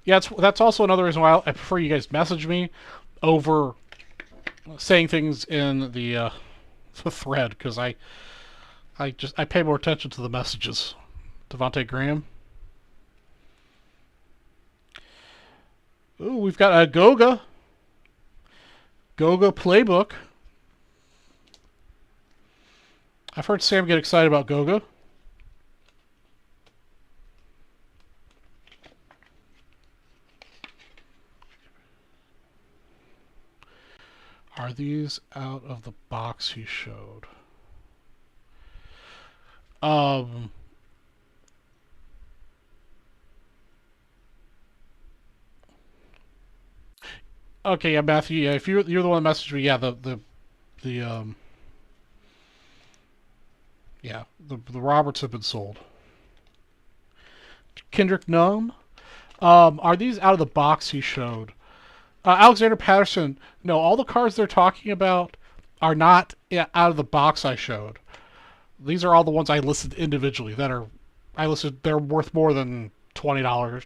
Yeah, that's also another reason why I prefer you guys message me over saying things in the thread, because I pay more attention to the messages. Devonte Graham. Ooh, we've got a Goga. Goga Playbook. I've heard Sam get excited about Goga. Are these out of the box he showed? Okay, yeah, Matthew. Yeah, if you're the one that messaged me, yeah, the yeah, the Roberts have been sold. Kendrick Nunn. Are these out of the box he showed? Alexander Patterson. No, all the cards they're talking about are not out of the box I showed. These are all the ones I listed individually that are I listed. They're worth more than $20,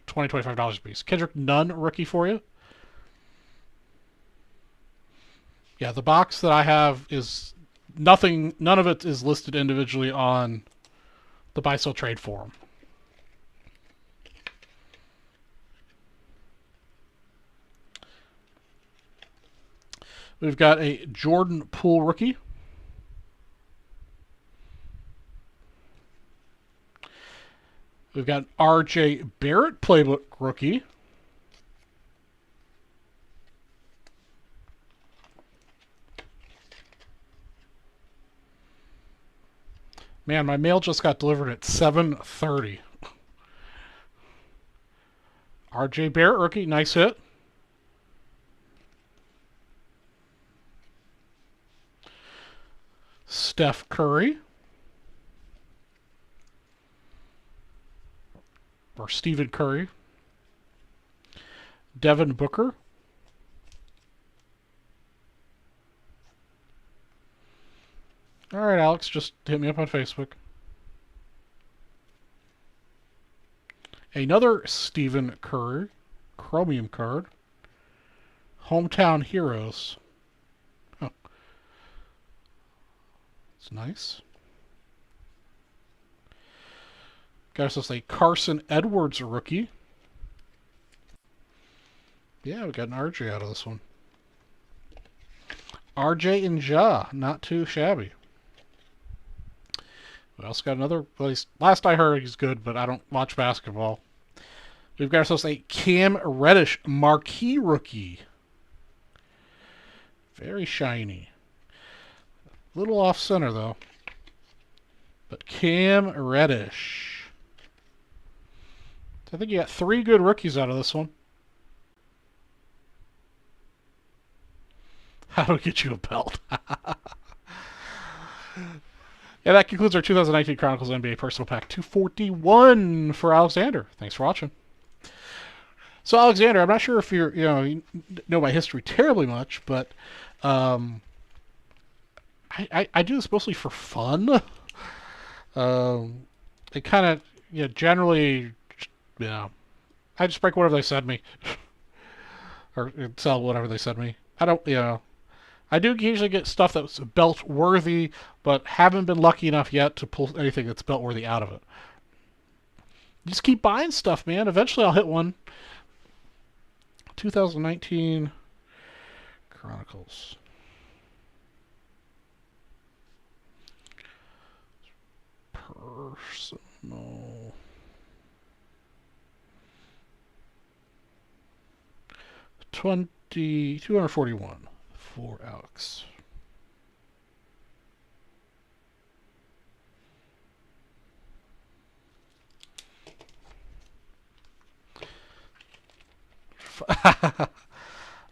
$25 a piece. Kendrick Nunn rookie for you. Yeah, the box that I have is nothing. None of it is listed individually on the buy sell trade forum. We've got a Jordan Poole rookie. We've got an R.J. Barrett playbook rookie. Man, my mail just got delivered at 7:30. R.J. Barrett rookie, nice hit. Steph Curry. Or Stephen Curry. Devin Booker. All right, Alex, just hit me up on Facebook. Another Stephen Curry Chromium card. Hometown Heroes. Oh. It's nice. Got ourselves a Carson Edwards rookie. Yeah, we got an RJ out of this one. RJ and Ja, not too shabby. We also got another, at least last I heard he's good, but I don't watch basketball. We've got ourselves a Cam Reddish marquee rookie. Very shiny. Little off center though. But Cam Reddish. I think you got 3 good rookies out of this one. How do we get you a belt? Yeah, that concludes our 2019 Chronicles NBA Personal Pack 241 for Alexander. Thanks for watching. So, Alexander, I'm not sure if you know my history terribly much, but I do this mostly for fun. It kind of, generally, I just break whatever they send me. Or sell whatever they send me. I don't, I do occasionally get stuff that's belt worthy, but haven't been lucky enough yet to pull anything that's belt worthy out of it. Just keep buying stuff, man. Eventually I'll hit one. 2019 Chronicles. Personal. 241 for Alex.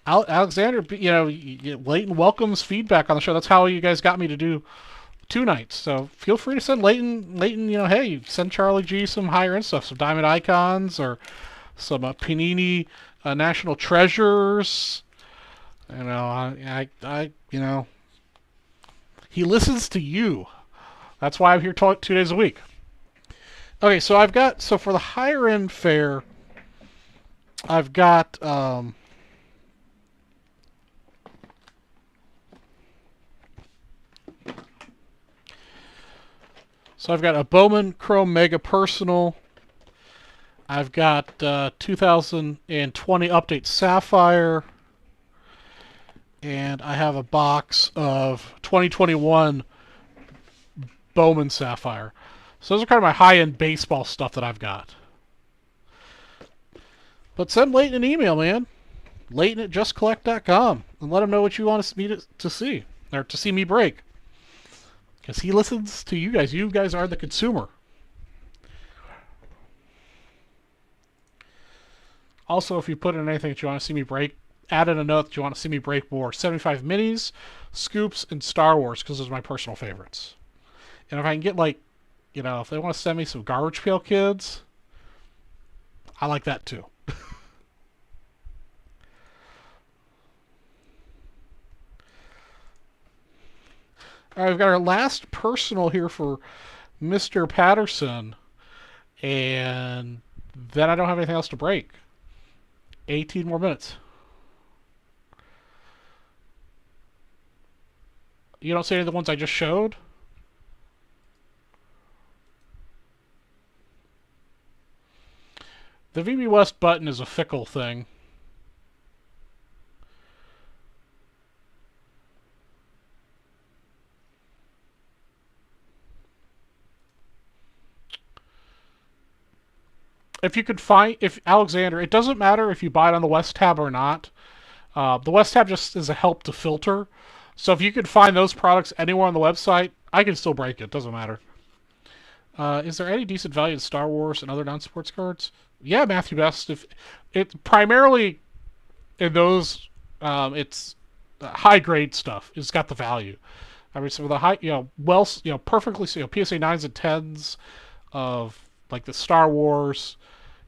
Alexander, Leighton welcomes feedback on the show. That's how you guys got me to do 2 nights. So feel free to send Leighton, hey, send Charlie G some higher end stuff, some Diamond Icons or some Panini National Treasures. He listens to you. That's why I'm here 2 days a week. Okay, so for the higher end fare, I've got I've got a Bowman Chrome Mega Personal. I've got 2020 Update Sapphire. And I have a box of 2021 Bowman Sapphire. So those are kind of my high-end baseball stuff that I've got. But send Leighton an email, man. Leighton at justcollect.com and let him know what you want me to see, or to see me break. Because he listens to you guys. You guys are the consumer. Also, if you put in anything that you want to see me break, add in a note that you want to see me break more 75 minis, scoops, and Star Wars, because those are my personal favorites. And if I can get, like, you know, if they want to send me some Garbage Pail Kids, I like that too. All right, we've got our last personal here for Mr. Patterson, and then I don't have anything else to break. 18 more minutes. You don't see any of the ones I just showed? The VB West button is a fickle thing. If you could find, if Alexander, it doesn't matter if you buy it on the West tab or not. The West tab just is a help to filter. So if you could find those products anywhere on the website, I can still break it. Doesn't matter. Is there any decent value in Star Wars and other non-sports cards? Yeah, Matthew Best. If it primarily in those, it's high grade stuff. It's got the value. I mean, some of the high, perfectly, PSA 9s and 10s of like the Star Wars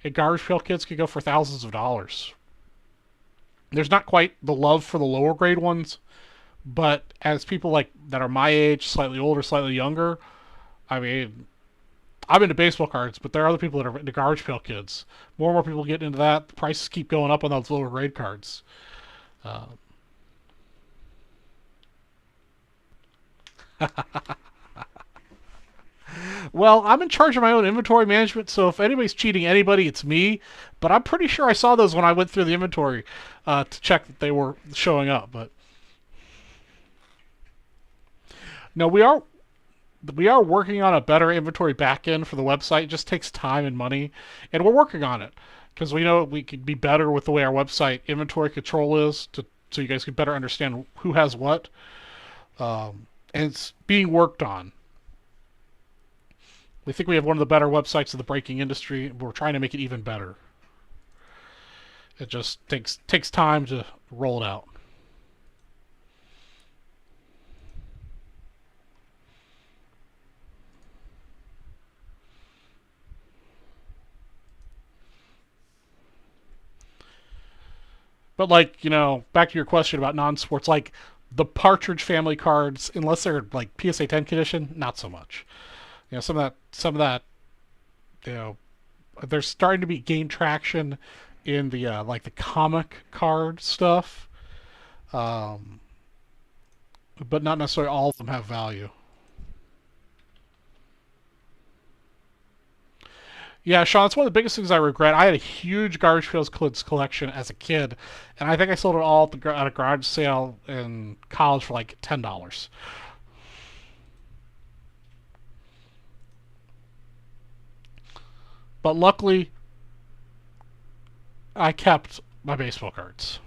and Garbage Pail Kids could go for thousands of dollars. There's not quite the love for the lower grade ones, but as people like that are my age, slightly older, slightly younger, I mean, I'm into baseball cards, but there are other people that are into Garbage Pail Kids. More and more people get into that. The prices keep going up on those lower grade cards. Well, I'm in charge of my own inventory management, so if anybody's cheating anybody, it's me. But I'm pretty sure I saw those when I went through the inventory to check that they were showing up. But no, we are working on a better inventory backend for the website. It just takes time and money, and we're working on it because we know we could be better with the way our website inventory control is, so you guys can better understand who has what, and it's being worked on. We think we have one of the better websites in the breaking industry. We're trying to make it even better. It just takes time to roll it out. But like, back to your question about non-sports, like the Partridge Family cards, unless they're like PSA 10 condition, not so much. Some of that, they're starting to gain traction in the like the comic card stuff, but not necessarily all of them have value. Yeah, Sean, it's one of the biggest things I regret. I had a huge Garbage Pail Kids collection as a kid, and I think I sold it all at a garage sale in college for like $10. But luckily, I kept my baseball cards.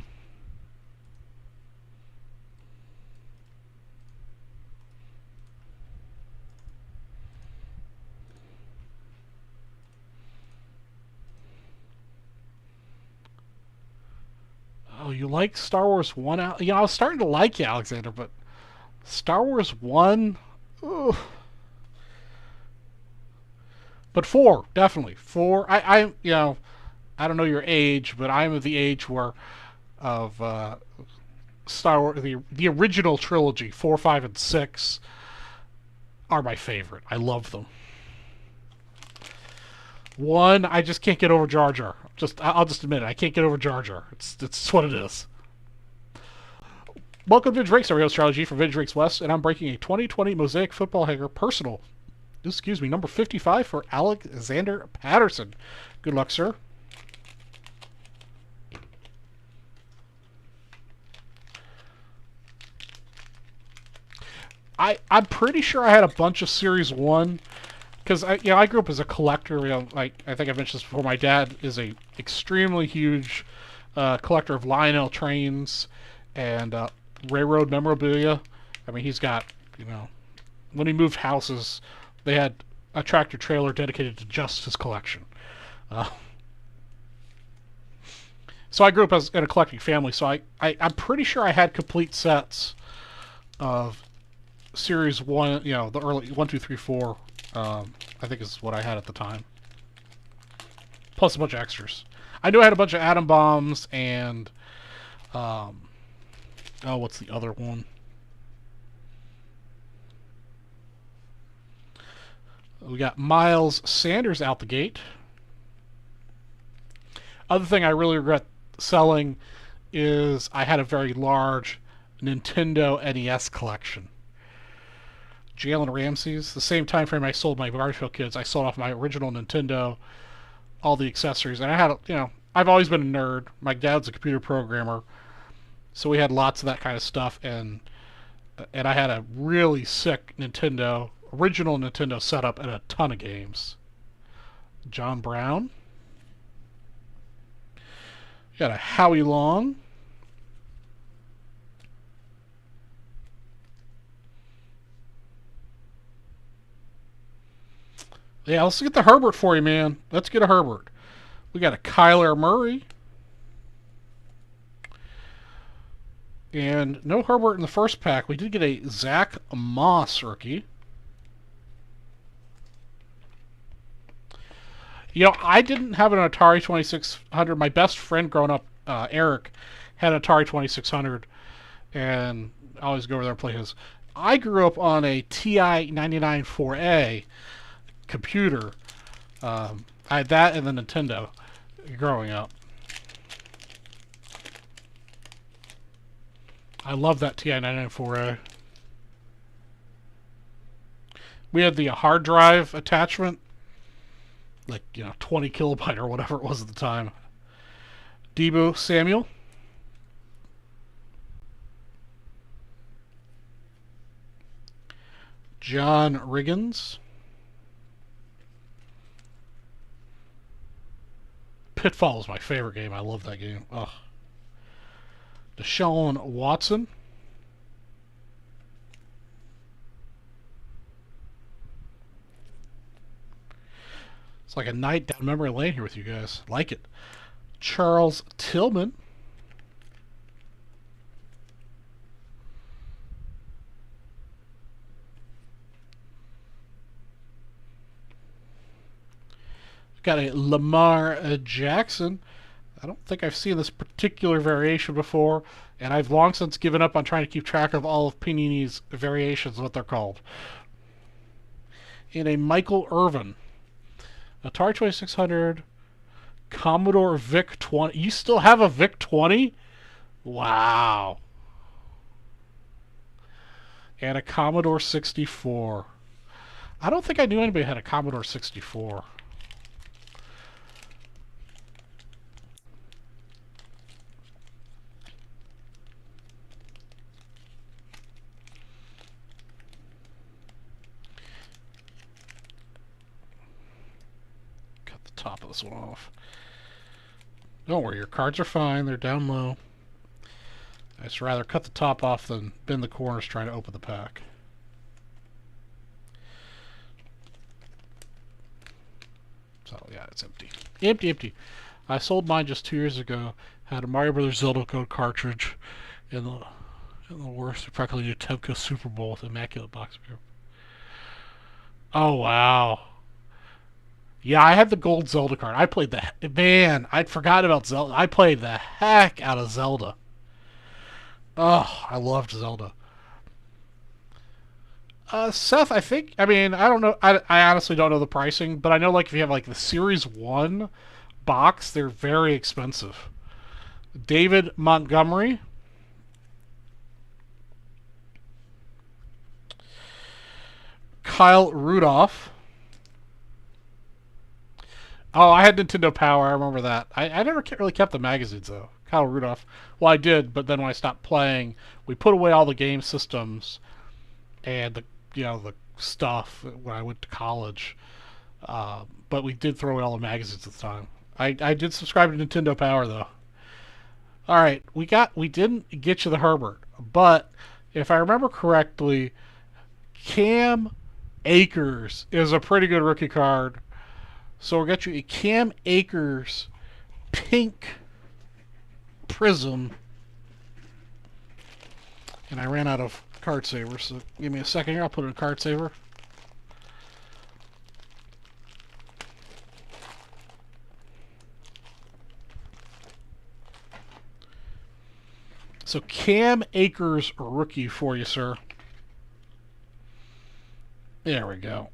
Oh, you like Star Wars 1? I was starting to like you, Alexander, but Star Wars 1? Ugh. But 4, definitely. 4, I don't know your age, but I'm of the age where of Star Wars, the original trilogy, 4, 5, and 6 are my favorite. I love them. 1, I just can't get over Jar Jar. I'll just admit it. I can't get over Jar Jar. It's what it is. Welcome to Vintage Breaks, our host Charlie G from Vintage Breaks West, and I'm breaking a 2020 Mosaic Football Hanger personal. Number 55 for Alexander Patterson. Good luck, sir. I'm pretty sure I had a bunch of Series 1, because I grew up as a collector. I think I've mentioned this before. My dad is a extremely huge collector of Lionel trains and railroad memorabilia. I mean, he's got, when he moved houses, they had a tractor trailer dedicated to just his collection. So I grew up in a collecting family, so I'm pretty sure I had complete sets of Series 1, the early 1, 2, 3, 4, I think is what I had at the time. Plus a bunch of extras. I knew I had a bunch of atom bombs and, what's the other one? We got Miles Sanders out the gate. Other thing I really regret selling is I had a very large Nintendo NES collection. Jalen Ramsey's, the same time frame I sold my Garfield Kids, I sold off my original Nintendo, all the accessories, and I had, I've always been a nerd. My dad's a computer programmer, so we had lots of that kind of stuff, and I had a really sick original Nintendo setup and a ton of games. John Brown. Got a Howie Long. Yeah, let's get the Herbert for you, man. Let's get a Herbert. We got a Kyler Murray. And no Herbert in the first pack. We did get a Zach Moss rookie. I didn't have an Atari 2600. My best friend growing up, Eric, had an Atari 2600, and I always go over there and play his. I grew up on a TI 99-4A computer. I had that and the Nintendo growing up. I love that TI 99-4A. We had the hard drive attachment, like 20 kilobyte or whatever it was at the time. Deebo Samuel. John Riggins. Pitfall is my favorite game. I love that game. Ugh. Deshaun Watson. It's like a night down memory lane here with you guys. Like it. Charles Tillman. Got a Lamar Jackson. I don't think I've seen this particular variation before, and I've long since given up on trying to keep track of all of Panini's variations, what they're called. And a Michael Irvin. Atari 2600, Commodore VIC-20. You still have a VIC-20? Wow. And a Commodore 64. I don't think I knew anybody had a Commodore 64. Top of this one off. Don't worry, your cards are fine. They're down low. I'd just rather cut the top off than bend the corners trying to open the pack. So, yeah, it's empty. Empty. I sold mine just 2 years ago. Had a Mario Brothers Zelda code cartridge in the worst, practically a Temco Super Bowl with immaculate box group. Oh, wow. Yeah, I had the gold Zelda card. I played I'd forgotten about Zelda. I played the heck out of Zelda. Oh, I loved Zelda. Seth, I don't know. I honestly don't know the pricing, but I know if you have the Series 1 box, they're very expensive. David Montgomery. Kyle Rudolph. Oh, I had Nintendo Power. I remember that. I never really kept the magazines, though. Kyle Rudolph. Well, I did, but then when I stopped playing, we put away all the game systems and the stuff when I went to college. But we did throw away all the magazines at the time. I did subscribe to Nintendo Power, though. All right, we didn't get you the Herbert, but if I remember correctly, Cam Akers is a pretty good rookie card. So we'll get you a Cam Akers pink prism. And I ran out of card savers, so give me a second here. I'll put in a card saver. So Cam Akers rookie for you, sir. There we go.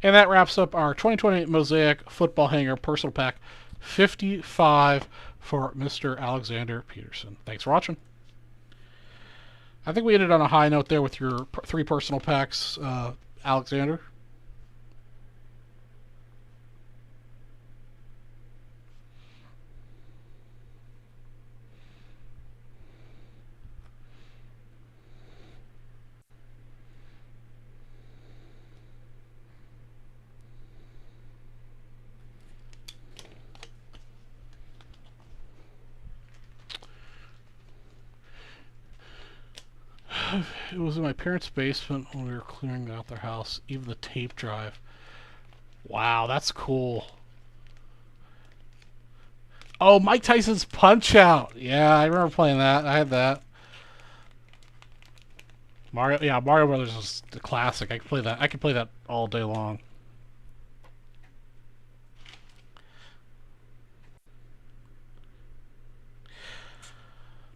And that wraps up our 2020 Mosaic Football Hanger Personal Pack 55 for Mr. Alexander Peterson. Thanks for watching. I think we ended on a high note there with your 3 personal packs, Alexander. It was in my parents' basement when we were clearing out their house. Even the tape drive. Wow, that's cool. Oh, Mike Tyson's Punch Out. Yeah, I remember playing that. I had that. Mario Brothers is the classic. I could play that. I could play that all day long.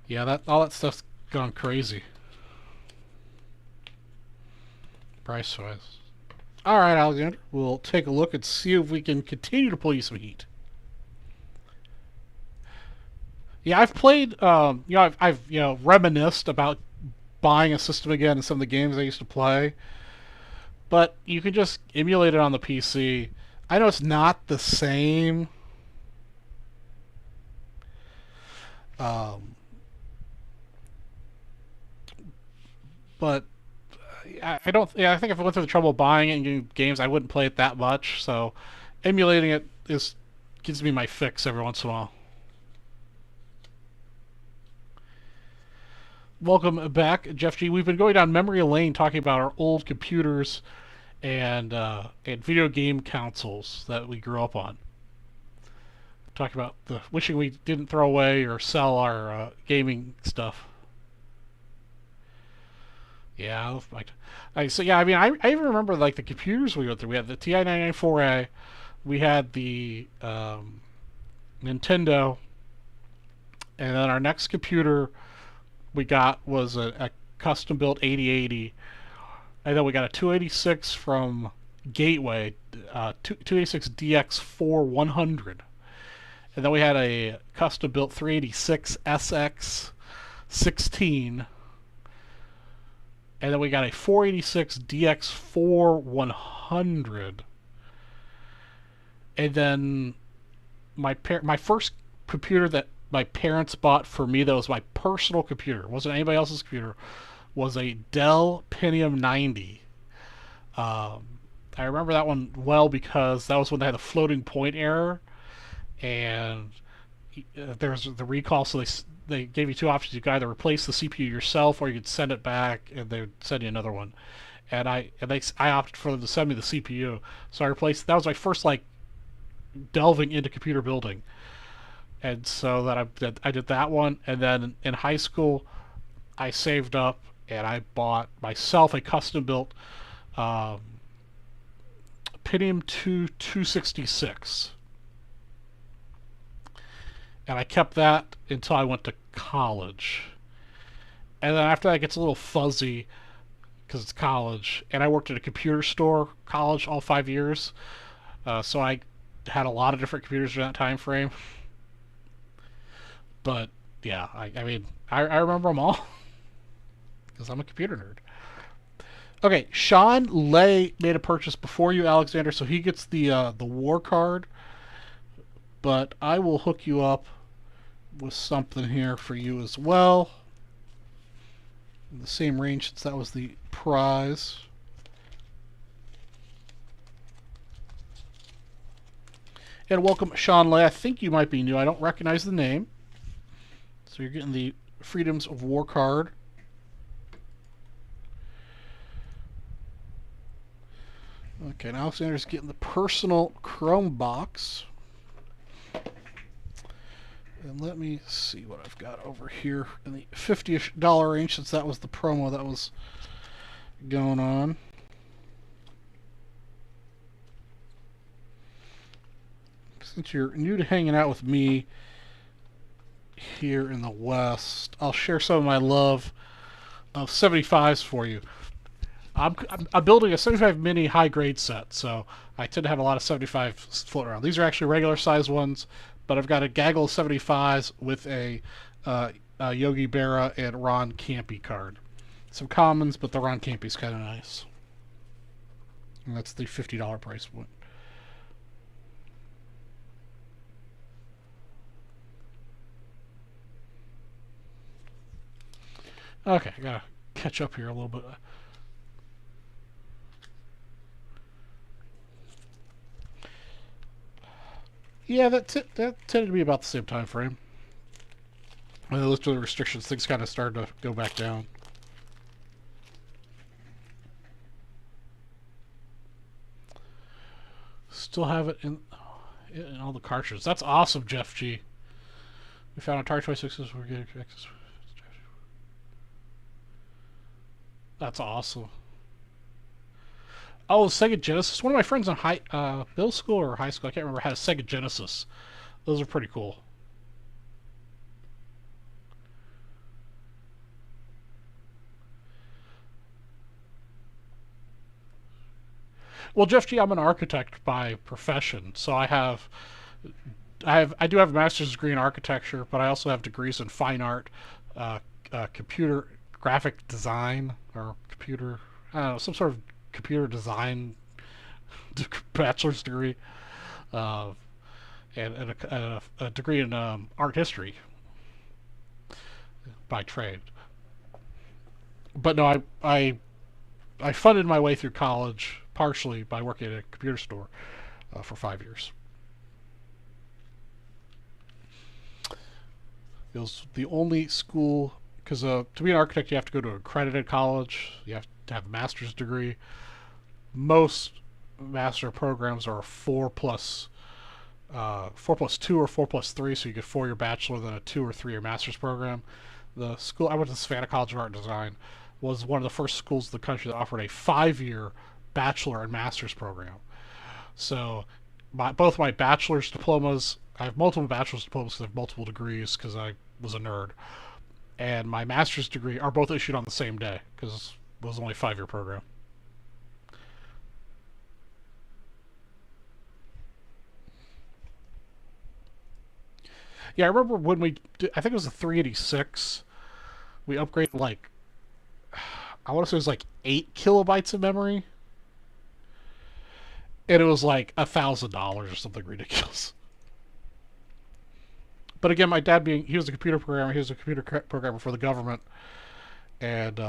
Yeah, all that stuff's gone crazy. Price-wise. All right, Alexander. We'll take a look and see if we can continue to pull you some heat. Yeah, I've played. I've reminisced about buying a system again in some of the games I used to play, but you can just emulate it on the PC. I know it's not the same. But I don't. Yeah, I think if I went through the trouble of buying it and getting games, I wouldn't play it that much. So, emulating it gives me my fix every once in a while. Welcome back, Jeff G. We've been going down memory lane talking about our old computers and video game consoles that we grew up on. Talking about wishing we didn't throw away or sell our gaming stuff. Yeah, I mean, I even remember like the computers we went through. We had the TI-99/4A, we had the Nintendo, and then our next computer we got was a custom built 8080, and then we got a 286 from Gateway, 286 DX4 100, and then we had a custom built 386 SX 16. And then we got a 486 DX4 100. And then my first computer that my parents bought for me that was my personal computer, wasn't anybody else's computer, was a Dell Pentium 90. I remember that one well because that was when they had a floating point error, and there was the recall, so they gave you 2 options. You could either replace the CPU yourself, or you could send it back, and they would send you another one. And I opted for them to send me the CPU, so I replaced. That was my first like delving into computer building, and so I did that one. And then in high school, I saved up and I bought myself a custom built Pentium 2 266. And I kept that until I went to college. And then after that, it gets a little fuzzy because it's college. And I worked at a computer store, college, all 5 years. So I had a lot of different computers during that time frame. But yeah, I mean, I remember them all because I'm a computer nerd. Okay, Sean Lay made a purchase before you, Alexander, so he gets the war card. But I will hook you up with something here for you as well. In the same range since that was the prize. And welcome, Sean Lay. I think you might be new. I don't recognize the name. So you're getting the Freedoms of War card. Okay, now Alexander's getting the personal Chrome box. And let me see what I've got over here in the $50-ish range, since that was the promo that was going on. Since you're new to hanging out with me here in the West, I'll share some of my love of 75s for you. I'm building a 75 mini high grade set, so I tend to have a lot of 75s floating around. These are actually regular size ones, but I've got a gaggle of 75s with a Yogi Berra and Ron Campy card. Some commons, but the Ron Campy's kind of nice. And that's the $50 price point. Okay, I gotta catch up here a little bit. Yeah, that tended to be about the same time frame. When they lifted the restrictions, things kind of started to go back down. Still have it in all the cartridges. That's awesome, Jeff G. We found Atari 26s. We're getting access. That's awesome. Oh, Sega Genesis. One of my friends in middle school or high school, I can't remember, had a Sega Genesis. Those are pretty cool. Well, Jeff G, I'm an architect by profession, so I do have a master's degree in architecture, but I also have degrees in fine art, computer graphic design, or computer, I don't know, some sort of computer design bachelor's degree, and a degree in art history by trade. But no, I funded my way through college partially by working at a computer store for 5 years. It was the only school, because to be an architect you have to go to an accredited college, you have to have a master's degree. Most master programs are 4+2 or 4+3, so you get 4-year bachelor, then a 2 or 3-year master's program. The school I went to, Savannah College of Art and Design, was one of the first schools in the country that offered a 5-year bachelor and master's program. So both my bachelor's diplomas, I have multiple bachelor's diplomas because I have multiple degrees because I was a nerd, and my master's degree are both issued on the same day because it was only a 5-year program. Yeah, I remember when I think it was a 386, we upgraded like, I want to say it was like 8 kilobytes of memory, and it was like $1,000 or something ridiculous. But again, my dad he was a computer programmer, he was a computer programmer for the government, and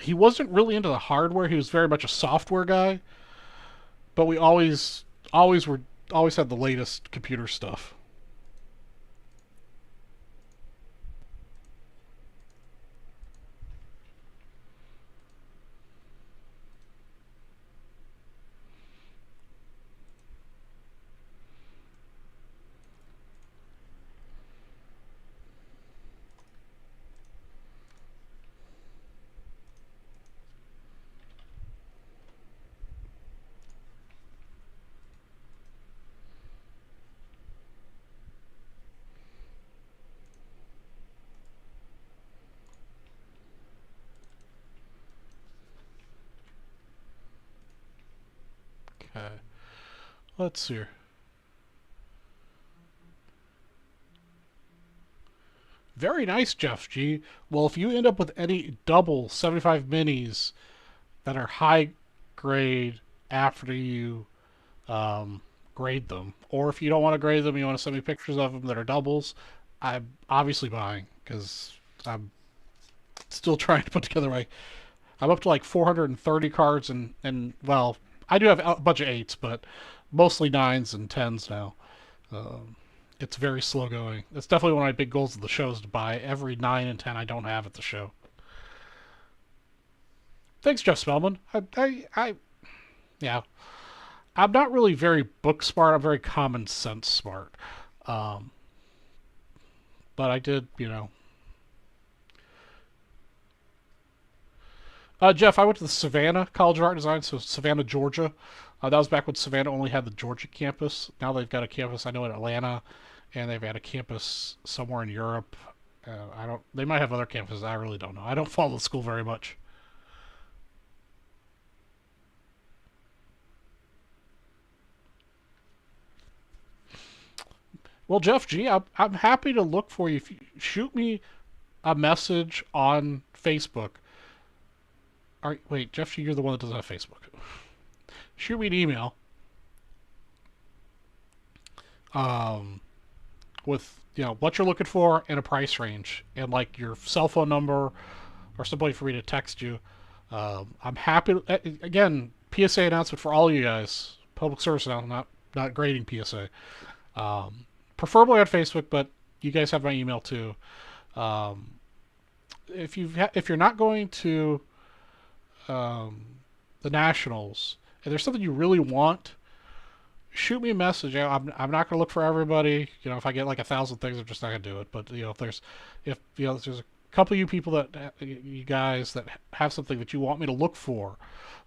he wasn't really into the hardware. He was very much a software guy. But we always had the latest computer stuff. Okay. Let's see here. Very nice, Jeff G. Well, if you end up with any double 75 minis that are high grade after you grade them, or if you don't want to grade them, you want to send me pictures of them that are doubles, I'm obviously buying because I'm still trying to put together I'm up to like 430 cards, and well, I do have a bunch of 8s, but mostly 9s and 10s now. Um, it's very slow going. That's definitely one of my big goals of the show is to buy every 9 and 10 I don't have at the show. Thanks, Jeff Spellman. Yeah. I'm not really very book smart. I'm very common sense smart. Um, but I did, Jeff, I went to the Savannah College of Art and Design, so Savannah, Georgia. That was back when Savannah only had the Georgia campus. Now they've got a campus, I know, in Atlanta, and they've had a campus somewhere in Europe. I don't. They might have other campuses. I really don't know. I don't follow the school very much. Well, Jeff G, I'm happy to look for you. If you shoot me a message on Facebook. All right, wait, Jeff G, you're the one that doesn't have Facebook. Shoot me an email um, with what you're looking for and a price range and like your cell phone number or somebody for me to text you. I'm happy. Again, PSA announcement for all you guys. Public service announcement, not grading PSA. Preferably on Facebook, but you guys have my email too. Um, if you're not going to um, the Nationals and there's something you really want, shoot me a message. I'm not going to look for everybody. If I get like 1,000 things, I'm just not going to do it. But if there's a couple of you people that you guys that have something that you want me to look for,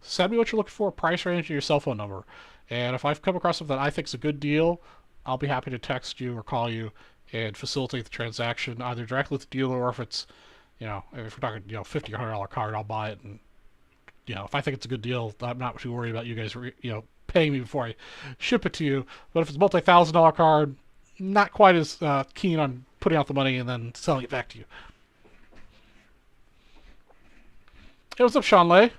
send me what you're looking for, price range, and your cell phone number. And if I've come across something that I think is a good deal, I'll be happy to text you or call you and facilitate the transaction either directly with the dealer or if it's, if we're talking, $50 or $100 card, I'll buy it. And, if I think it's a good deal, I'm not too worried about you guys, paying me before I ship it to you. But if it's a multi-$1,000 card, not quite as keen on putting out the money and then selling it back to you. Hey, what's up, Sean Lay?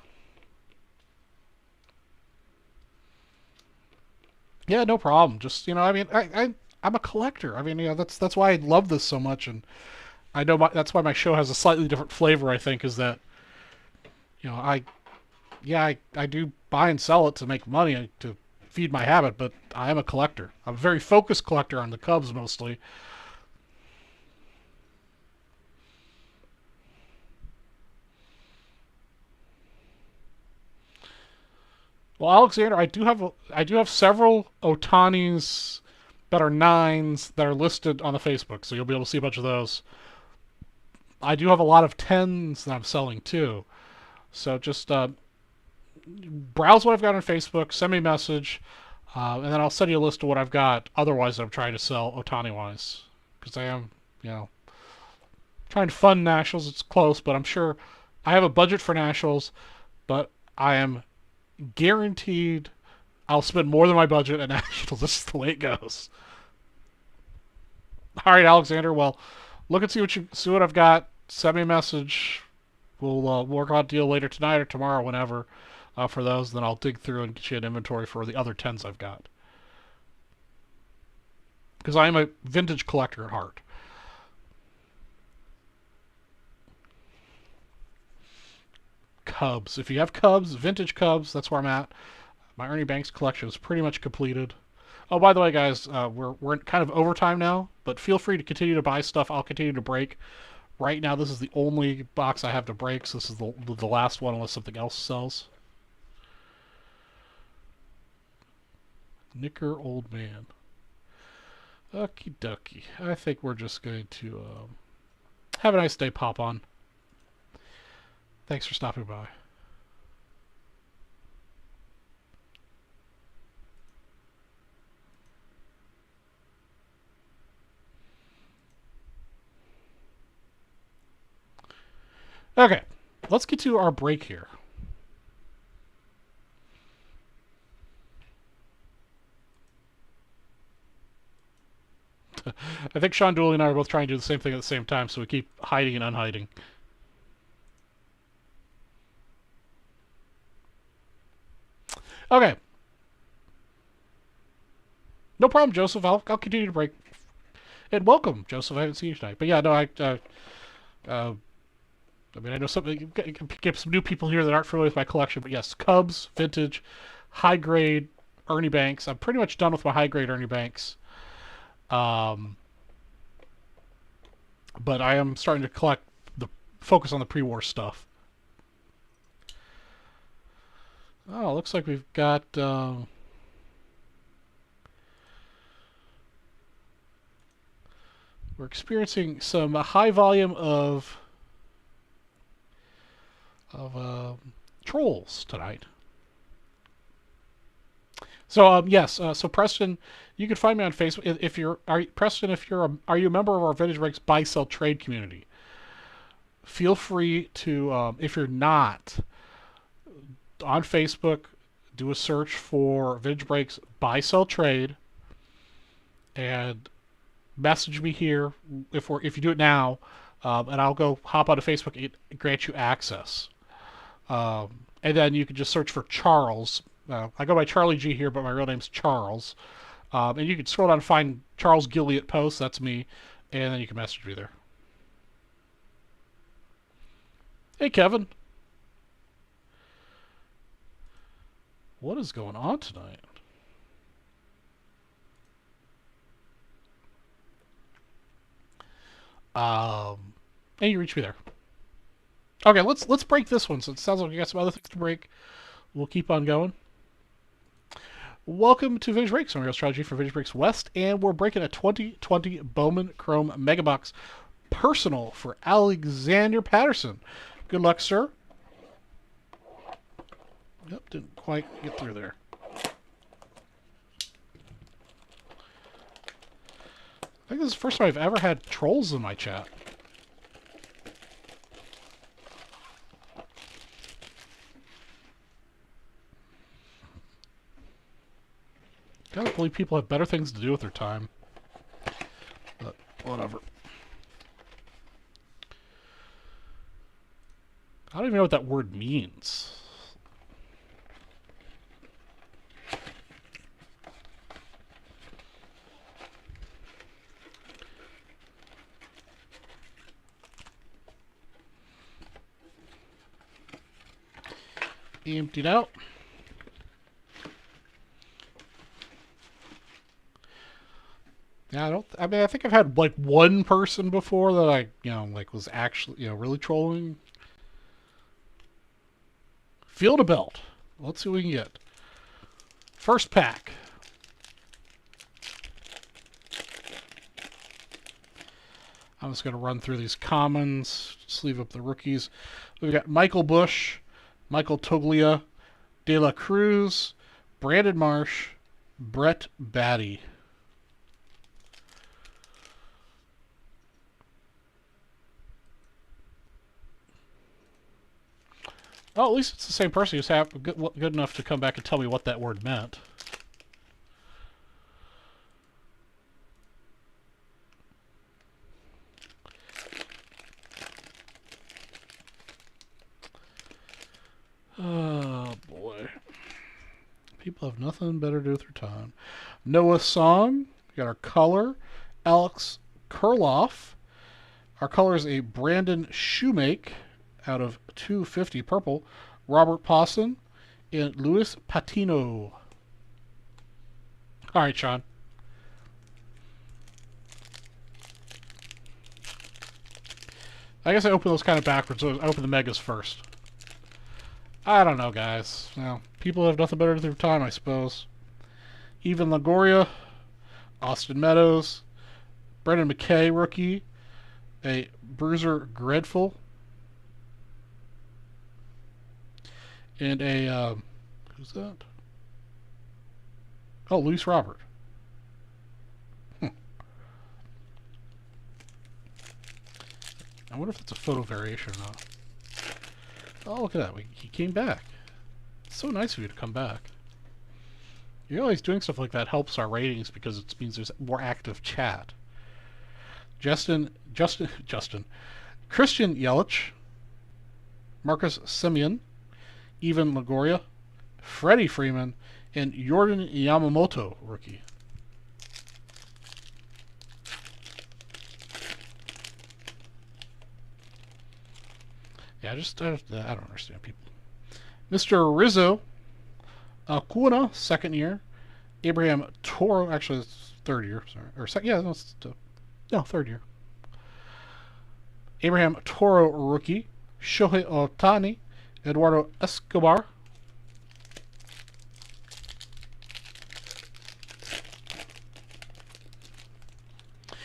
Yeah, no problem. Just I'm a collector. I mean, that's why I love this so much, and I know that's why my show has a slightly different flavor. I think is that I I do buy and sell it to make money to feed my habit, but I am a collector. I'm a very focused collector on the Cubs mostly. Well, Alexander, I do have several Otanis that are 9s that are listed on the Facebook, so you'll be able to see a bunch of those. I do have a lot of 10s that I'm selling too. So just browse what I've got on Facebook, send me a message, and then I'll send you a list of what I've got. Otherwise, I'm trying to sell Otani wise because I am, trying to fund nationals. It's close, but I'm sure I have a budget for nationals, but I am guaranteed I'll spend more than my budget at nationals. This is the way it goes. All right, Alexander. Well, look and see what I've got. Send me a message. We'll work on a deal later tonight or tomorrow, whenever, for those. Then I'll dig through and get you an inventory for the other 10s I've got. Because I am a vintage collector at heart. Cubs. If you have Cubs, vintage Cubs, that's where I'm at. My Ernie Banks collection is pretty much completed. Oh, by the way, guys, we're in kind of overtime now, but feel free to continue to buy stuff. I'll continue to break. Right now, this is the only box I have to break, so this is the last one unless something else sells. Knicker Old Man. Okie dokie. I think we're just going to have a nice day, Pop On. Thanks for stopping by. Okay, let's get to our break here. I think Sean Dooley and I are both trying to do the same thing at the same time, so we keep hiding and unhiding. Okay. No problem, Joseph. I'll continue to break. And welcome, Joseph. I haven't seen you tonight. But yeah, no, I know get some new people here that aren't familiar with my collection. But yes, Cubs, vintage, high grade, Ernie Banks. I'm pretty much done with my high grade Ernie Banks. But I am starting to focus on the pre-war stuff. Oh, looks like we've got we're experiencing some high volume of trolls tonight. So yes, so Preston, you can find me on Facebook if you're Preston. If you're are you a member of our Vintage Breaks buy sell trade community? Feel free to if you're not on Facebook, do a search for Vintage Breaks buy sell trade, and message me here if you do it now, and I'll go hop onto Facebook and grant you access. And then you can just search for Charles. I go by Charlie G here, but my real name's Charles. And you can scroll down and find Charles Gilliott Post. That's me. And then you can message me there. Hey, Kevin. What is going on tonight? And you reach me there. Okay, let's break this one. So it sounds like we got some other things to break. We'll keep on going. Welcome to Vintage Breaks. I'm your Strategy for Vintage Breaks West, and we're breaking a 2020 Bowman Chrome Mega Box personal for Alexander Patterson. Good luck, sir. Yep, didn't quite get through there. I think this is the first time I've ever had trolls in my chat. I don't believe people have better things to do with their time. But whatever. I don't even know what that word means. Emptied out. Yeah, I think I've had like one person before that I, like was actually, really trolling. Field a belt. Let's see what we can get. First pack. I'm just going to run through these commons, just leave up the rookies. We've got Michael Bush, Michael Toglia, De La Cruz, Brandon Marsh, Brett Batty. Oh, at least it's the same person who's good enough to come back and tell me what that word meant. Oh, boy. People have nothing better to do with their time. Noah Song. We got our color. Alex Kurloff. Our color is a Brandon Shoemake out of 250 purple. Robert Posson and Luis Patino. All right, Sean. I guess I open those kind of backwards. So I open the megas first. I don't know, guys. People have nothing better to do with their time, I suppose. Evan Longoria, Austin Meadows, Brendan McKay, rookie, a Bruiser Gredful, and a, who's that? Oh, Luis Robert. I wonder if it's a photo variation or not. Oh, look at that. He came back. It's so nice of you to come back. You realize doing stuff like that helps our ratings because it means there's more active chat. Christian Yelich, Marcus Semien, Evan Longoria, Freddie Freeman, and Jordan Yamamoto, rookie. Yeah, I don't understand people. Mr. Rizzo Acuna, second year, Abraham Toro, actually, it's third year, sorry. Or second, yeah, no, third year. Abraham Toro rookie. Shohei Ohtani. Eduardo Escobar.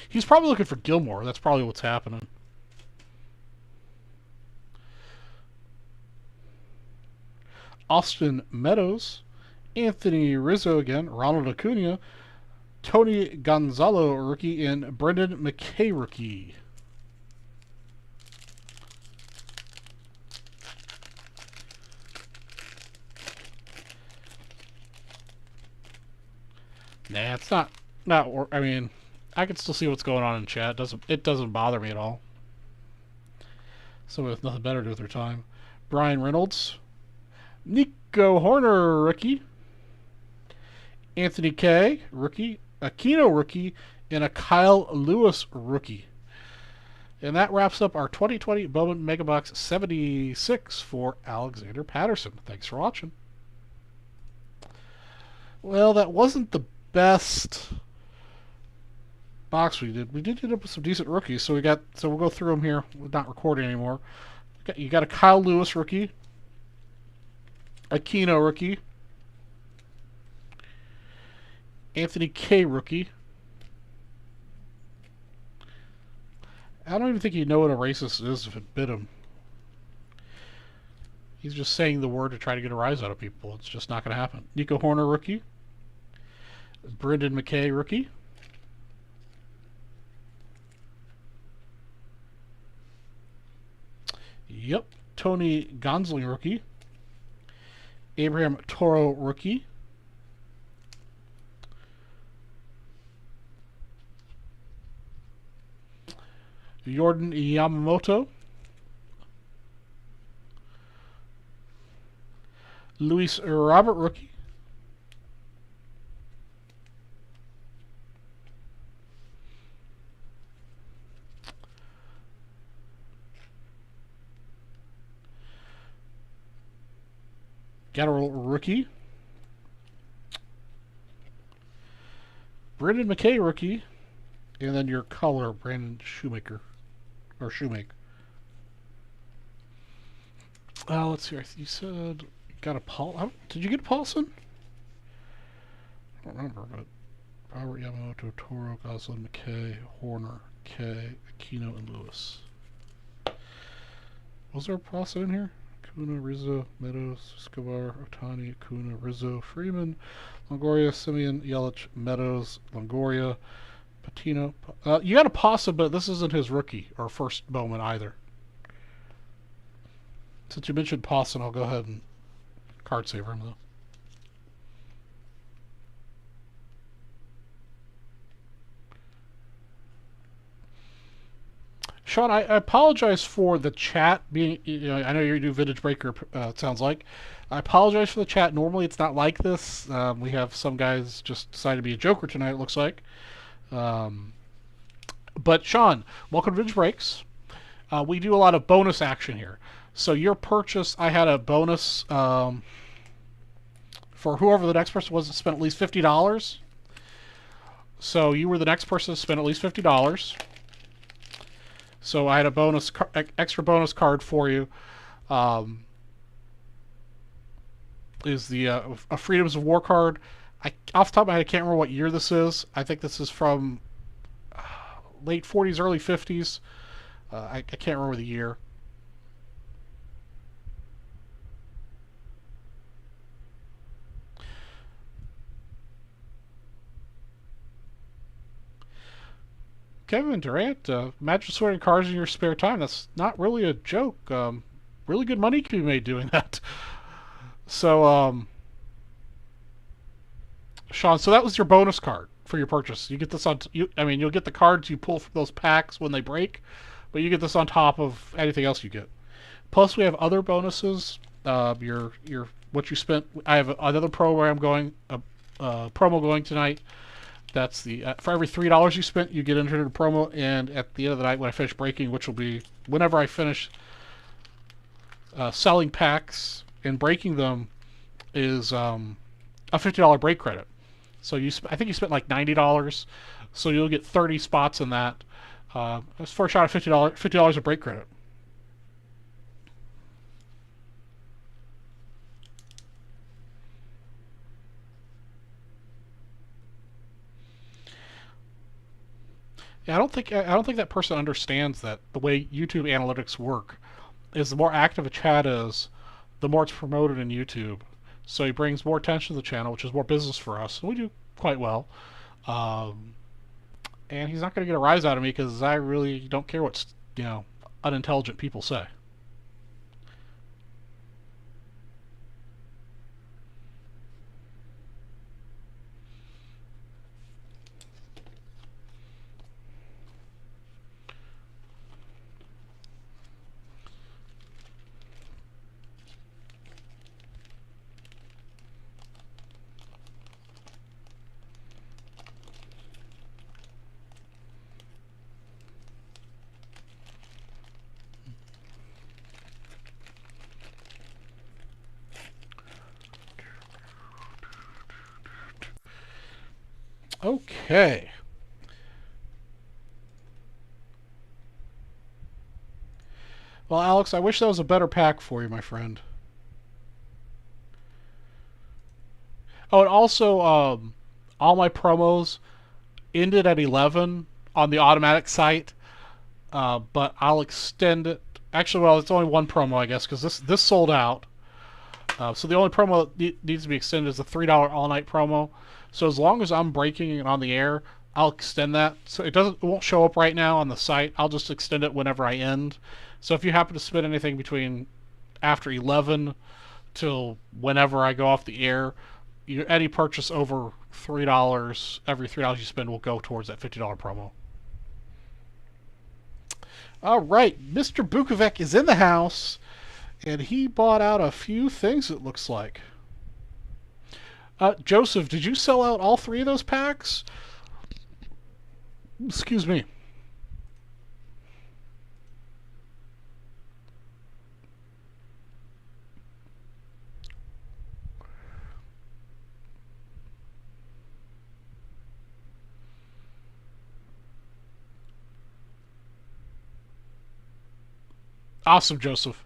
He's probably looking for Gilmore. That's probably what's happening. Austin Meadows. Anthony Rizzo again. Ronald Acuna. Tony Gonzalo rookie. And Brendan McKay rookie. Nah, it's not. I mean, I can still see what's going on in chat. It doesn't bother me at all. Someone with nothing better to do with their time. Brian Reynolds, Nico Horner rookie, Anthony K rookie, Aquino rookie, and a Kyle Lewis rookie. And that wraps up our 2020 Bowman Megabox 76 for Alexander Patterson. Thanks for watching. Well, that wasn't the best box we did. We did end up with some decent rookies, so we'll go through them here. We're not recording anymore. You got a Kyle Lewis rookie, Aquino rookie, Anthony K rookie. I don't even think you know what a racist is if it bit him. He's just saying the word to try to get a rise out of people. It's just not going to happen. Nico Horner rookie. Brendan McKay rookie. Yep. Tony Gonsolin rookie. Abraham Toro rookie. Jordan Yamamoto. Luis Robert rookie. Gatterell rookie. Brendan McKay rookie. And then your color, Brandon Shoemaker. Or Shoemake. Let's see. You said you got a Paul. Did you get a Paulson? I don't remember, but Robert Yamamoto, Toro, Goslin, McKay, Horner, K, Aquino, and Lewis. Was there a Paulson in here? Acuna, Rizzo, Meadows, Escobar, Ohtani, Acuna, Rizzo, Freeman, Longoria, Simeon, Yelich, Meadows, Longoria, Patino. You got a Pasa, but this isn't his rookie or first Bowman either. Since you mentioned Pawson, I'll go ahead and card saver him though. Sean, I apologize for the chat being, I know you do Vintage Breaker, it sounds like. I apologize for the chat. Normally it's not like this. We have some guys just decided to be a joker tonight, it looks like. But Sean, welcome to Vintage Breaks. We do a lot of bonus action here. So your purchase, I had a bonus for whoever the next person was that spent at least $50. So you were the next person to spend at least $50. So I had a bonus, extra bonus card for you. Is the a Freedoms of War card. Off the top of my head, I can't remember what year this is. I think this is from late 40s, early 50s. I can't remember the year. Kevin Durant, Magic sorting cards in your spare time. That's not really a joke. Really good money can be made doing that. So, Sean, so that was your bonus card for your purchase. You get this on. You'll get the cards you pull from those packs when they break, but you get this on top of anything else you get. Plus, we have other bonuses. Your what you spent. I have another program going. Promo going tonight. That's the for every $3 you spent, you get entered in a promo, and at the end of the night, when I finish breaking, which will be whenever I finish selling packs and breaking them, is a $50 break credit. So I think you spent like $90, so you'll get 30 spots in that. That's for a shot of $50 of break credit. Yeah, I don't think that person understands that the way YouTube analytics work is the more active a chat is, the more it's promoted in YouTube. So he brings more attention to the channel, which is more business for us, and we do quite well. Um, and he's not going to get a rise out of me because I really don't care what unintelligent people say. Okay. Well, Alex, I wish that was a better pack for you, my friend. Oh, and also, all my promos ended at 11 on the automatic site, but I'll extend it. Actually, well, it's only one promo, I guess, because this sold out. So the only promo that needs to be extended is the $3 all-night promo. So as long as I'm breaking it on the air, I'll extend that. So it won't show up right now on the site. I'll just extend it whenever I end. So if you happen to spend anything between after 11 till whenever I go off the air, any purchase over $3, every $3 you spend will go towards that $50 promo. All right, Mr. Bukovic is in the house, and he bought out a few things, it looks like. Joseph, did you sell out all 3 of those packs? Excuse me. Awesome, Joseph.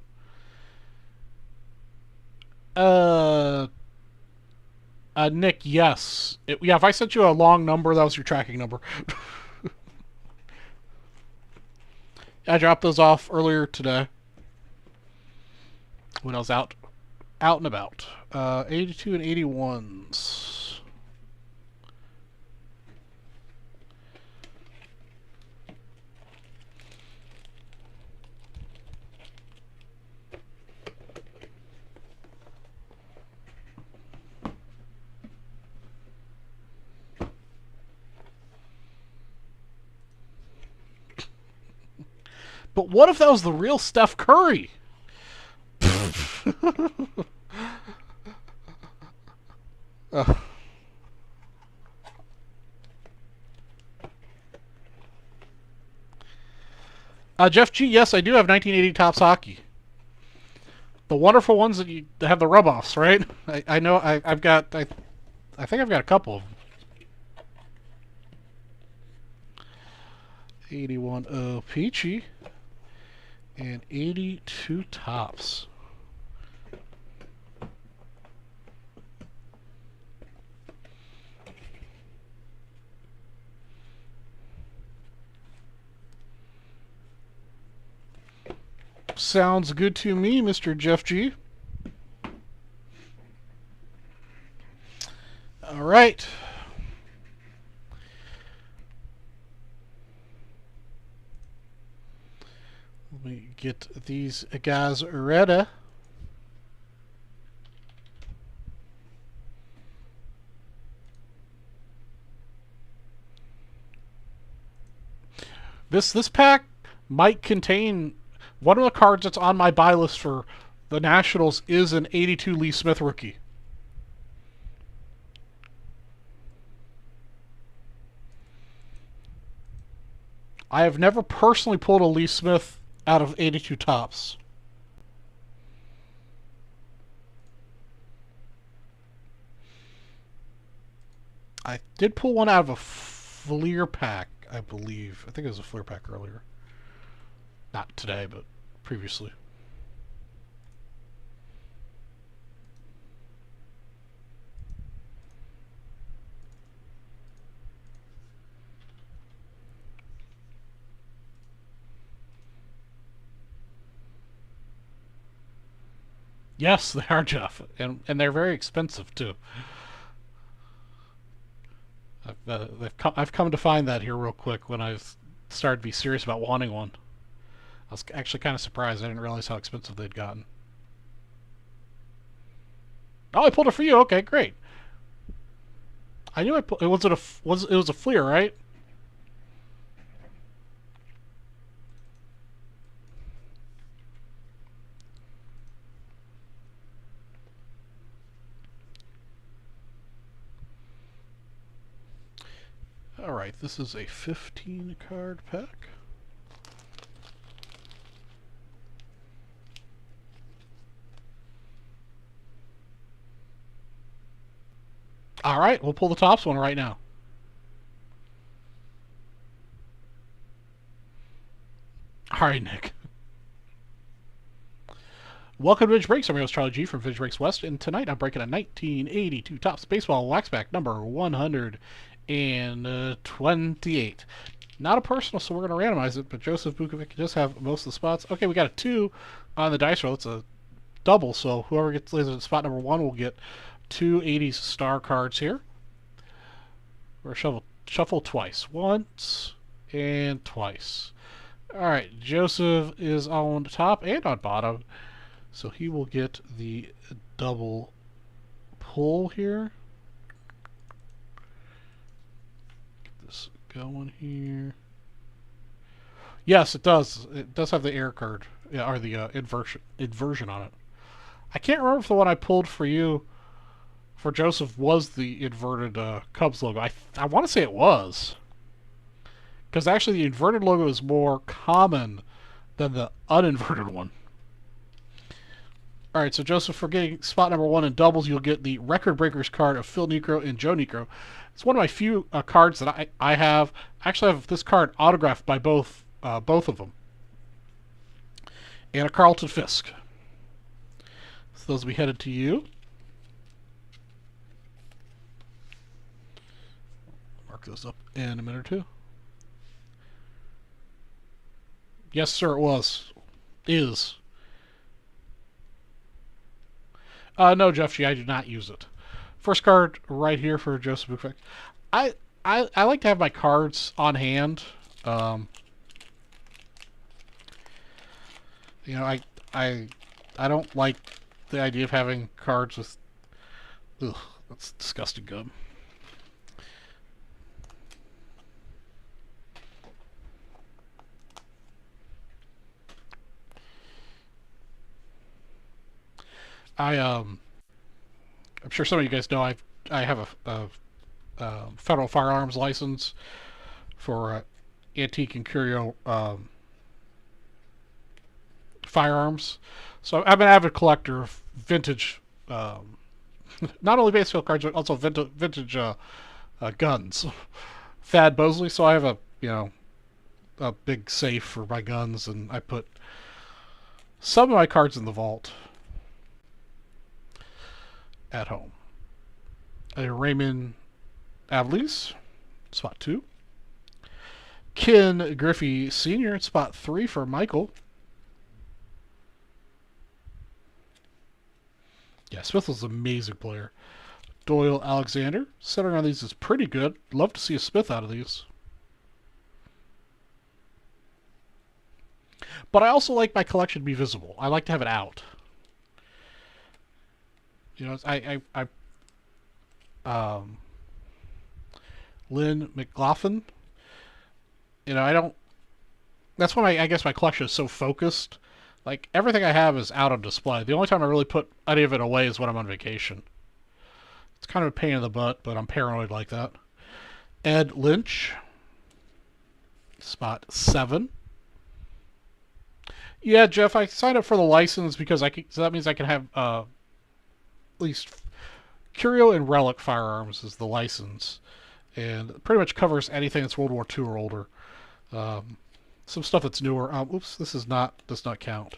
Nick, yes. Yeah, if I sent you a long number, that was your tracking number. I dropped those off earlier today when I was out and about. 82 and 81s. But what if that was the real Steph Curry? Jeff G, yes, I do have 1980 Topps hockey. The wonderful ones that have the rub-offs, right? I know I've got I think I've got a couple of them. 81 Peachy and 82 Topps. Sounds good to me, Mr. Jeff G. All right. Let me get these guys ready. This pack might contain one of the cards that's on my buy list for the Nationals is an 82 Lee Smith rookie. I have never personally pulled a Lee Smith out of 82 Topps. I did pull one out of a Fleer pack, I believe. I think it was a Fleer pack earlier. Not today, but previously. Yes, they are, Jeff, and they're very expensive too. I've come to find that here real quick when I've started to be serious about wanting one. I was actually kind of surprised. I didn't realize how expensive they'd gotten. Oh, I pulled it for you. Okay, great. I knew I pulled. It was a Fleer, right? All right, this is a 15 card pack. All right, we'll pull the Topps one right now. All right, Nick. Welcome to Vintage Breaks. I'm your host, Charlie G from Vintage Breaks West, and tonight I'm breaking a 1982 Topps Baseball Waxpack number 128. Not a personal, so we're going to randomize it, but Joseph Vukovic does have most of the spots. Okay, we got a 2 on the dice roll. It's a double, so whoever gets laser at spot number 1 will get 2 80s star cards here. We're shuffle twice. Once and twice. Alright, Joseph is on top and on bottom, so he will get the double pull here. Get this going here. Yes, it does. It does have the air card, yeah, or the inversion on it. I can't remember if the one I pulled for you, for Joseph, was the inverted Cubs logo. I want to say it was. Because actually the inverted logo is more common than the uninverted one. Alright, so Joseph, for getting spot number 1 in doubles, you'll get the Record Breakers card of Phil Niekro and Joe Niekro. It's one of my few cards that I have. I actually have this card autographed by both of them. And a Carlton Fisk. So those will be headed to you. Mark those up in a minute or two. Yes, sir, it was. Is. No, Jeff G, I do not use it. First card right here for Joseph Buchbeck. I like to have my cards on hand. You know, I don't like the idea of having cards with... Ugh, that's disgusting gum. I'm sure some of you guys know I have a federal firearms license for antique and curio firearms. So I'm an avid collector of vintage, not only baseball cards but also vintage guns. Thad Bosley. So I have a big safe for my guns, and I put some of my cards in the vault at home. Raymond Avlis, spot 2. Ken Griffey Sr., spot 3 for Michael. Yeah, Smith was an amazing player. Doyle Alexander, centering on these is pretty good. Love to see a Smith out of these. But I also like my collection to be visible. I like to have it out. You know, Lynn McLaughlin. You know, I don't... That's why I guess my collection is so focused. Like, everything I have is out on display. The only time I really put any of it away is when I'm on vacation. It's kind of a pain in the butt, but I'm paranoid like that. Ed Lynch. Spot 7. Yeah, Jeff, I signed up for the license because so that means I can have... at least Curio and Relic Firearms is the license, and pretty much covers anything that's World War II or older. Some stuff that's newer. Oops, does not count.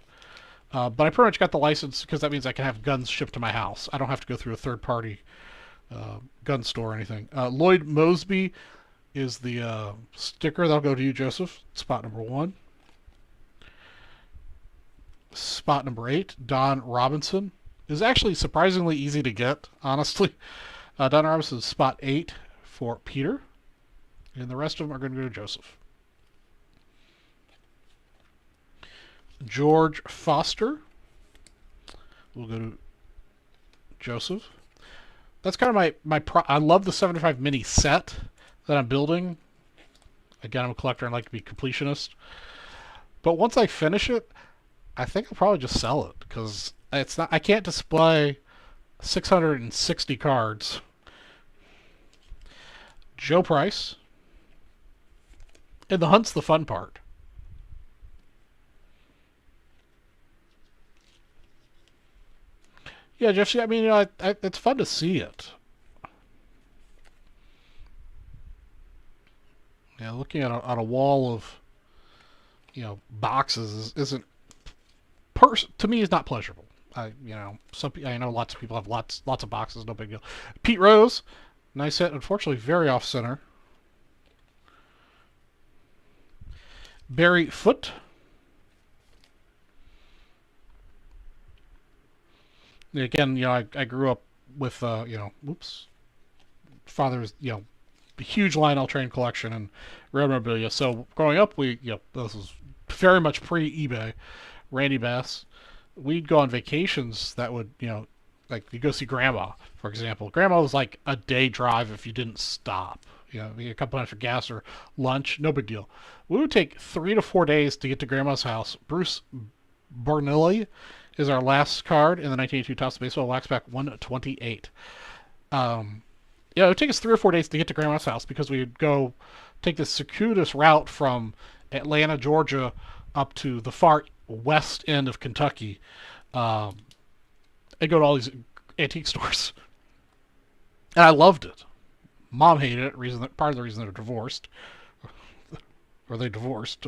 But I pretty much got the license because that means I can have guns shipped to my house. I don't have to go through a third-party gun store or anything. Lloyd Mosby is the sticker. That'll go to you, Joseph. Spot number 1. Spot number 8, Don Robinson. Is actually surprisingly easy to get, honestly. Don Robinson is spot 8 for Peter. And the rest of them are going to go to Joseph. George Foster will go to Joseph. That's kind of I love the 75 mini set that I'm building. Again, I'm a collector and I like to be completionist. But once I finish it, I think I'll probably just sell it because I can't display 660 cards. Joe Price. And the hunt's the fun part. Yeah, Jeff, I mean, it's fun to see it. Yeah, looking at on a wall of, boxes isn't, to me, is not pleasurable. I know lots of people have lots of boxes, no big deal. Pete Rose, nice hit, unfortunately very off center. Barry Foote. Again, I grew up with, father's, huge Lionel Train collection and rail memorabilia. So growing up, this was very much pre-eBay. Randy Bass. We'd go on vacations that would, like you go see Grandma, for example. Grandma was like a day drive if you didn't stop. A couple minutes for gas or lunch, no big deal. We would take 3 to 4 days to get to Grandma's house. Bruce Barnilli is our last card in the 1982 Topps Baseball Wax Pack 128. It would take us 3 or 4 days to get to Grandma's house because we would go take this circuitous route from Atlanta, Georgia, up to the far west end of Kentucky, and go to all these antique stores. And I loved it. Mom hated it. Part of the reason they're divorced, or they divorced.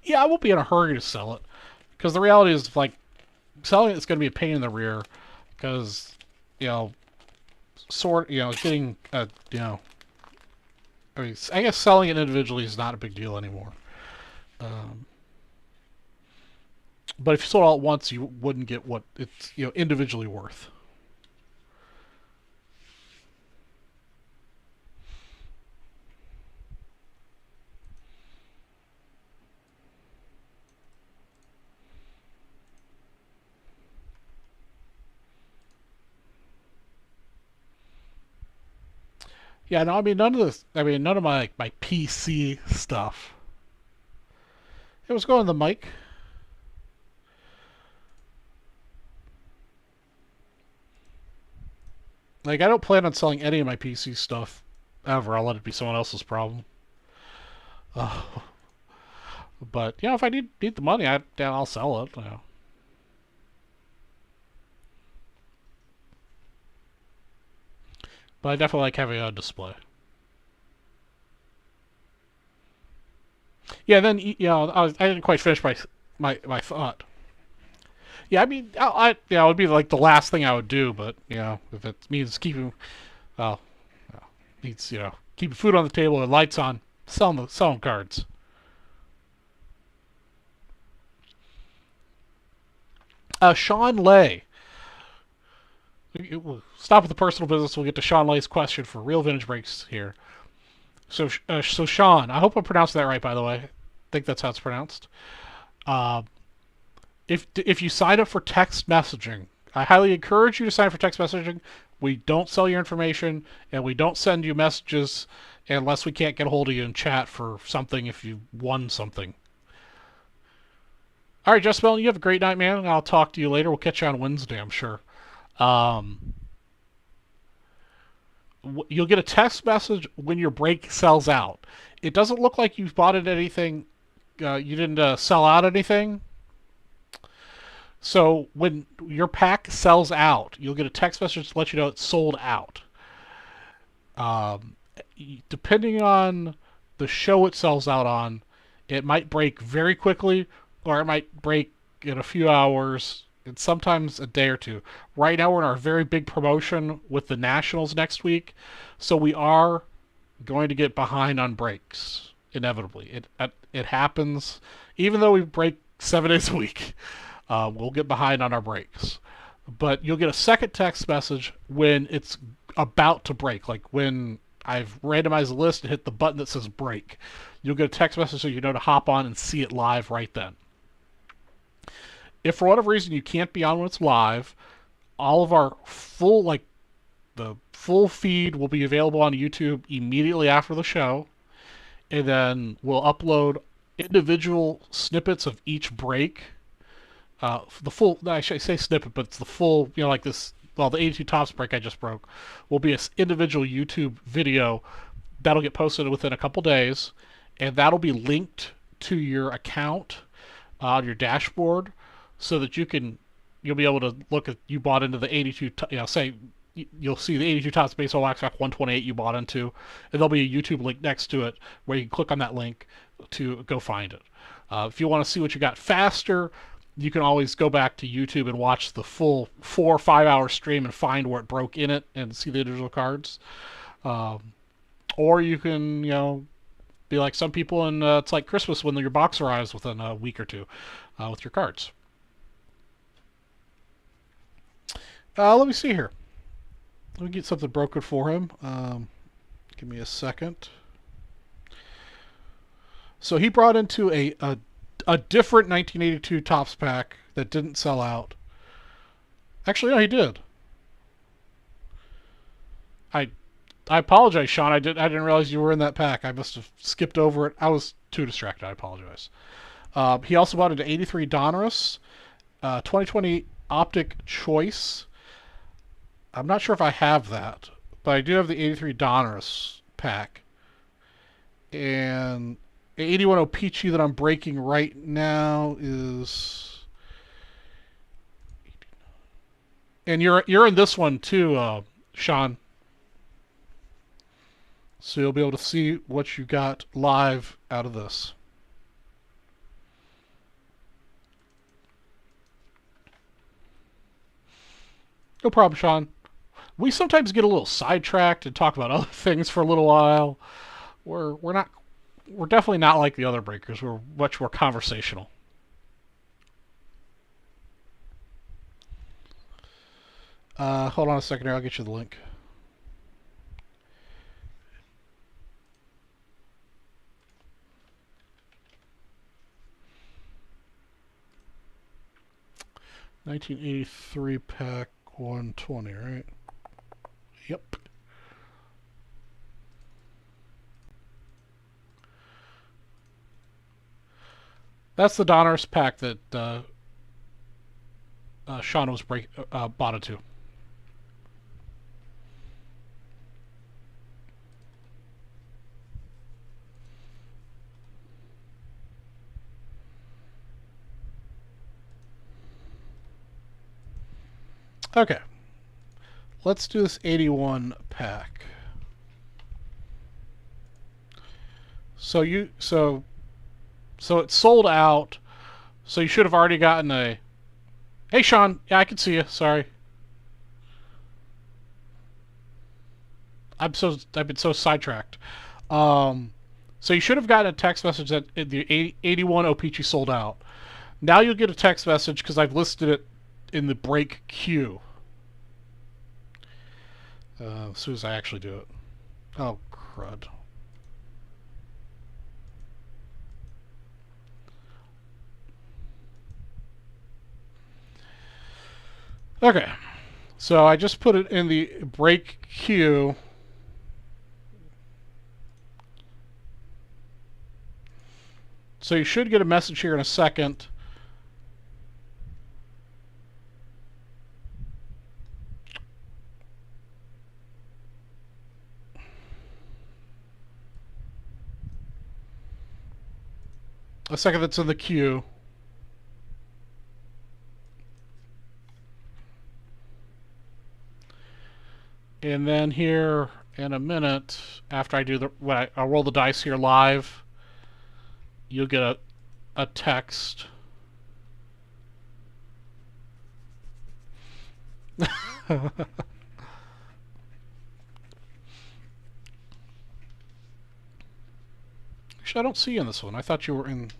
Yeah, I won't be in a hurry to sell it because the reality is, like, selling it's going to be a pain in the rear because, getting, I guess selling it individually is not a big deal anymore. But if you sold it all at once, you wouldn't get what it's, individually worth. Yeah, no, I mean none of this. I mean none of my PC stuff. It was going to the mic. Like, I don't plan on selling any of my PC stuff ever. I'll let it be someone else's problem. Uh, but if I need the money, I'll sell it. But I definitely like having it on display. Yeah, then I didn't quite finish my thought. Yeah, I mean, it would be like the last thing I would do, but if it means keeping, well, means keeping food on the table and lights on, selling cards. Sean Lay. We'll stop with the personal business. We'll get to Sean Lay's question for Real Vintage Breaks here. So Sean, I hope I'm pronouncing that right, by the way. I think that's how it's pronounced. If you sign up for text messaging, I highly encourage you to sign up for text messaging. We don't sell your information, and we don't send you messages unless we can't get a hold of you in chat for something if you won something. All right, Jess Bell, you have a great night, man. I'll talk to you later. We'll catch you on Wednesday, I'm sure. you'll get a text message when your break sells out. It doesn't look like you've bought it anything. You didn't sell out anything. So when your pack sells out, you'll get a text message to let you know it's sold out. Um, Depending on the show it sells out on, it might break very quickly, or it might break in a few hours, and sometimes a day or two. Right now, we're in our very big promotion with the Nationals next week, so we are going to get behind on breaks inevitably. It happens, even though we break 7 days a week. We'll get behind on our breaks, but you'll get a second text message when it's about to break, like when I've randomized the list and hit the button that says break. You'll get a text message so you know to hop on and see it live right then. If for whatever reason you can't be on when it's live, all of our the full feed will be available on YouTube immediately after the show, and then we'll upload individual snippets of each break. The full, I should say snippet, but it's the full, like this. Well, the 82 Tops break I just broke will be an individual YouTube video that'll get posted within a couple days, and that'll be linked to your account on your dashboard, so that you'll be able to look at, you bought into the 82, say you'll see the 82 Tops Baseball Wax Pack 128 you bought into, and there'll be a YouTube link next to it where you can click on that link to go find it. If you want to see what you got faster, you can always go back to YouTube and watch the full 4 or 5 hour stream and find where it broke in it and see the individual cards. Or you can, be like some people, and it's like Christmas when your box arrives within a week or two with your cards. Let me see here. Let me get something broken for him. Give me a second. So he brought into a different 1982 Tops pack that didn't sell out. Actually, no, he did. I apologize, Sean. I didn't realize you were in that pack. I must have skipped over it. I was too distracted. I apologize. He also bought into 83 Donruss, 2020 Optic Choice. I'm not sure if I have that, but I do have the 83 Donruss pack. And 81 O-Pee-Chee that I'm breaking right now is, and you're in this one too, Sean. So you'll be able to see what you got live out of this. No problem, Sean. We sometimes get a little sidetracked and talk about other things for a little while. We're definitely not like the other breakers. We're much more conversational. Hold on a second here. I'll get you the link. $1983 pack 120, right? Yep. That's the Donruss pack that Sean was bought into. Okay. Let's do this 81 pack. So it's sold out. So you should have already gotten a... Hey, Sean. Yeah, I can see you. Sorry. I've been so sidetracked. So you should have gotten a text message that the 81 O-Pee-Chee sold out. Now you'll get a text message because I've listed it in the break queue. As soon as I actually do it. Oh, crud. Okay. So I just put it in the break queue. So you should get a message here in a second. A second that's in the queue. And then here in a minute, after I do I'll roll the dice here live, you'll get a text. Actually, I don't see you in this one. I thought you were in...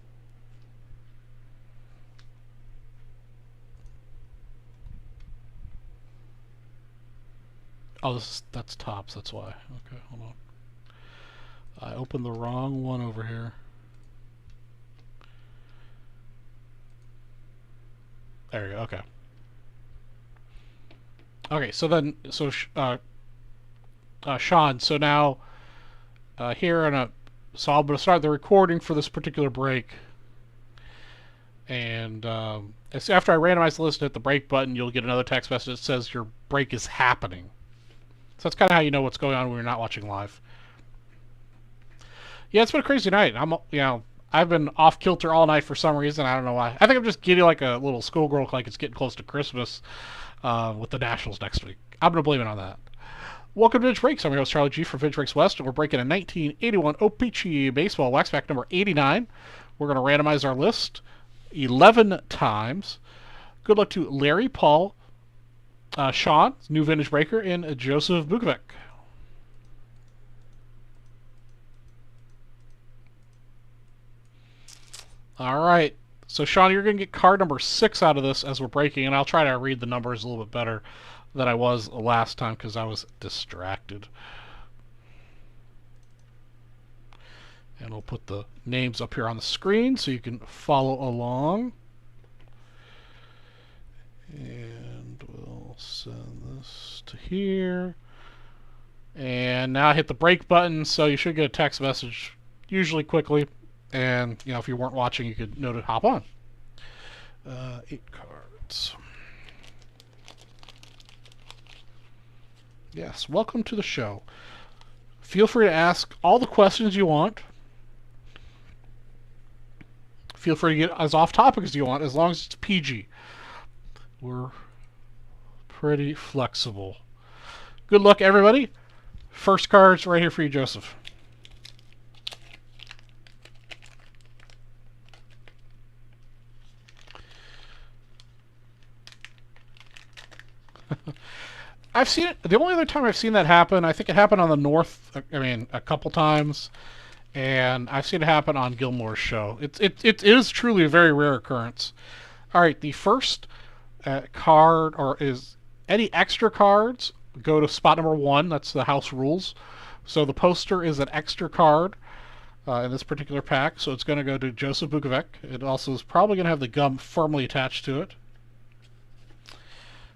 Oh, that's Tops, that's why. Okay, hold on. I opened the wrong one over here. There you go, okay. Okay, so then, Sean, so now, here in a... So I'm going to start the recording for this particular break. And after I randomize the list and hit the break button, you'll get another text message that says your break is happening. So that's kind of how you know what's going on when you're not watching live. Yeah, it's been a crazy night. I've been off kilter all night for some reason. I don't know why. I think I'm just getting like a little schoolgirl, like it's getting close to Christmas with the Nationals next week. I'm going to blame it on that. Welcome to Vintage Breaks. I'm your host, Charlie G from Vintage Breaks West, and we're breaking a 1981 O-Pee-Chee Baseball Wax Pack number 89. We're going to randomize our list 11 times. Good luck to Larry, Paul, Sean, new Vintage Breaker, and Joseph Bukovic. All right. So, Sean, you're going to get card number 6 out of this as we're breaking, and I'll try to read the numbers a little bit better than I was last time because I was distracted. And we'll put the names up here on the screen so you can follow along. And we'll send this to here. And now I hit the break button, so you should get a text message usually quickly. And, if you weren't watching, you could know to hop on. 8 cards. Yes, welcome to the show. Feel free to ask all the questions you want. Feel free to get as off topic as you want, as long as it's PG. We're pretty flexible. Good luck, everybody. First card's right here for you, Joseph. I've seen it. The only other time I've seen that happen, I think it happened on the North. A couple times, and I've seen it happen on Gilmore's show. It is truly a very rare occurrence. All right, the first card is any extra cards go to spot number 1. That's the house rules. So the poster is an extra card in this particular pack, so it's going to go to Joseph Bukovic. It also is probably going to have the gum firmly attached to it.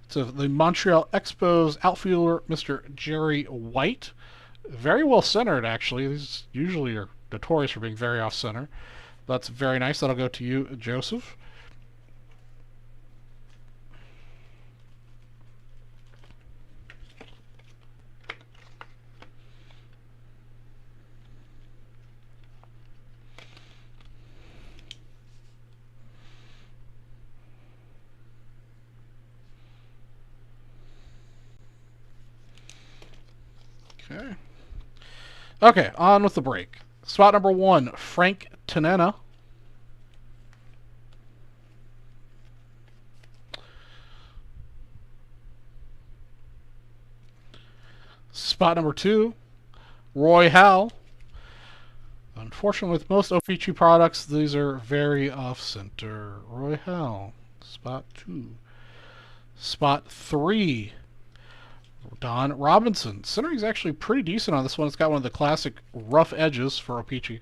So the Montreal Expos outfielder, Mr. Jerry White. Very well centered, actually. These usually are notorious for being very off-center. That's very nice. That'll go to you, Joseph. Okay, on with the break. Spot number 1, Frank Tanana. Spot number 2, Roy Howell. Unfortunately, with most O-Pee-Chee products, these are very off-center. Roy Howell, spot 2. Spot 3, Don Robinson. Centering's actually pretty decent on this one. It's got one of the classic rough edges for O-Pee-Chee.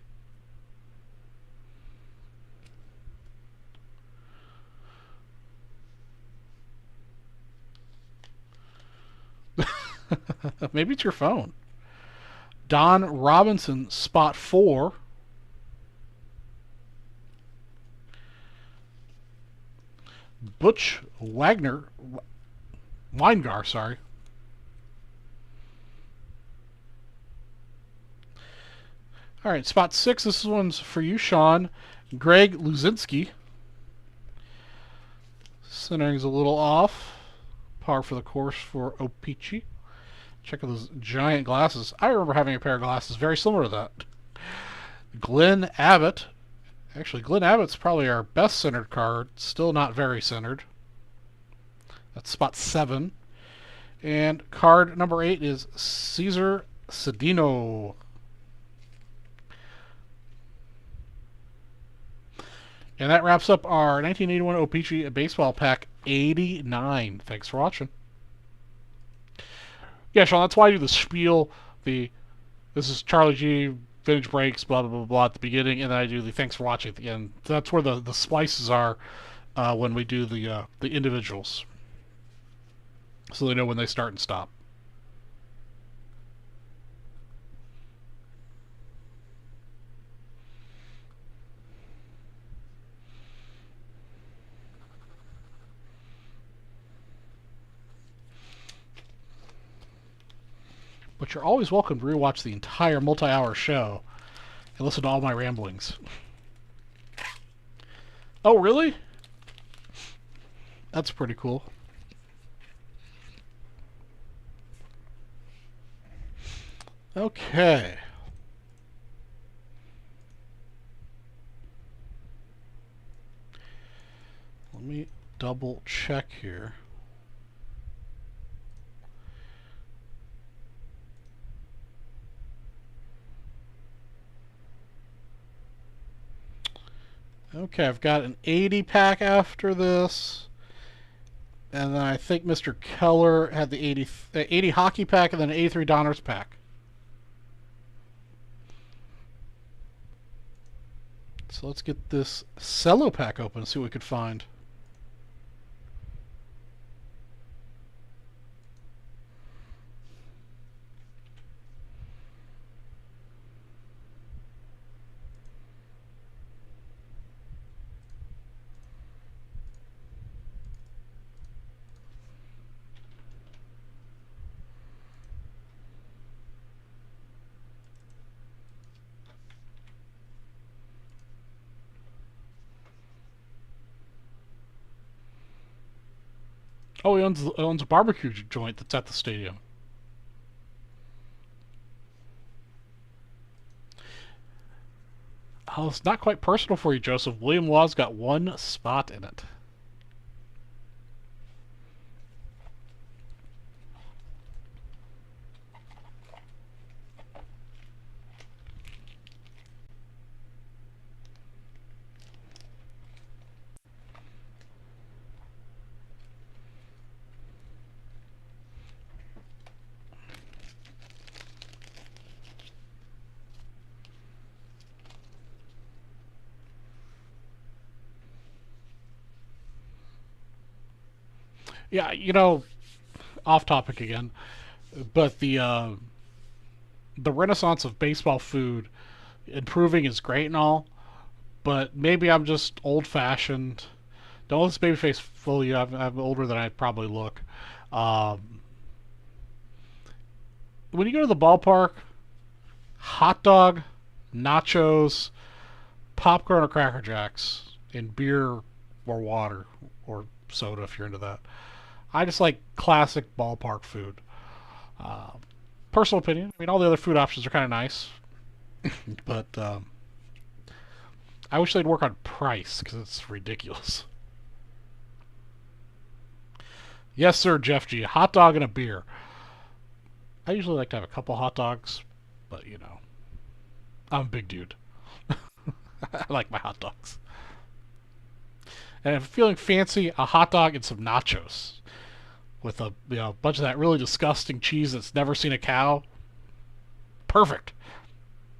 Maybe it's your phone. Don Robinson, spot 4. Butch Wagner, Weingar, sorry. All right, spot 6. This one's for you, Sean. Greg Luzinski. Centering's a little off. Par for the course for O-Pee-Chee. Check out those giant glasses. I remember having a pair of glasses very similar to that. Glenn Abbott. Actually, Glenn Abbott's probably our best centered card. Still not very centered. That's spot 7. And card number 8 is Cesar Cedeno. And that wraps up our 1981 O-Pee-Chee Baseball Pack 89. Thanks for watching. Yeah, Sean, that's why I do the spiel. This is Charlie G, Vintage Breaks, blah, blah, blah, blah at the beginning, and then I do the thanks for watching at the end. That's where the splices are when we do the individuals. So they know when they start and stop. But you're always welcome to rewatch the entire multi-hour show and listen to all my ramblings. Oh, really? That's pretty cool. Okay. Let me double check here. Okay, I've got an 80 pack after this. And then I think Mr. Keller had the 80 hockey pack and then an 83 Donners pack. So let's get this cello pack open and see what we could find. Oh, he owns a barbecue joint that's at the stadium. Oh, it's not quite personal for you, Joseph. William Law's got one spot in it. Yeah, you know, off topic again, but the renaissance of baseball food improving is great and all, but maybe I'm just old fashioned. Don't let this babyface fool you. I'm older than I probably look. Um, when you go to the ballpark, hot dog, nachos, popcorn or Cracker Jacks, and beer or water or soda if you're into that. I just like classic ballpark food. Uh, Personal opinion. I mean, all the other food options are kind of nice, but I wish they'd work on price because it's ridiculous. Yes, sir, Jeff G. A hot dog and a beer. I usually like to have a couple hot dogs, but you know, I'm a big dude. I like my hot dogs. And if I'm feeling fancy, a hot dog and some nachos with a bunch of that really disgusting cheese that's never seen a cow. Perfect.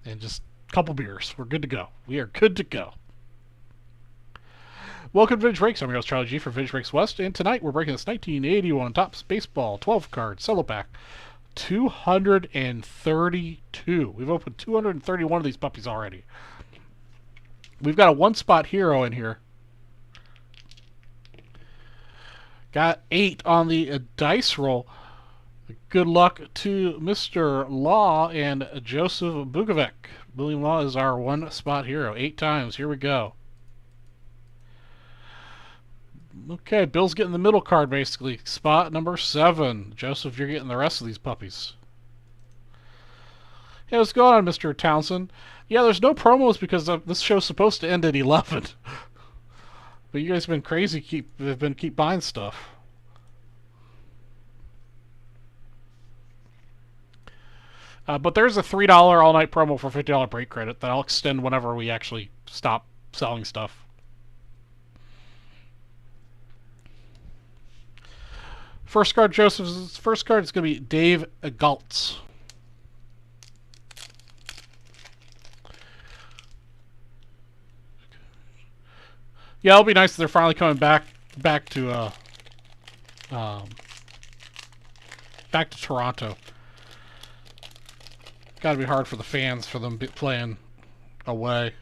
And just a couple beers. We're good to go. We are good to go. Welcome to Vintage Breaks. I'm your host, Charlie G for Vintage Breaks West, and tonight we're breaking this 1981 Topps Baseball 12-card cello pack. 232. We've opened 231 of these puppies already. We've got a one-spot hero in here. Got 8 on the dice roll. Good luck to Mr. Law and Joseph Bukovic. William Law is our one-spot hero. 8 times. Here we go. Okay, Bill's getting the middle card, basically. Spot number 7. Joseph, you're getting the rest of these puppies. Hey, what's going on, Mr. Townsend? Yeah, there's no promos because this show's supposed to end at 11. But you guys have been crazy, keep buying stuff. But there's a $3 all-night promo for $50 break credit that I'll extend whenever we actually stop selling stuff. First card, Joseph's first card is going to be Dave Galtz. Yeah, it'll be nice that they're finally coming back to Toronto. Got to be hard for the fans for them playing away.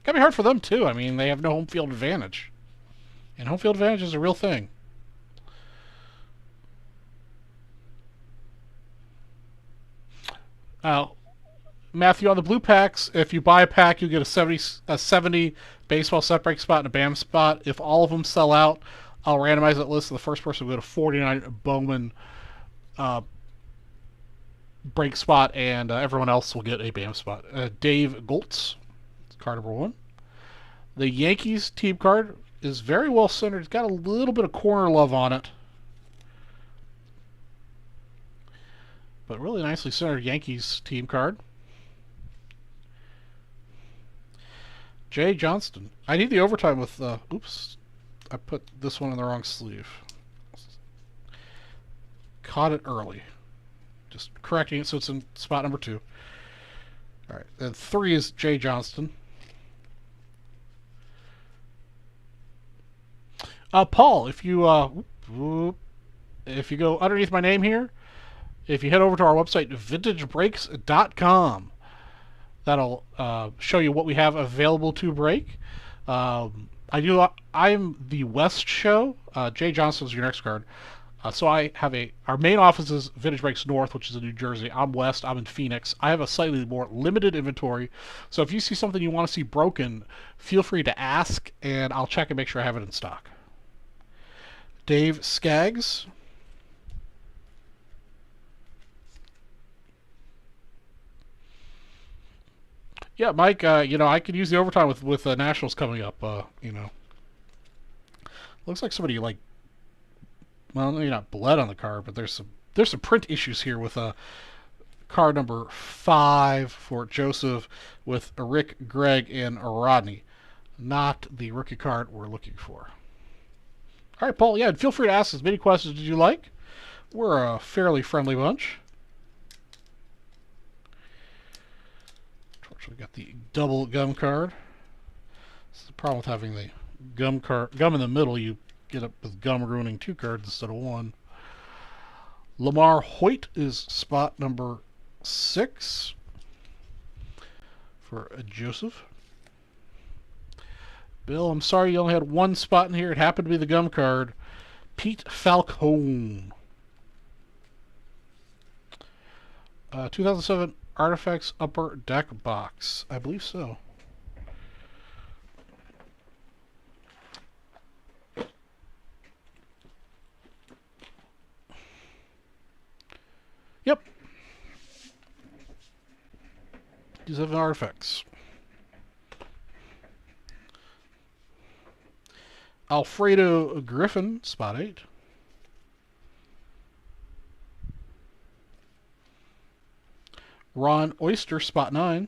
Got to be hard for them too. I mean, they have no home field advantage, and home field advantage is a real thing. Matthew, on the blue packs, if you buy a pack, you get a 70 baseball set break spot and a BAM spot. If all of them sell out, I'll randomize that list. The first person will get a 49 Bowman break spot, and everyone else will get a BAM spot. Dave Goltz, card number 1. The Yankees team card is very well centered. It's got a little bit of corner love on it, but really nicely centered Yankees team card. Jay Johnston. I need the overtime with, oops, I put this one in the wrong sleeve. Caught it early. Just correcting it so it's in spot number 2. Alright, and 3 is Jay Johnston. Paul, if you go underneath my name here, if you head over to our website, vintagebreaks.com, that'll show you what we have available to break. I'm the West show. Jay Johnston's your next card. So I have our main office is Vintage Breaks North, which is in New Jersey. I'm West. I'm in Phoenix. I have a slightly more limited inventory. So if you see something you want to see broken, feel free to ask, and I'll check and make sure I have it in stock. Dave Skaggs. Yeah, Mike, I could use the overtime with Nationals coming up, Looks like somebody, well, maybe not bled on the card, but there's some print issues here with card number 5 for Joseph with Rick, Greg, and Rodney. Not the rookie card we're looking for. All right, Paul, yeah, feel free to ask as many questions as you like. We're a fairly friendly bunch. We got the double gum card. This is the problem with having the gum in the middle. You get up with gum ruining 2 cards instead of 1. Lamar Hoyt is spot number 6 for Joseph. Bill, I'm sorry you only had 1 spot in here. It happened to be the gum card. Pete Falcone. 2007 Artifacts Upper Deck box. I believe so. Yep. 2007 Artifacts. Alfredo Griffin, spot 8. Ron Oyster, spot 9.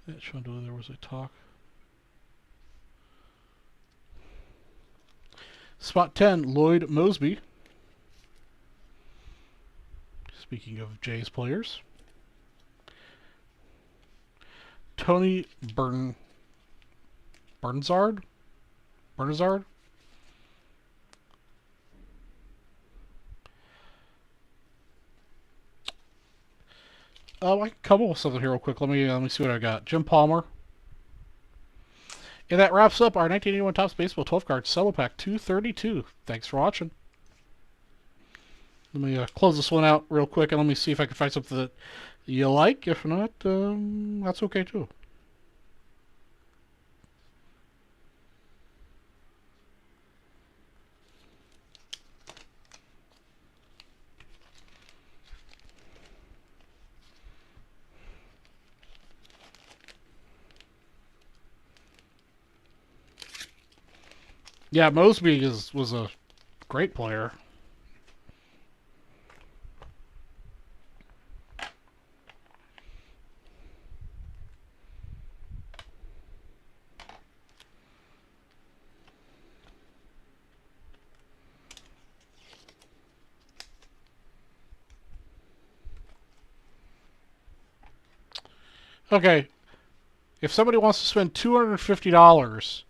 Which one do there was a talk? Spot 10, Lloyd Mosby. Speaking of Jays players. Tony Bernzard? I can come up with something here real quick. Let me see what I got. Jim Palmer. And that wraps up our 1981 Topps Baseball 12 card Cello Pack 232. Thanks for watching. Let me close this one out real quick and let me see if I can find something that you like. If not, that's okay too. Yeah, Mosby was a great player. Okay, if somebody wants to spend $250,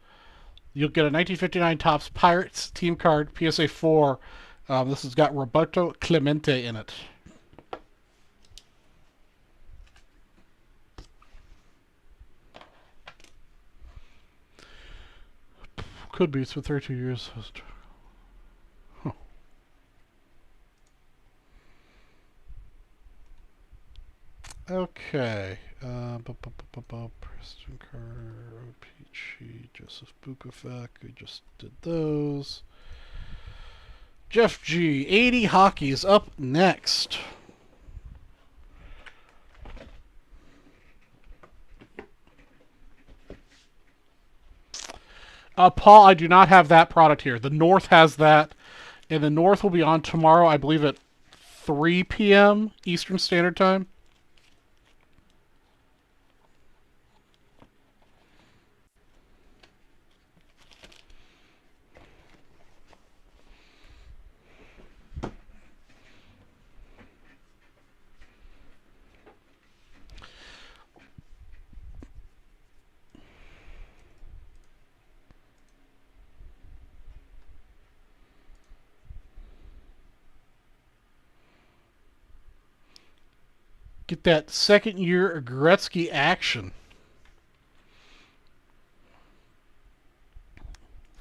you'll get a 1959 Topps Pirates team card PSA 4. This has got Roberto Clemente in it. Could be. It's for 32 years. Huh. Okay. Preston Carter, O-Pee-Chee, Joseph Bukovac. We just did those. Jeff G. 80 hockey is up next. Paul, I do not have that product here. The North has that, and the North will be on tomorrow, I believe, at 3 p.m. Eastern Standard Time. Get that second year Gretzky action.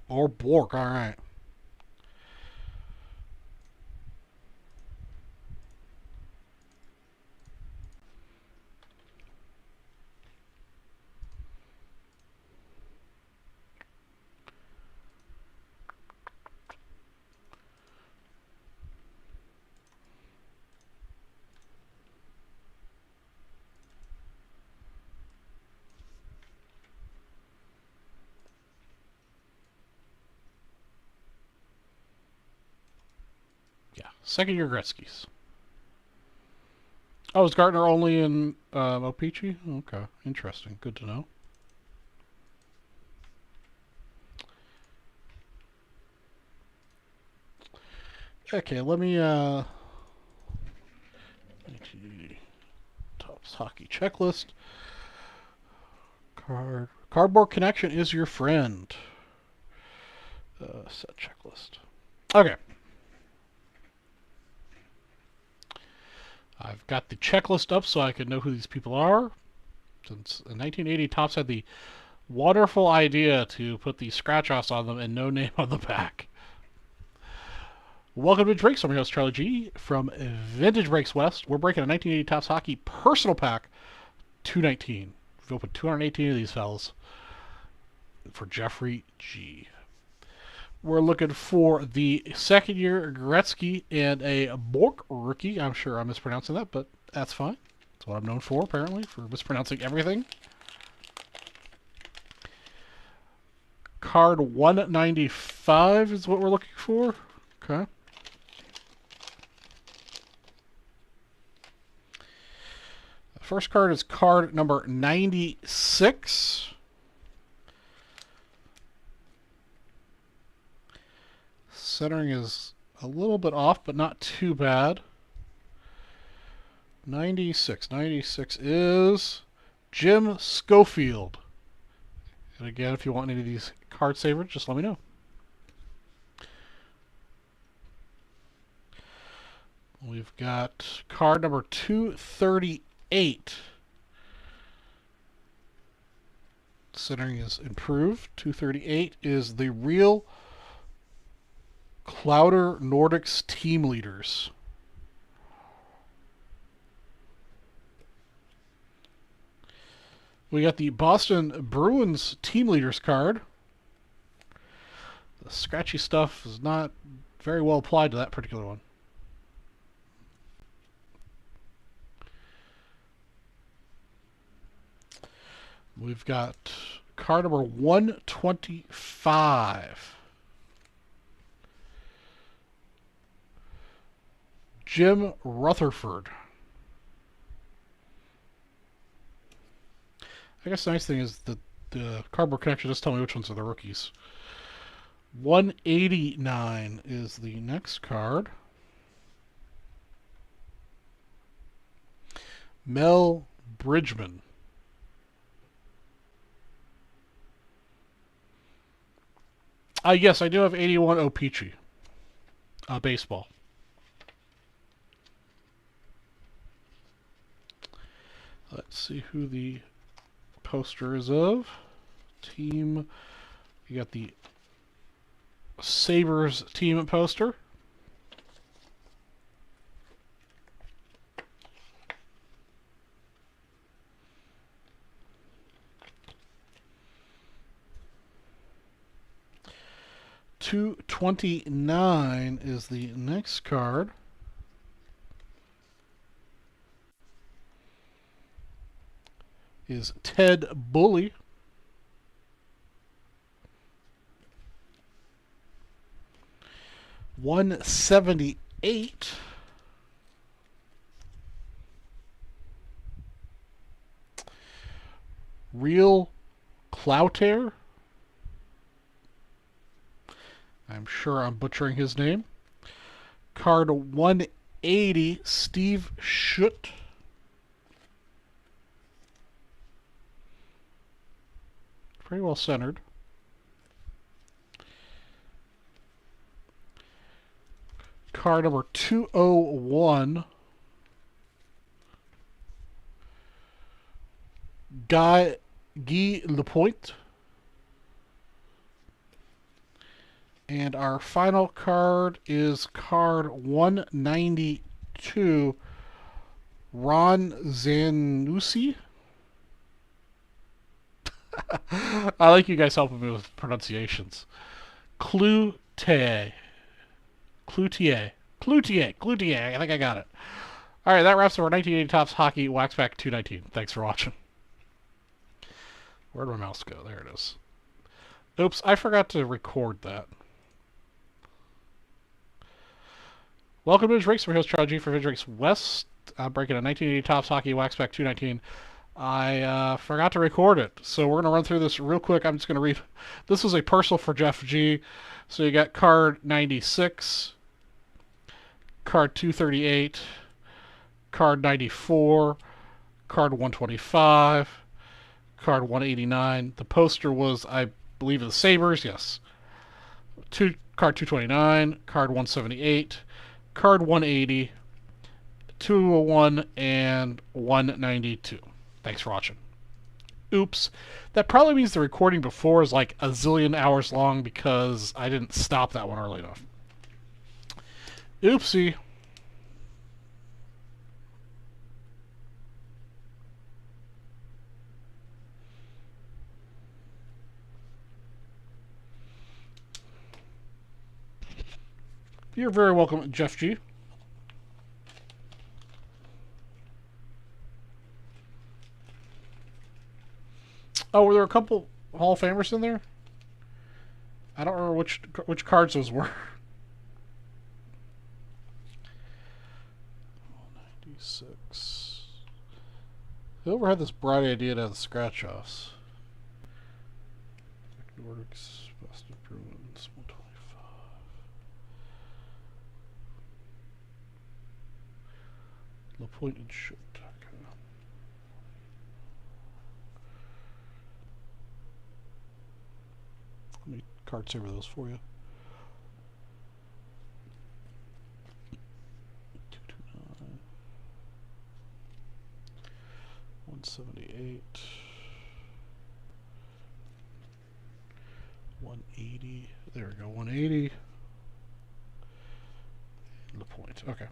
Or Bork, all right. Yeah, second year Gretzky's. Oh, is Gartner only in O-Pee-Chee? Okay, interesting. Good to know. Okay, let me Topps hockey checklist. Cardboard Connection is your friend. Set checklist. Okay. I've got the checklist up so I can know who these people are. Since in 1980, Topps had the wonderful idea to put the scratch-offs on them and no name on the back. Welcome to Breaks. I'm your host, Charlie G. from Vintage Breaks West. We're breaking a 1980 Topps Hockey personal pack, 219. We've opened 218 of these fellas for Jeffrey G. We're looking for the second year Gretzky and a Bork rookie. I'm sure I'm mispronouncing that, but that's fine. That's what I'm known for, apparently, for mispronouncing everything. Card 195 is what we're looking for. Okay. The first card is card number 96. Centering is a little bit off, but not too bad. 96. 96 is Jim Schofield. And again, if you want any of these card savers, just let me know. We've got card number 238. Centering is improved. 238 is the real Clouder Nordics team leaders. We got the Boston Bruins team leaders card. The scratchy stuff is not very well applied to that particular one. We've got card number 125. Jim Rutherford. I guess the nice thing is that the cardboard connection does tell me which ones are the rookies. 189 is the next card. Mel Bridgman. Yes, I do have 81 O-Pee-Chee. Baseball. Let's see who the poster is of. Team. You got the Sabres team poster. $229 is the next card. Is Ted Bully. $178. Real Cloutier. I'm sure I'm butchering his name. Card 180, Steve Schutt. Pretty well centered. Card number 201, Guy Lapointe. And our final card is card 192, Ron Zanussi. I like you guys helping me with pronunciations. Cloutier. I think I got it. All right, that wraps up our 1980 Topps Hockey Wax Pack 219. Thanks for watching. Where'd my mouse go? There it is. Oops, I forgot to record that. Welcome to Vintage Breaks. I'm your host, Charlie G for Vintage Breaks West. I'm breaking a 1980 Topps Hockey Wax Pack 219. I forgot to record it, so we're going to run through this real quick. I'm just going to read. This was a personal for Jeff G. So you got card 96, card 238, card 94, card 125, card 189. The poster was, I believe, the Sabres, yes. Card 229, card 178, card 180, 201, and 192. Thanks for watching. Oops. That probably means the recording before is like a zillion hours long because I didn't stop that one early enough. Oopsie. You're very welcome, Jeff G. Oh, were there a couple Hall of Famers in there? I don't remember which cards those were. 96. Whoever had this bright idea to have the scratch-offs? Nordics, Best of Bruins, 125. Lapointe and Schutt. Let me card saver those for you. 229, 178, 180. There we go, 180. Lapointe. Okay.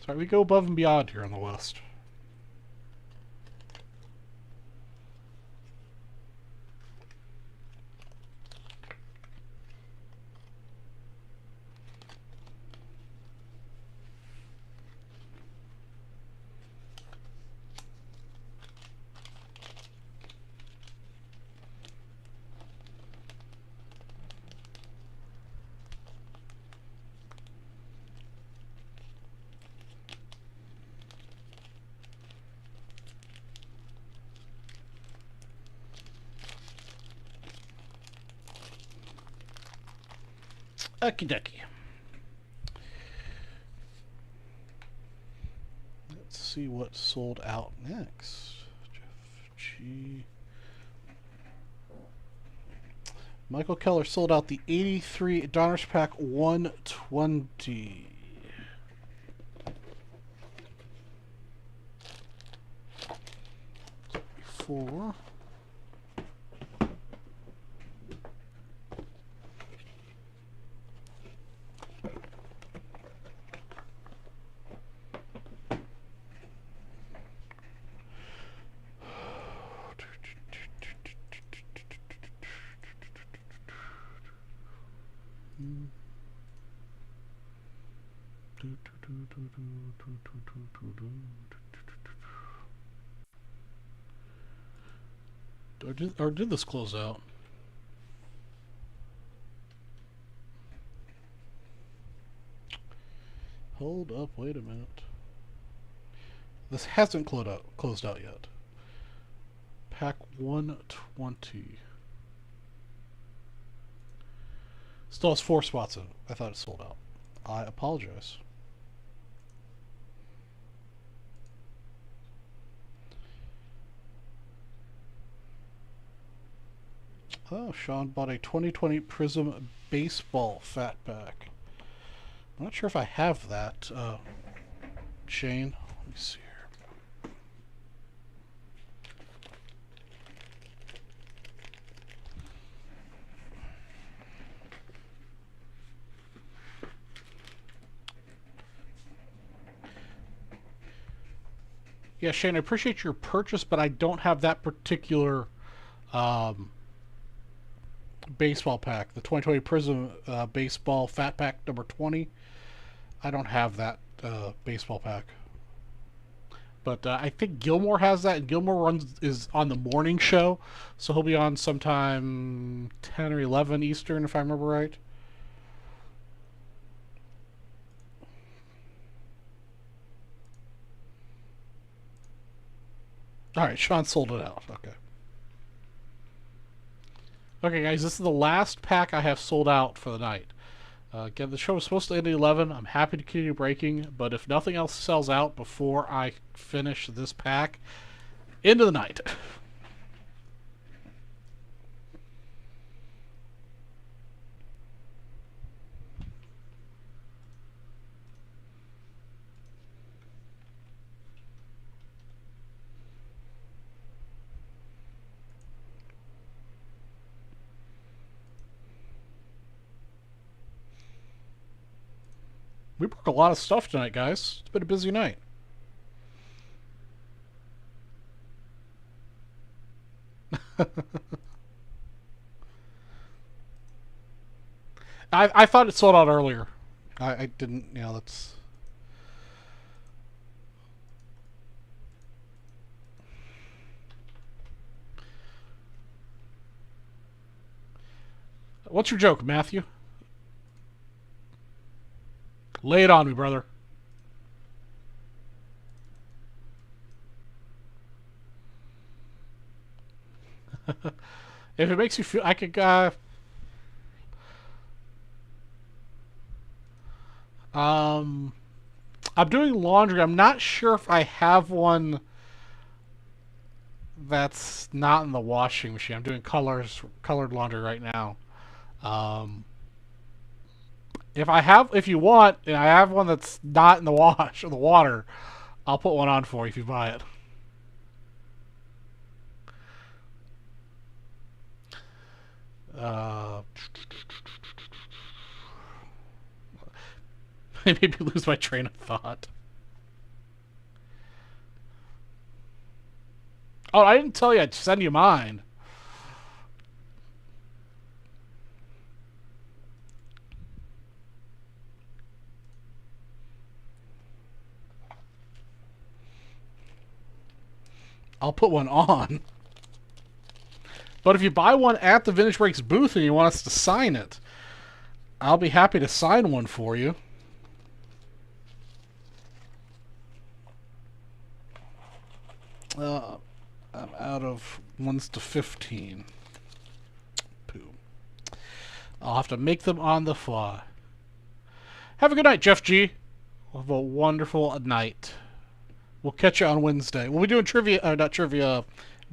Sorry, we go above and beyond here on the list. Okie dokie. Let's see what sold out next. Jeff G. Michael Keller sold out the 83 Donruss Pack 120. Four. Or did this close out? Hold up, wait a minute. This hasn't closed out yet. Pack 120. Still has 4 spots in it. I thought it sold out. I apologize. Oh, Sean bought a 2020 Prism Baseball Fat Pack. I'm not sure if I have that, Shane. Let me see here. Yeah, Shane, I appreciate your purchase, but I don't have that particular baseball pack. The 2020 Prism Baseball Fat Pack number 20. I don't have that baseball pack. But I think Gilmore has that, and Gilmore is on the morning show, so he'll be on sometime 10 or 11 Eastern, if I remember right. Alright, Sean sold it out. Okay. Okay, guys, this is the last pack I have sold out for the night. Again, the show was supposed to end at 11. I'm happy to continue breaking, but if nothing else sells out before I finish this pack, into the night. We broke a lot of stuff tonight, guys. It's been a busy night. I thought it sold out earlier. I didn't, you know, that's... What's your joke, Matthew? Lay it on me, brother. If it makes you feel... I could... I'm doing laundry. I'm not sure if I have one that's not in the washing machine. I'm doing colored laundry right now. If you want, and I have one that's not in the wash or the water, I'll put one on for you if you buy it. It made me lose my train of thought. Oh, I didn't tell you I'd send you mine. I'll put one on. But if you buy one at the Vintage Breaks booth and you want us to sign it, I'll be happy to sign one for you. I'm out of 1s to 15. Poo. I'll have to make them on the fly. Have a good night, Jeff G. Have a wonderful night. We'll catch you on Wednesday. We'll be doing trivia, not trivia,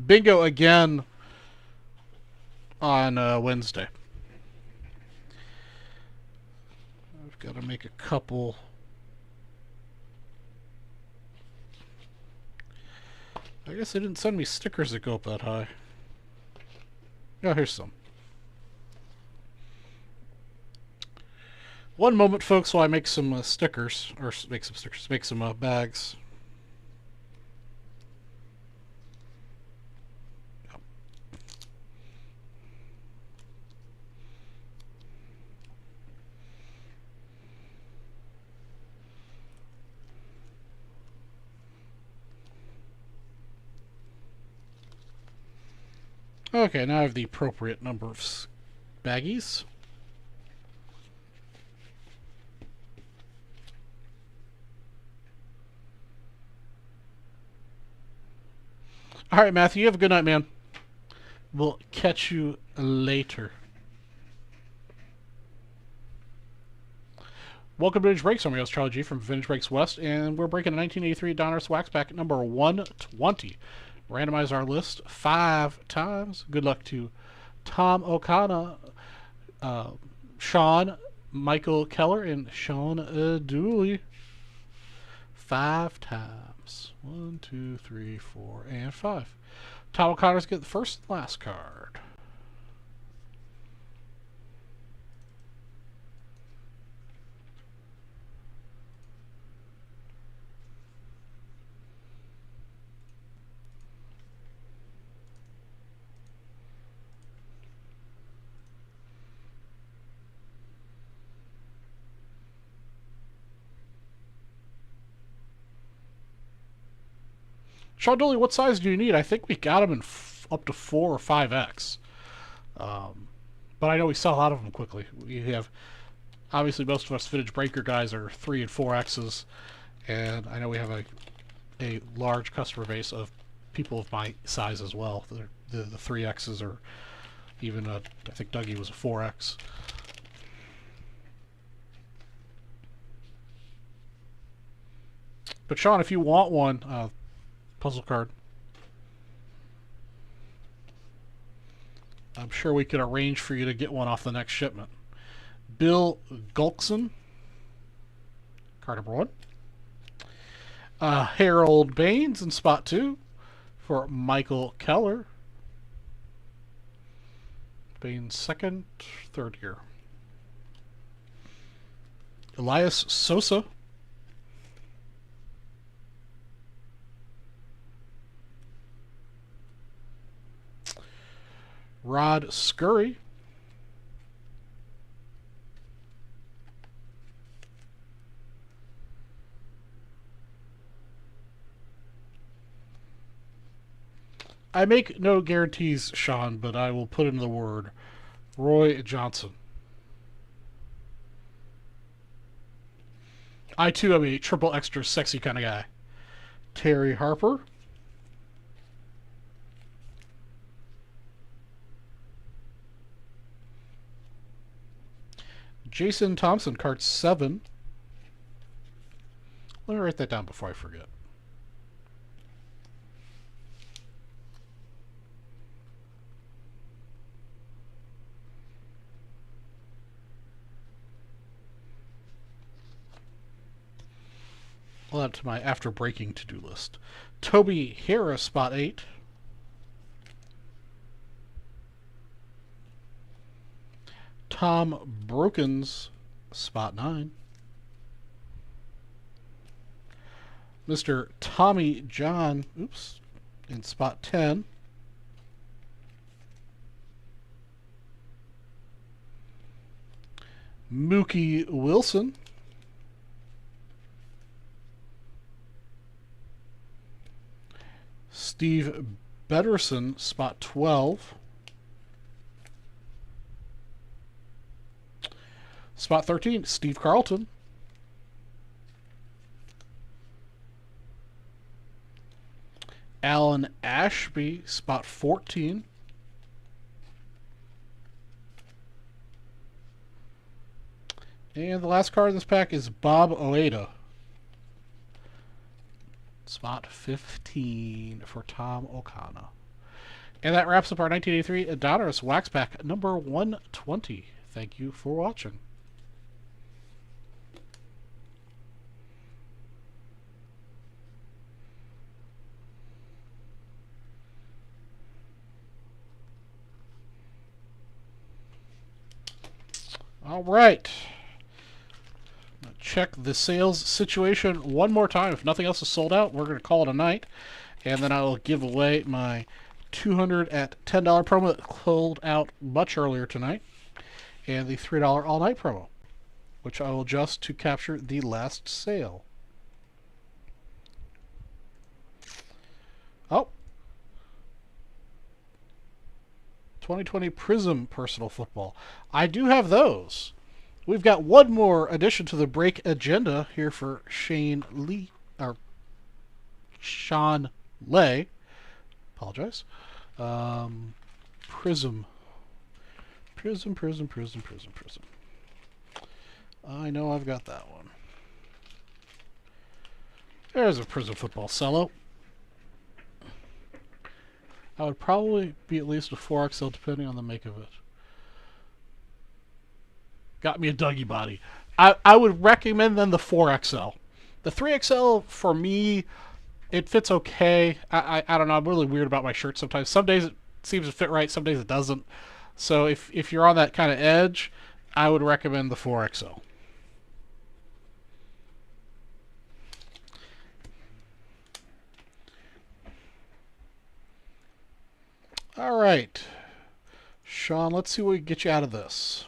bingo again on Wednesday. I've got to make a couple. I guess they didn't send me stickers that go up that high. Oh, here's some. One moment, folks, while I make some stickers, or make some bags. Okay, now I have the appropriate number of baggies. All right, Matthew, you have a good night, man. We'll catch you later. Welcome to Vintage Breaks. I'm your host, Charlie G from Vintage Breaks West, and we're breaking a 1983 Donruss Wax Pack number 120. Randomize our list 5 times. Good luck to Tom O'Connor, Sean, Michael Keller, and Sean Dooley. 5 times. 1, 2, 3, 4, and 5. Tom O'Connor's get the first and last card. Sean Dooley, what size do you need? I think we got them in up to 4 or 5X. But I know we sell out of them quickly. We have, obviously, most of us Vintage Breaker guys are 3 and 4Xs. And I know we have a large customer base of people of my size as well. The 3Xs or even, I think Dougie was a 4X. But Sean, if you want one, puzzle card, I'm sure we could arrange for you to get one off the next shipment. Bill Gulkson, card number 1. Harold Baines in spot 2 for Michael Keller. Baines second, third year. Elias Sosa. Rod Scurry. I make no guarantees, Sean, but I will put in the word. Roy Johnson. I, too, am a triple extra sexy kind of guy. Terry Harper. Jason Thompson, card 7. Let me write that down before I forget. I'll add to my after breaking to-do list. Toby Harris, spot 8. Tom Brokens, spot 9. Mr. Tommy John, in spot 10. Mookie Wilson. Steve Betterson, spot 12. Spot 13, Steve Carlton. Alan Ashby, spot 14. And the last card in this pack is Bob Oeda. Spot 15 for Tom O'Connor. And that wraps up our 1983 Donruss Wax Pack number 120. Thank you for watching. All right. Check the sales situation one more time. If nothing else is sold out, we're going to call it a night. And then I will give away my 200 at $10 promo that sold out much earlier tonight. And the $3 all-night promo, which I will adjust to capture the last sale. Oh. 2020 Prism Personal Football. I do have those. We've got one more addition to the break agenda here for Shane Lee, or Sean Lay. Apologize. Prism. Prism. I know I've got that one. There's a Prism Football cello. I would probably be at least a 4XL depending on the make of it. Got me a Dougie body. I would recommend then the 4XL. The 3XL, for me, it fits okay. I don't know. I'm really weird about my shirts sometimes. Some days it seems to fit right. Some days it doesn't. So if you're on that kind of edge, I would recommend the 4XL. All right. Sean, let's see what we can get you out of this.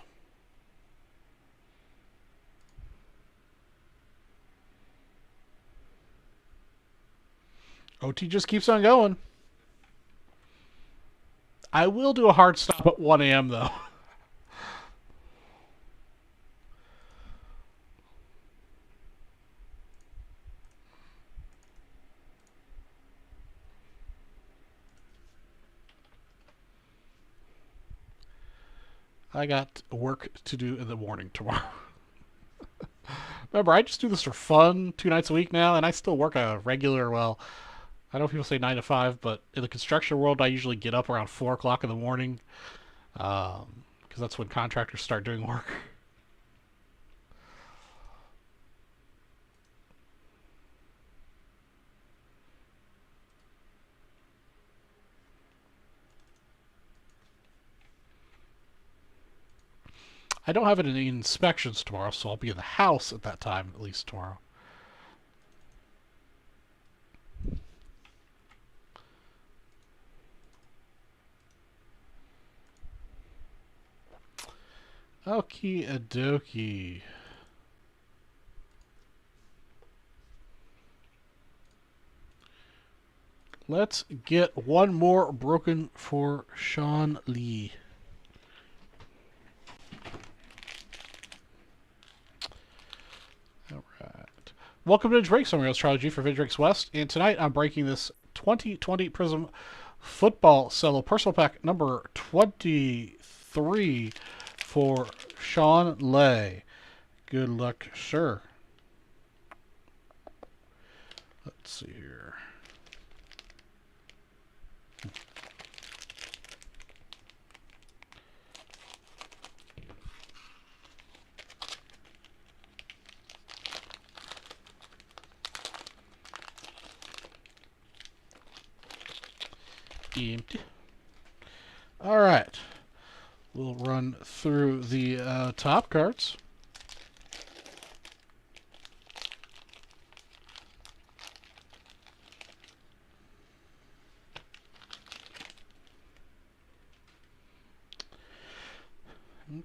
OT just keeps on going. I will do a hard stop at 1 a.m. though. I got work to do in the morning tomorrow. Remember, I just do this for fun 2 nights a week now, and I still work a regular, well, I know people say 9 to 5, but in the construction world, I usually get up around 4 o'clock in the morning, because that's when contractors start doing work. I don't have any inspections tomorrow, so I'll be in the house at that time, at least tomorrow. Okie dokie. Let's get one more broken for Sean Lee. All right. Welcome to Vintage Breaks. I'm your host, Charlie G for Vintage Breaks West, and tonight I'm breaking this 2020 Prism Football Cello Personal Pack number 23 for Sean Lay. Good luck, sir. Let's see here. Empty. All right. We'll run through the top cards.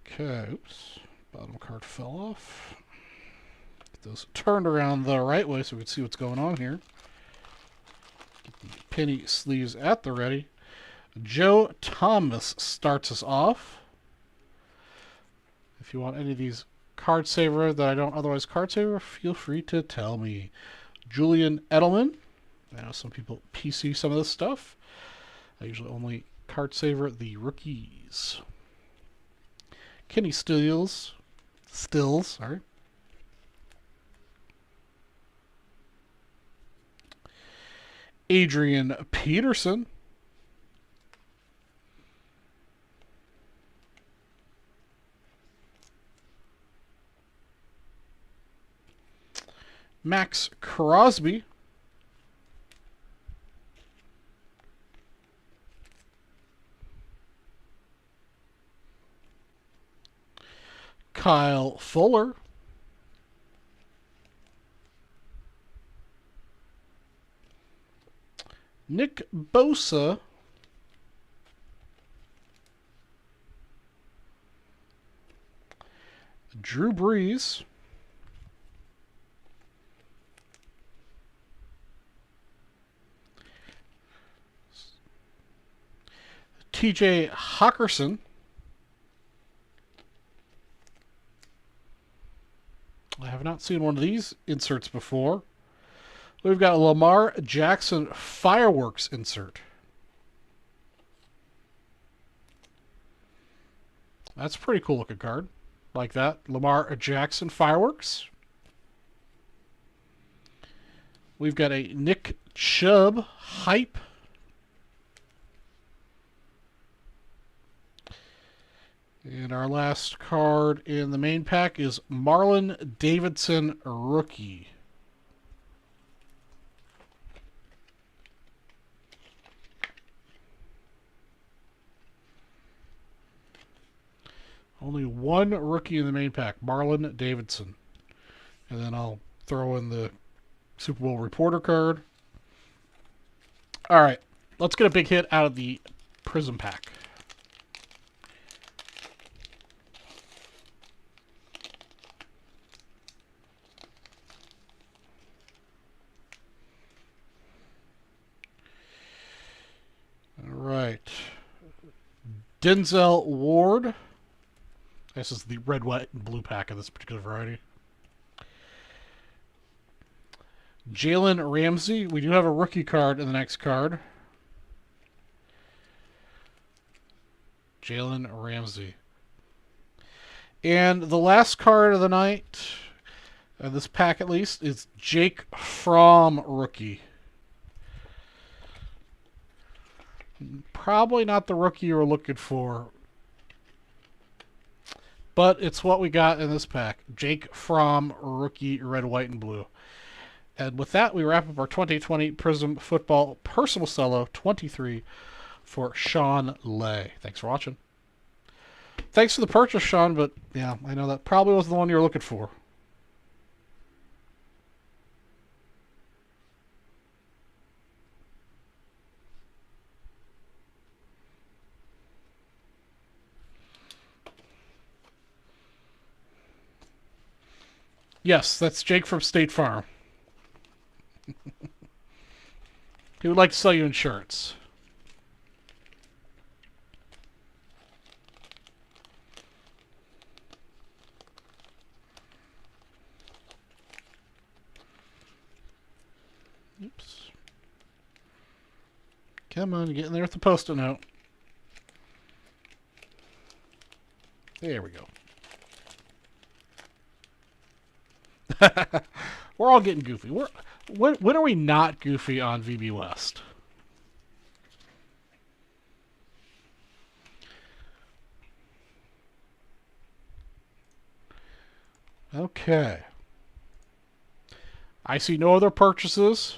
Okay, oops. Bottom card fell off. Get those turned around the right way so we can see what's going on here. Get the penny sleeves at the ready. Joe Thomas starts us off. If you want any of these card saver that I don't otherwise card saver, feel free to tell me. Julian Edelman. I know some people PC some of this stuff. I usually only card saver the rookies. Kenny Stills. Stills, sorry. Adrian Peterson. Max Crosby. Kyle Fuller. Nick Bosa. Drew Brees. TJ Hawkinson. I have not seen one of these inserts before. We've got Lamar Jackson fireworks insert. That's a pretty cool looking card. Like that. Lamar Jackson fireworks. We've got a Nick Chubb hype. And our last card in the main pack is Marlon Davidson rookie. Only one rookie in the main pack, Marlon Davidson. And then I'll throw in the Super Bowl reporter card. All right, let's get a big hit out of the Prism pack. All right. Denzel Ward. This is the red, white, and blue pack of this particular variety. Jalen Ramsey. We do have a rookie card in the next card. Jalen Ramsey. And the last card of the night, this pack at least, is Jake Fromm rookie. Probably not the rookie you were looking for, but it's what we got in this pack. Jake Fromm rookie, red, white, and blue. And with that, we wrap up our 2020 Prism Football Personal Cello 23 for Sean Lay. Thanks for watching. Thanks for the purchase, Sean, but yeah, I know that probably wasn't the one you were looking for. Yes, that's Jake from State Farm. He would like to sell you insurance. Oops. Come on, get in there with the post-it note. There we go. We're all getting goofy. When are we not goofy on VB West? Okay. I see no other purchases.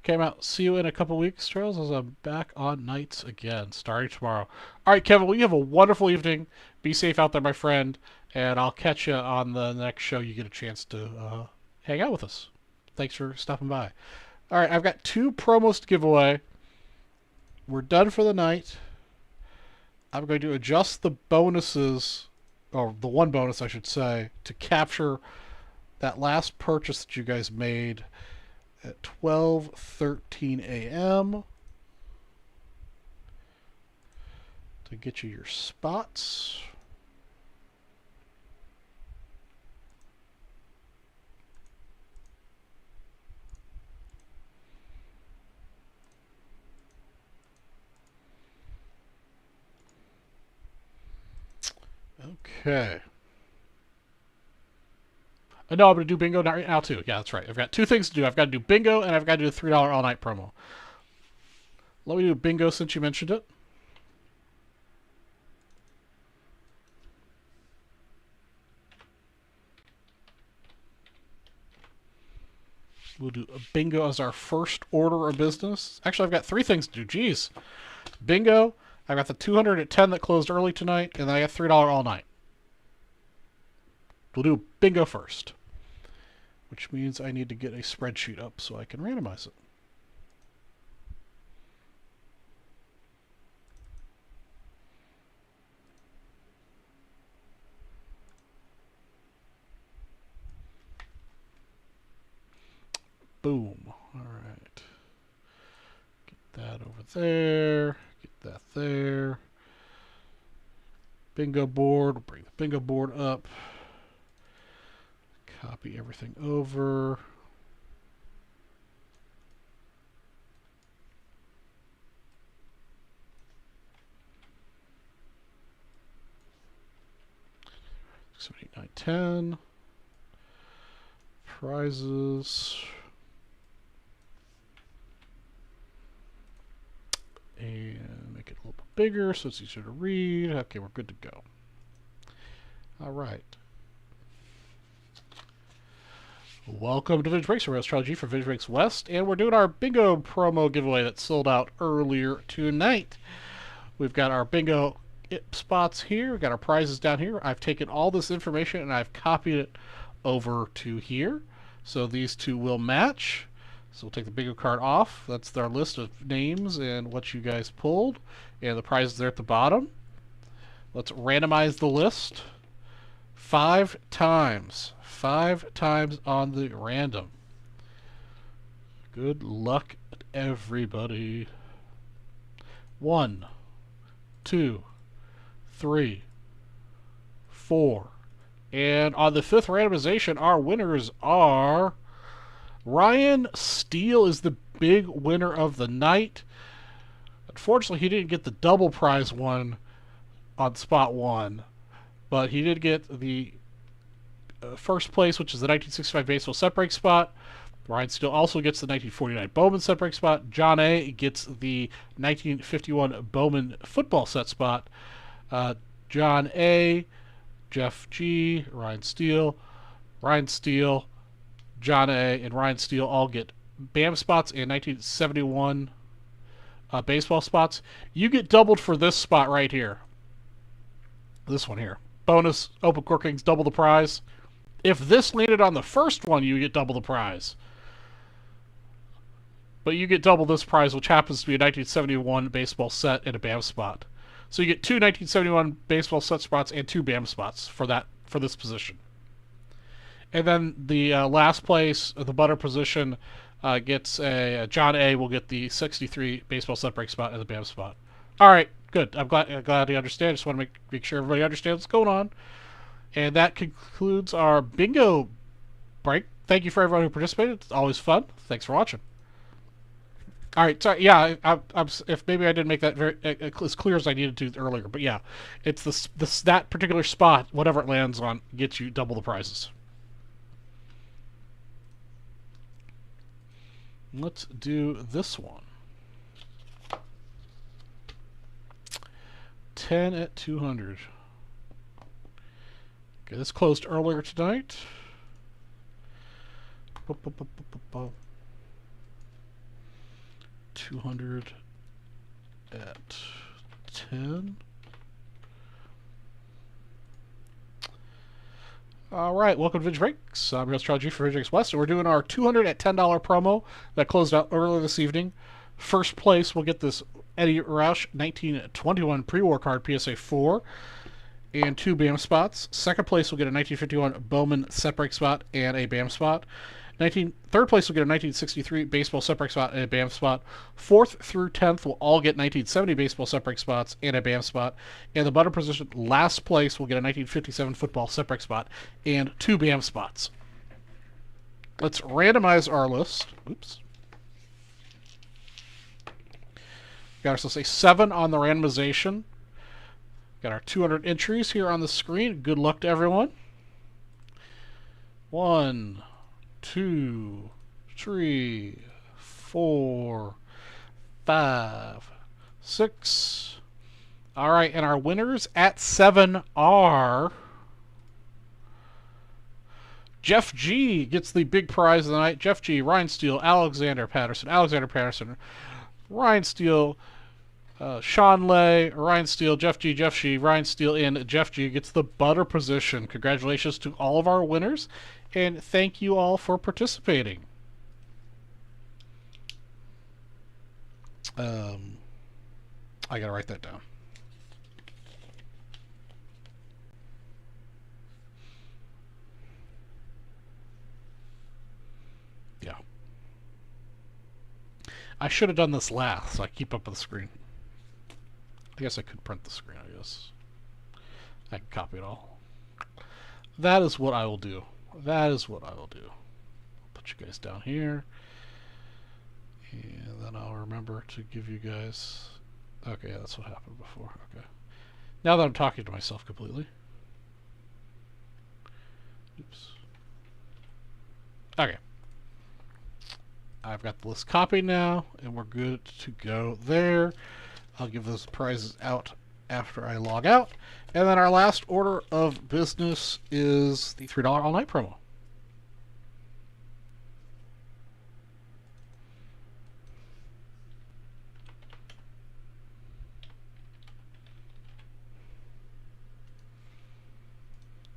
Came out. See you in a couple weeks, Trails, as I'm back on nights again, starting tomorrow. All right, Kevin, well, you have a wonderful evening. Be safe out there, my friend, and I'll catch you on the next show you get a chance to hang out with us. Thanks for stopping by. All right, I've got 2 promos to give away. We're done for the night. I'm going to adjust the bonuses, or the one bonus, I should say, to capture that last purchase that you guys made at 12:13 a.m. to get you your spots. Okay. Okay. No, I'm going to do bingo right now, too. Yeah, that's right. I've got two things to do. I've got to do bingo, and I've got to do the $3 all-night promo. Let me do bingo since you mentioned it. We'll do a bingo as our first order of business. Actually, I've got three things to do. Jeez. Bingo. I've got the 200 at 10 that closed early tonight, and then I got $3 all night. We'll do bingo first, which means I need to get a spreadsheet up so I can randomize it. Boom. All right. Get that over there. Get that there. Bingo board. We'll bring the bingo board up. Copy everything over. So 8, 9, 10. Prizes. And make it a little bit bigger so it's easier to read. Okay, we're good to go. All right. Welcome to Vintage Breaks, your astrology for Vintage Breaks West, and we're doing our bingo promo giveaway that sold out earlier tonight. We've got our bingo spots here. We've got our prizes down here. I've taken all this information and I've copied it over to here. So these two will match. So we'll take the bingo card off. That's our list of names and what you guys pulled. And the prizes there at the bottom. Let's randomize the list 5 times. 5 times on the random. Good luck, everybody. 1, 2, 3, 4. And on the 5th randomization, our winners are Ryan Steele is the big winner of the night. Unfortunately, he didn't get the double prize one on spot 1, but he did get the first place, which is the 1965 baseball set break spot. Ryan Steele also gets the 1949 Bowman set break spot. John A. gets the 1951 Bowman football set spot. John A., Jeff G., Ryan Steele, John A., and Ryan Steele all get BAM spots and 1971 baseball spots. You get doubled for this spot right here. This one here. Bonus, open corkings, double the prize. If this landed on the first one, you get double the prize. But you get double this prize, which happens to be a 1971 baseball set and a BAM spot. So you get 2 1971 baseball set spots and 2 BAM spots for this position. And then the last place, the butter position, gets a John A. will get the 63 baseball set break spot and the BAM spot. All right, good. I'm glad you understand. Just want to make sure everybody understands what's going on. And that concludes our bingo break. Thank you for everyone who participated. It's always fun. Thanks for watching. All right, sorry. Yeah, if maybe I didn't make that very as clear as I needed to earlier, but yeah, it's that particular spot, whatever it lands on, gets you double the prizes. Let's do this one. 10 at 200. Okay, this closed earlier tonight. 200 at 10. All right, welcome to Vintage Breaks. I'm your astrology for Vintage Breaks West, and we're doing our 200 at $10 promo that closed out earlier this evening. First place will get this Eddie Roush 1921 pre-war card PSA 4 and 2 BAM spots. Second place will get a 1951 Bowman set break spot and a BAM spot. Third place will get a 1963 baseball set break spot and a BAM spot. 4th through 10th will all get 1970 baseball set break spots and a BAM spot. And the butter position, last place, will get a 1957 football set break spot and 2 BAM spots. Let's randomize our list. Oops. Got ourselves a 7 on the randomization. Got our 200 entries here on the screen. Good luck to everyone. 1, 2, 3, 4, 5, 6. All right, and our winners at 7 are Jeff G gets the big prize of the night. Jeff G, Ryan Steele, Alexander Patterson, Ryan Steele, Sean Lay, Ryan Steele, Jeff G, Ryan Steele, and Jeff G gets the butter position. Congratulations to all of our winners, and thank you all for participating. I gotta write that down. Yeah. I should have done this last, so I keep up with the screen. I guess I could print the screen, I guess. I can copy it all. That is what I will do. That is what I will do. Put you guys down here. And then I'll remember to give you guys... Okay, that's what happened before. Okay. Now that I'm talking to myself completely. Oops. Okay. I've got the list copied now, and we're good to go there. I'll give those prizes out after I log out. And then our last order of business is the $3 all-night promo.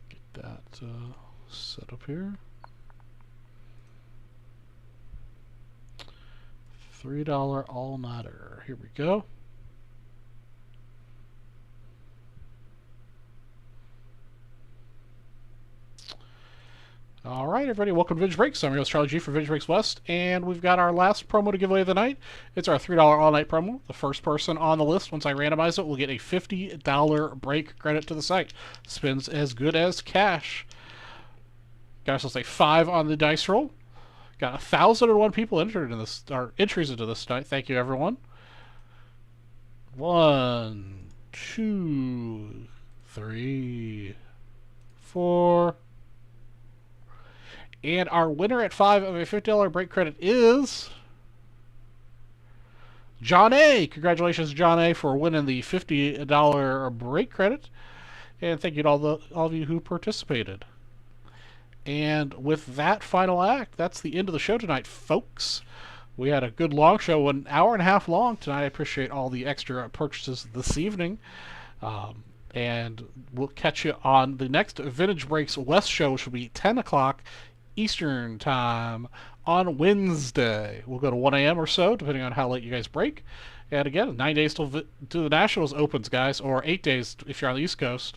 Get that set up here. $3 all-nighter. Here we go. All right, everybody, welcome to Vintage Breaks. I'm your host, Charlie G for Vintage Breaks West, and we've got our last promo to give away of the night. It's our $3 all-night promo. The first person on the list, once I randomize it, will get a $50 break credit to the site. Spins as good as cash. Got ourselves a 5 on the dice roll. Got 1,001 people entered in this, or entries into this tonight. Thank you, everyone. 1, 2, 3, 4. And our winner at 5 of a $50 break credit is John A. Congratulations, John A., for winning the $50 break credit. And thank you to all of you who participated. And with that final act, that's the end of the show tonight, folks. We had a good long show, an hour and a half long tonight. I appreciate all the extra purchases this evening. And we'll catch you on the next Vintage Breaks West show, which will be 10 o'clock Eastern Time on Wednesday. We'll go to 1 a.m. or so, depending on how late you guys break. And again, 9 days till the Nationals opens, guys, or 8 days if you're on the East Coast.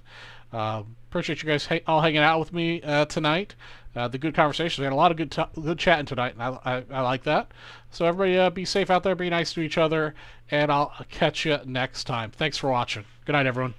Appreciate you guys all hanging out with me tonight. The good conversations. We had a lot of good chatting tonight, and I like that. So everybody be safe out there, be nice to each other, and I'll catch you next time. Thanks for watching. Good night, everyone.